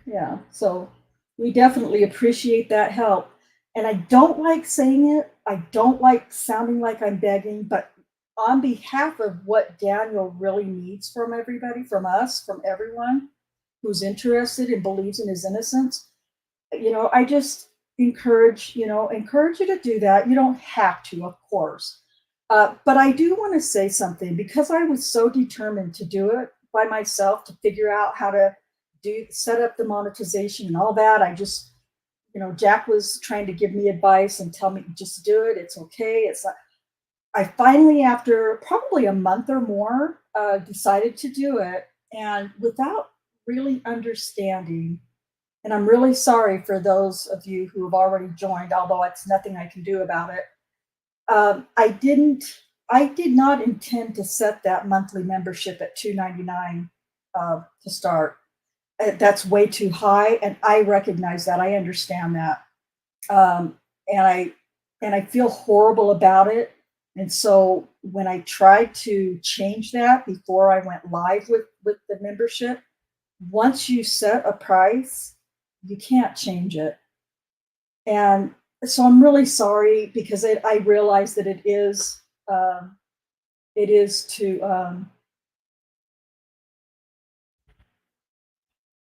Yeah. So we definitely appreciate that help. And I don't like saying it. I don't like sounding like I'm begging, but on behalf of what Daniel really needs from everybody, from us, from everyone who's interested and believes in his innocence, I just encourage you to do that. You don't have to, of course. But I do want to say something because I was so determined to do it by myself, to figure out how to set up the monetization and all that. I just, Jack was trying to give me advice and tell me, just do it. It's okay. It's not. I finally, after probably a month or more, decided to do it. And without really understanding, and I'm really sorry for those of you who have already joined, although it's nothing I can do about it. I did not intend to set that monthly membership at $2.99 to start. That's way too high, and I recognize that. I understand that, and I feel horrible about it. And so when I tried to change that before I went live with the membership, once you set a price, you can't change it. And so I'm really sorry because I realize that it is to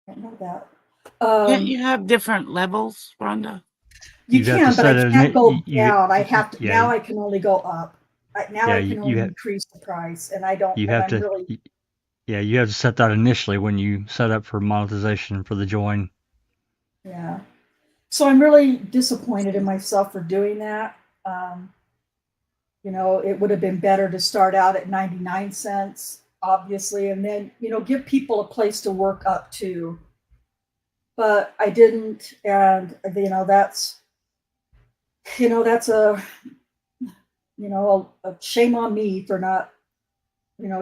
I don't know that. Can't you have different levels, Rhonda? You can, but I can't go down. I have to. Now I can only go up. Now I can only increase the price, and I don't. You have to. Yeah, you have to set that initially when you set up for monetization for the join. Yeah. So I'm really disappointed in myself for doing that. It would have been better to start out at 99 cents, obviously, and then, give people a place to work up to. But I didn't, and that's a shame on me for not,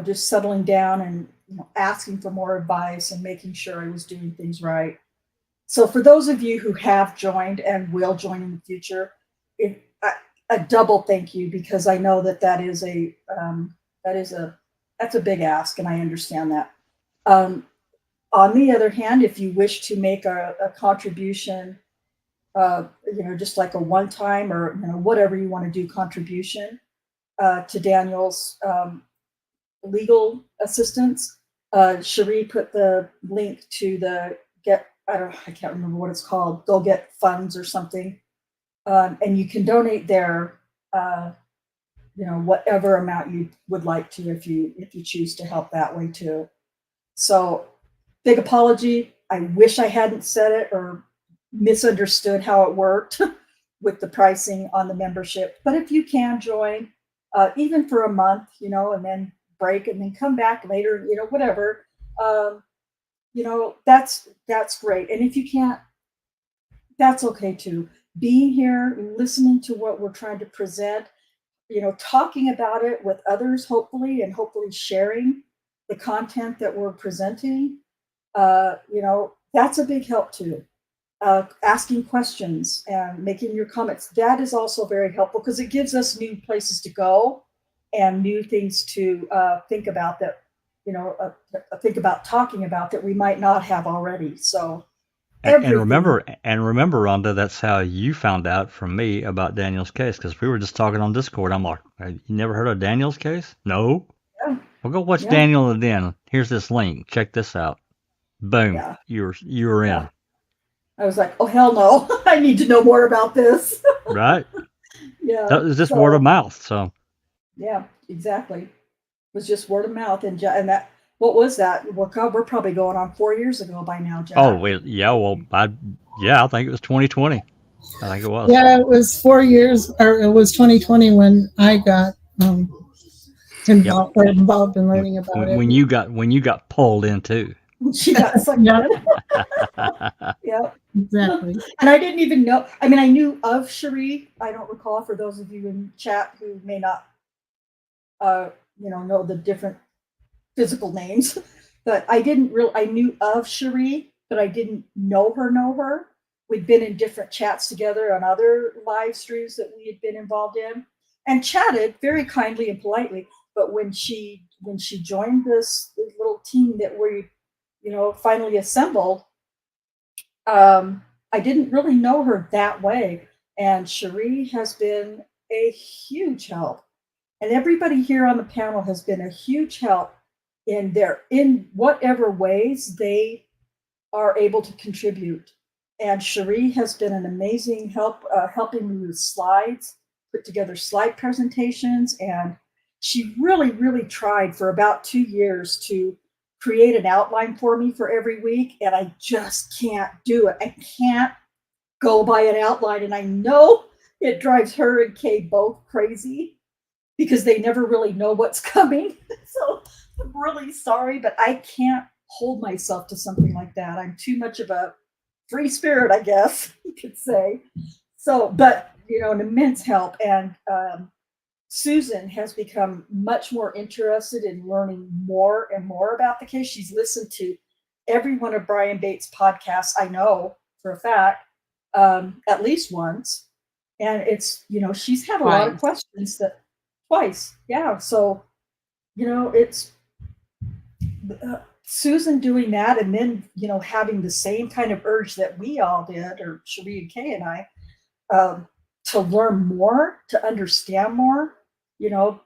just settling down and asking for more advice and making sure I was doing things right. So for those of you who have joined and will join in the future, a double thank you, because I know that's a big ask, and I understand that. On the other hand, if you wish to make a contribution, just like a one-time or whatever you want to do contribution to Daniel's legal assistance, Cherie put the link to the I can't remember what it's called, Go Get Funds or something. And you can donate there, whatever amount you would like to, if you choose to help that way too. So big apology. I wish I hadn't said it or misunderstood how it worked with the pricing on the membership. But if you can join, even for a month, and then break and then come back later, whatever, that's great. And if you can't, that's okay too. Being here, listening to what we're trying to present, talking about it with others, hopefully sharing the content that we're presenting, that's a big help too. Asking questions and making your comments, that is also very helpful because it gives us new places to go and new things to think about that think about talking about that we might not have already. So and remember, Rhonda, that's how you found out from me about Daniel's case, because we were just talking on Discord. I'm like, you never heard of Daniel's case? No. Yeah. Well, go watch Daniel and Den. Here's this link. Check this out. Boom. Yeah. You were in. I was like, oh hell no! I need to know more about this. Right. Yeah. That was just word of mouth. So. Yeah, exactly. It was just word of mouth, and that. What was that? Well, God, we're probably going on 4 years ago by now, Jack. Oh, wait, yeah. Well, I think it was 2020. I think it was. Yeah, it was 4 years, or it was 2020 when I got involved in learning about it. When you got pulled in too. She got sucked in. Yeah, exactly. And I didn't even know. I mean, I knew of Cherie. I don't recall, for those of you in chat who may not, know the different physical names, but I knew of Cherie, but I didn't know her. We'd been in different chats together on other live streams that we had been involved in, and chatted very kindly and politely. But when she joined this little team that we, finally assembled, I didn't really know her that way. And Cherie has been a huge help. And everybody here on the panel has been a huge help in whatever ways they are able to contribute. And Cherie has been an amazing help, helping me with slides, put together slide presentations. And she really, really tried for about 2 years to create an outline for me for every week. And I just can't do it. I can't go by an outline. And I know it drives her and Kay both crazy because they never really know what's coming. So I'm really sorry, but I can't hold myself to something like that. I'm too much of a free spirit, I guess you could say. So, but, an immense help. And Susan has become much more interested in learning more and more about the case. She's listened to every one of Brian Bates' podcasts, I know for a fact, at least once. And it's, she's had a lot of questions twice. Yeah. So, it's Susan doing that, and then, having the same kind of urge that we all did, or Cherie and Kay and I, to learn more, to understand more,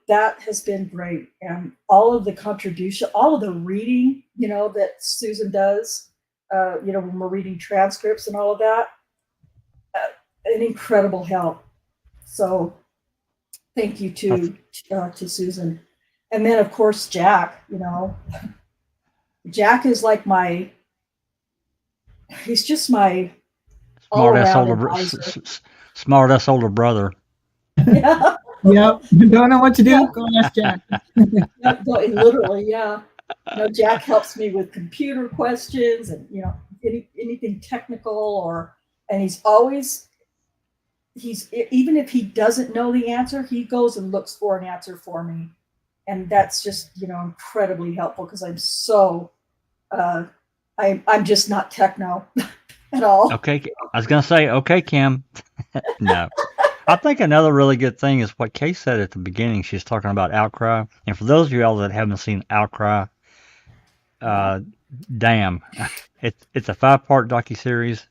that has been great. And all of the contribution, all of the reading, that Susan does, when we're reading transcripts and all of that, an incredible help. So thank you to Susan. And then, of course, Jack, Jack is like he's just my smart ass older brother. Yeah. Yep. Don't know what to do? Go ask Jack. Literally, yeah. Jack helps me with computer questions and, anything technical and even if he doesn't know the answer, he goes and looks for an answer for me. And that's just, incredibly helpful because I'm so, I'm just not techno at all. Okay. I was going to say, okay, Kim. No. I think another really good thing is what Kay said at the beginning. She's talking about Outcry. And for those of you all that haven't seen Outcry, damn. It's a 5-part docuseries.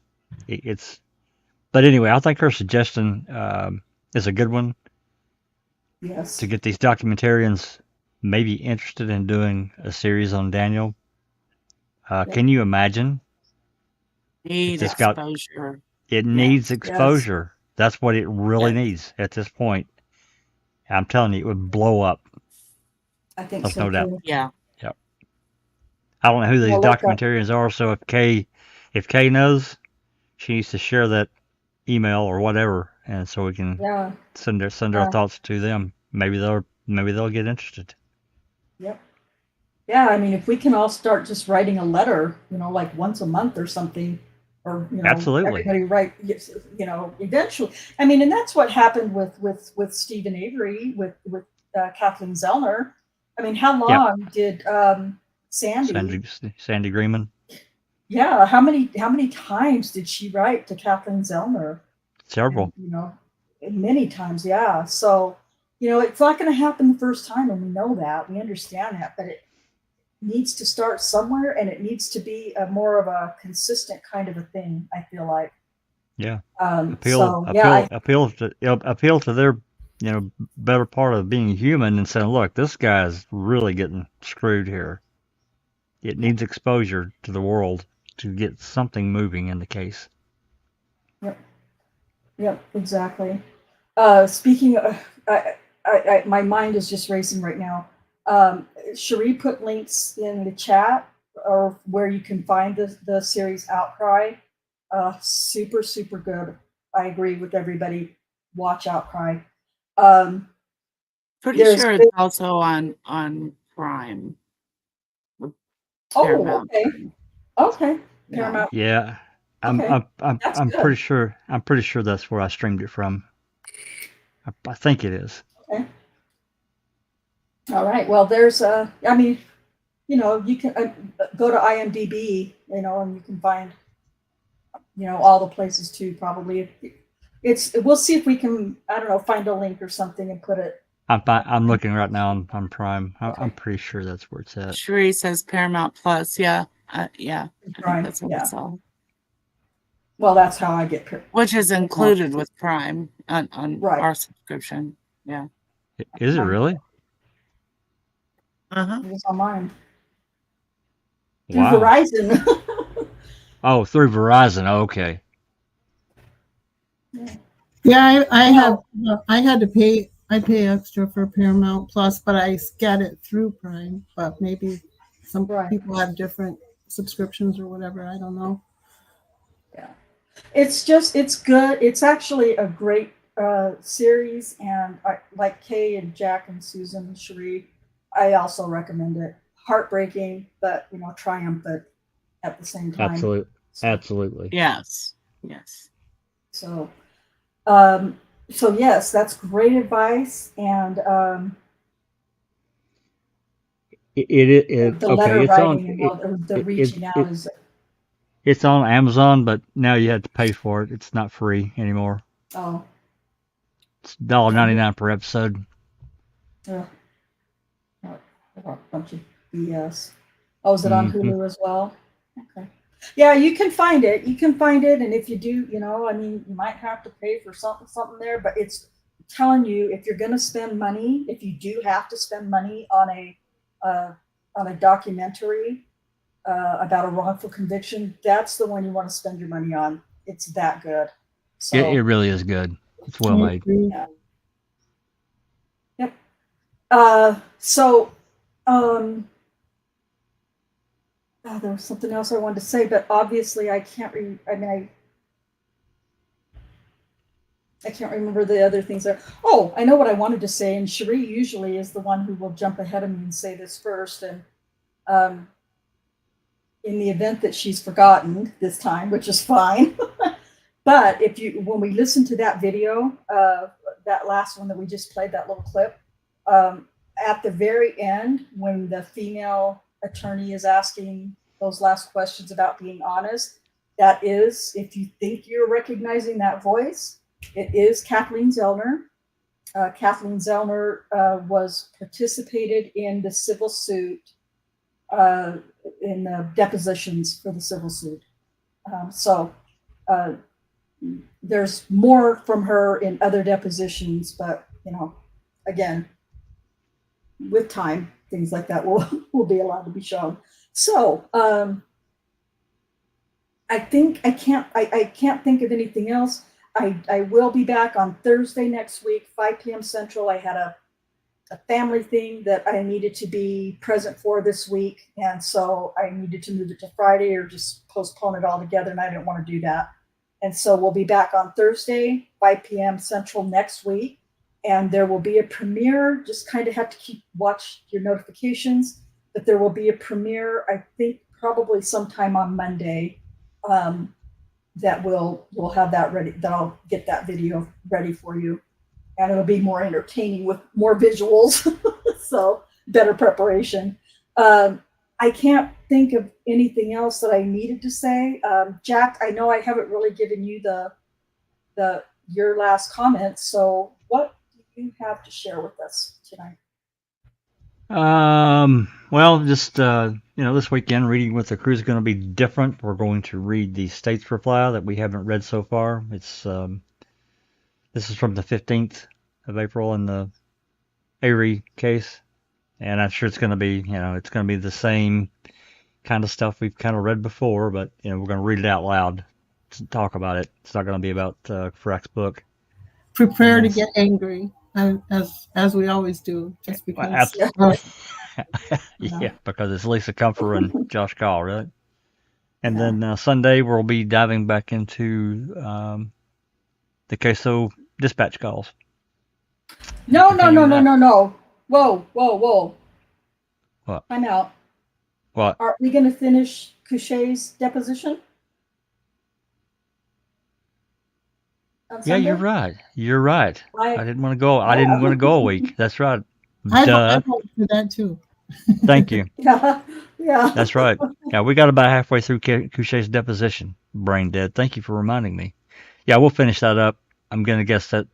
But anyway, I think her suggestion is a good one. Yes. To get these documentarians maybe interested in doing a series on Daniel. Can you imagine? Needs exposure. It needs exposure. Yes. That's what it really needs at this point. I'm telling you, it would blow up. I think There's so no doubt. Too. Yeah. Yep. I don't know who these documentarians are, so if Kay knows, she needs to share that email or whatever, and so we can send our thoughts to them. Maybe they'll get interested. Yep. Yeah, I mean, if we can all start just writing a letter, like once a month or something, or absolutely, everybody write, eventually. I mean, and that's what happened with Stephen Avery, with Kathleen Zellner. I mean, how long did Sandy Greenman? Yeah, how many times did she write to Kathleen Zellner? Several. And, many times, yeah. So, it's not going to happen the first time, and we know that, we understand that, but needs to start somewhere, and it needs to be a more of a consistent kind of a thing, I feel like. Yeah. Appeal To their, better part of being human and saying, look, this guy's really getting screwed here. It needs exposure to the world to get something moving in the case. Yep, exactly. Speaking of, my mind is just racing right now. Cherie put links in the chat or where you can find the series Outcry. Super, super good. I agree with everybody. Watch Outcry. Pretty sure it's also on Prime. Paramount. Okay. Paramount. Yeah. I'm pretty sure that's where I streamed it from. I think it is. Okay. All right. Well, there's you can go to IMDb, and you can find, all the places too. Probably, we'll see if we can, find a link or something and put it. I'm looking right now on Prime. I'm pretty sure that's where it's at. Cherie says Paramount Plus. Yeah. Prime, I think that's what I saw. Well, that's how I get. Which is included with Prime on our subscription. Yeah. Is it really? It's on mine. Wow. Through Verizon. Oh, through Verizon. Oh, okay. Yeah, I had to pay. I pay extra for Paramount Plus, but I get it through Prime. But maybe some people have different subscriptions or whatever. I don't know. Yeah, it's good. It's actually a great series, and like Kay and Jack and Susan and Cherie, I also recommend it. Heartbreaking, but triumphant at the same time. Absolutely. Yes. So, yes, that's great advice. And the letter writing and the reaching out is. It's on Amazon, but now you have to pay for it. It's not free anymore. Oh. It's $1.99 per episode. A bunch of BS. Oh, is it on Hulu as well? Okay. Yeah, you can find it. And if you do, you might have to pay for something there, but it's telling you if you're going to spend money, if you do have to spend money on a documentary about a wrongful conviction, that's the one you want to spend your money on. It's that good. So, it really is good. It's well made. Yeah. Yep. There was something else I wanted to say, but obviously I can't I can't remember the other things there. Oh, I know what I wanted to say, and Cherie usually is the one who will jump ahead of me and say this first. And in the event that she's forgotten this time, which is fine. But when we listen to that video, that last one that we just played, that little clip, at the very end, when the female attorney is asking those last questions about being honest, that is, if you think you're recognizing that voice, it is Kathleen Zellner. Kathleen Zellner participated in the civil suit, in the depositions for the civil suit. There's more from her in other depositions, but again, with time, things like that will be allowed to be shown. So I think I can't think of anything else. I will be back on Thursday next week, 5 p.m. Central. I had a family thing that I needed to be present for this week, and so I needed to move it to Friday or just postpone it altogether, and I didn't want to do that. And so we'll be back on Thursday, 5 p.m. Central next week, and there will be a premiere. Just kind of have to watch your notifications, but there will be a premiere, I think probably sometime on Monday, that we'll have that ready, that I'll get that video ready for you. And it'll be more entertaining with more visuals, so better preparation. I can't think of anything else that I needed to say. Jack, I know I haven't really given you your last comments, so what do you have to share with us tonight? Well, just this weekend reading with the crew is going to be different. We're going to read the state's reply that we haven't read so far. It's this is from the 15th of April in the Avery case, and I'm sure it's going to be it's going to be the same kind of stuff we've kind of read before, but we're going to read it out loud to talk about it. It's not going to be about Freck's book. Prepare to get angry, as we always do, just because. Yeah, because it's Lisa Comfer and Josh Call, right? And then Sunday we'll be diving back into the queso dispatch calls. No. Whoa. What? I'm out. What? Are we going to finish Couchet's deposition? Yeah, you're right. You're right. I didn't want to go. I Yeah. didn't want to go a week. That's right. I Duh. voted for that too. Thank you. Yeah. That's right. Yeah, we got about halfway through Couchet's deposition. Brain dead. Thank you for reminding me. Yeah, we'll finish that up. I'm gonna guess that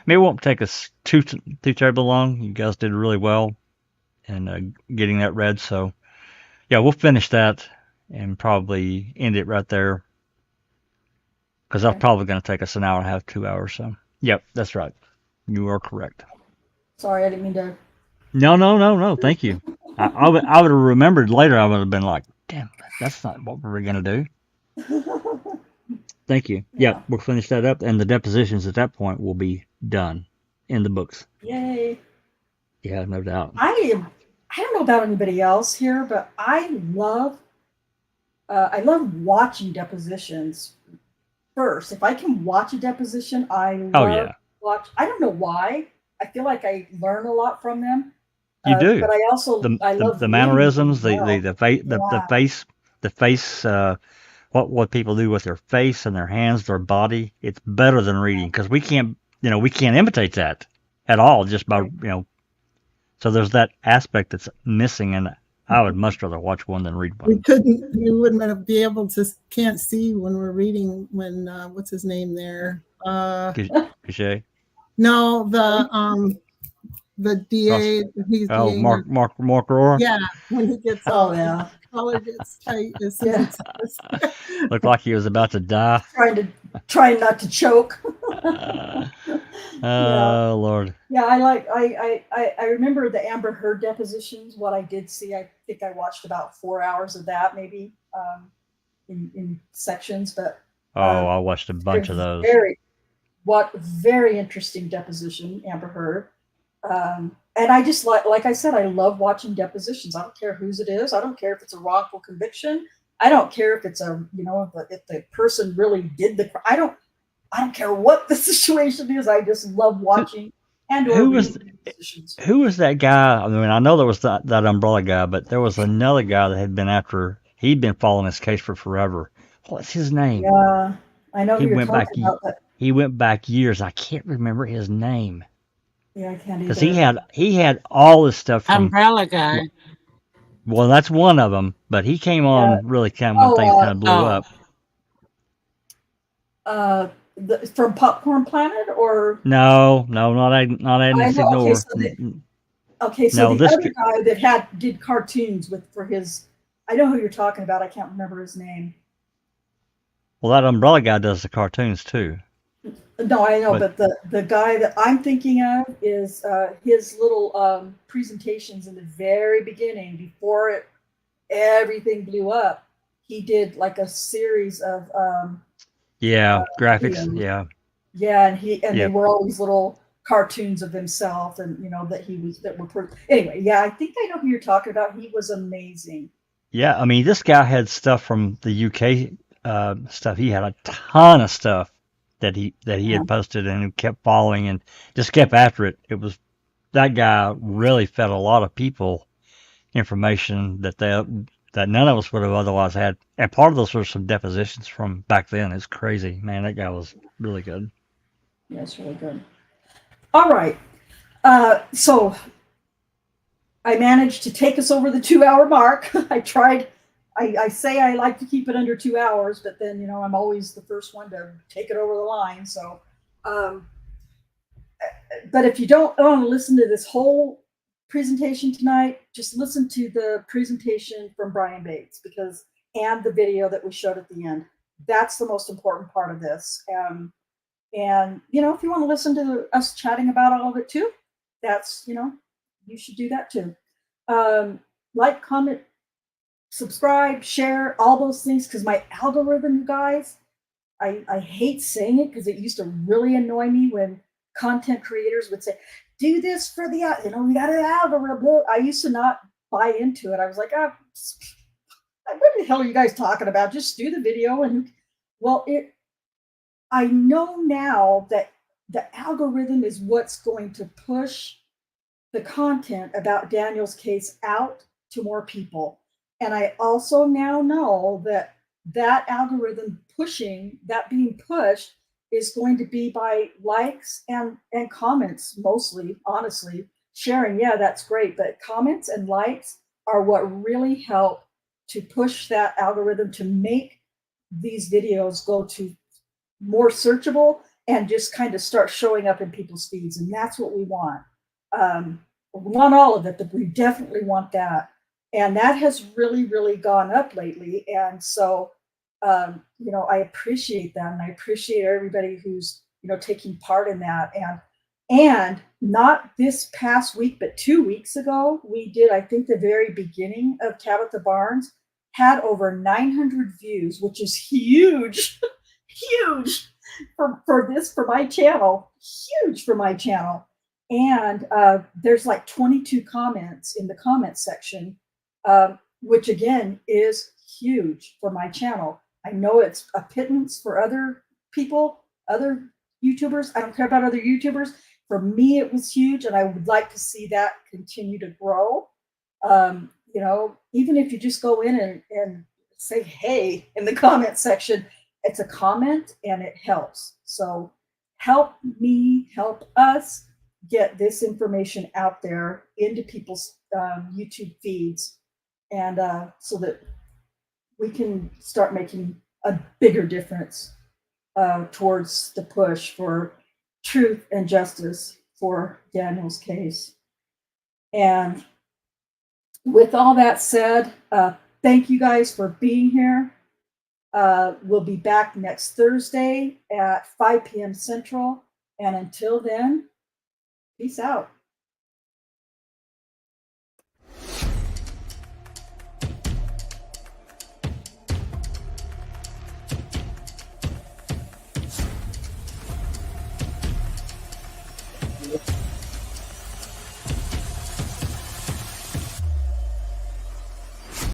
maybe it won't take us too terribly long. You guys did really well in getting that read. So yeah, we'll finish that and probably end it right there. Because that's probably going to take us an hour and a half, 2 hours. So, yep, that's right. You are correct. Sorry, I didn't mean to. No. Thank you. I would have remembered later. I would have been like, damn, that's not what we're going to do. Thank you. Yeah, we'll finish that up. And the depositions at that point will be done in the books. Yay. Yeah, no doubt. I don't know about anybody else here, but I love watching depositions. First, if I can watch a deposition, I love watch. I don't know why. I feel like I learn a lot from them. You do, but I also I love the mannerisms, well. the face, what people do with their face and their hands, their body. It's better than reading because we can't imitate that at all just by So there's that aspect that's missing, and I would much rather watch one than read one. We wouldn't be able to, can't see when we're reading when, what's his name there? Couchet? No, the DA. Mark Rohr? Yeah, when he gets collar gets tight as soon as it's Looked like he was about to die. Trying not to choke. Oh Lord. Yeah, I remember the Amber Heard depositions. What I did see, I think I watched about 4 hours of that, maybe in sections. But I watched a bunch of those. Very interesting deposition, Amber Heard. And I just like I said, I love watching depositions. I don't care whose it is. I don't care if it's a wrongful conviction. I don't care if it's if the person really did the crime. I don't care what the situation is. I just love watching who was that guy? I mean, I know there was that umbrella guy, but there was another guy that had been after. He'd been following this case for forever. What's his name? Yeah, I know who you're talking about. But he went back years. I can't remember his name. Yeah, I can't either. Because he had all this stuff from Umbrella guy. Well, that's one of them, but he came on really kind of when things kind of blew up. From Popcorn Planet, or no, not Agnes Ignore. Okay, so the other guy that did cartoons for his, I know who you're talking about. I can't remember his name. Well, that umbrella guy does the cartoons too. No, I know, but the guy that I'm thinking of is his little presentations in the very beginning, before everything blew up. He did like a series of graphics, videos. And they were all these little cartoons of himself, and anyway. I think I know who you're talking about. He was amazing. Yeah, I mean, this guy had stuff from the UK stuff. He had a ton of stuff that he had posted, and he kept following and just kept after it. It was that guy really fed a lot of people information that none of us would have otherwise had. And part of those were some depositions from back then. It's crazy, man. That guy was really good. Yeah, it's really good. All right, so I managed to take us over the 2-hour mark. I tried. I say I like to keep it under 2 hours, but then, I'm always the first one to take it over the line. So, but if you don't want to listen to this whole presentation tonight, just listen to the presentation from Brian Bates and the video that we showed at the end. That's the most important part of this. And you know, if you want to listen to us chatting about all of it too, that's, you know, you should do that too. Like, comment, subscribe, share, all those things, because my algorithm, you guys, I hate saying it because it used to really annoy me when content creators would say, do this for the, you know, we got an algorithm. I used to not buy into it. I was like, oh, what the hell are you guys talking about? Just do the video. And well, I know now that the algorithm is what's going to push the content about Daniel's case out to more people. And I also now know that that algorithm being pushed is going to be by likes and comments, mostly, honestly. Sharing, yeah, that's great, but comments and likes are what really help to push that algorithm to make these videos go to more searchable and just kind of start showing up in people's feeds. And that's what we want. We want all of it, but we definitely want that. And that has really, really gone up lately. And so, you know, I appreciate that. And I appreciate everybody who's, you know, taking part in that. And not this past week, but 2 weeks ago, we did, I think the very beginning of Tabitha Barnes had over 900 views, which is huge, huge for my channel, huge for my channel. And there's like 22 comments in the comment section, which again is huge for my channel. I know it's a pittance for other people, other YouTubers. I don't care about other YouTubers. For me, it was huge, and I would like to see that continue to grow. You know, even if you just go in and say, hey, in the comment section, it's a comment and it helps. So help me, help us get this information out there into people's YouTube feeds, and so that we can start making a bigger difference towards the push for truth and justice for Daniel's case. And with all that said, thank you guys for being here. We'll be back next Thursday at 5 p.m. Central. And until then, peace out. Yeah.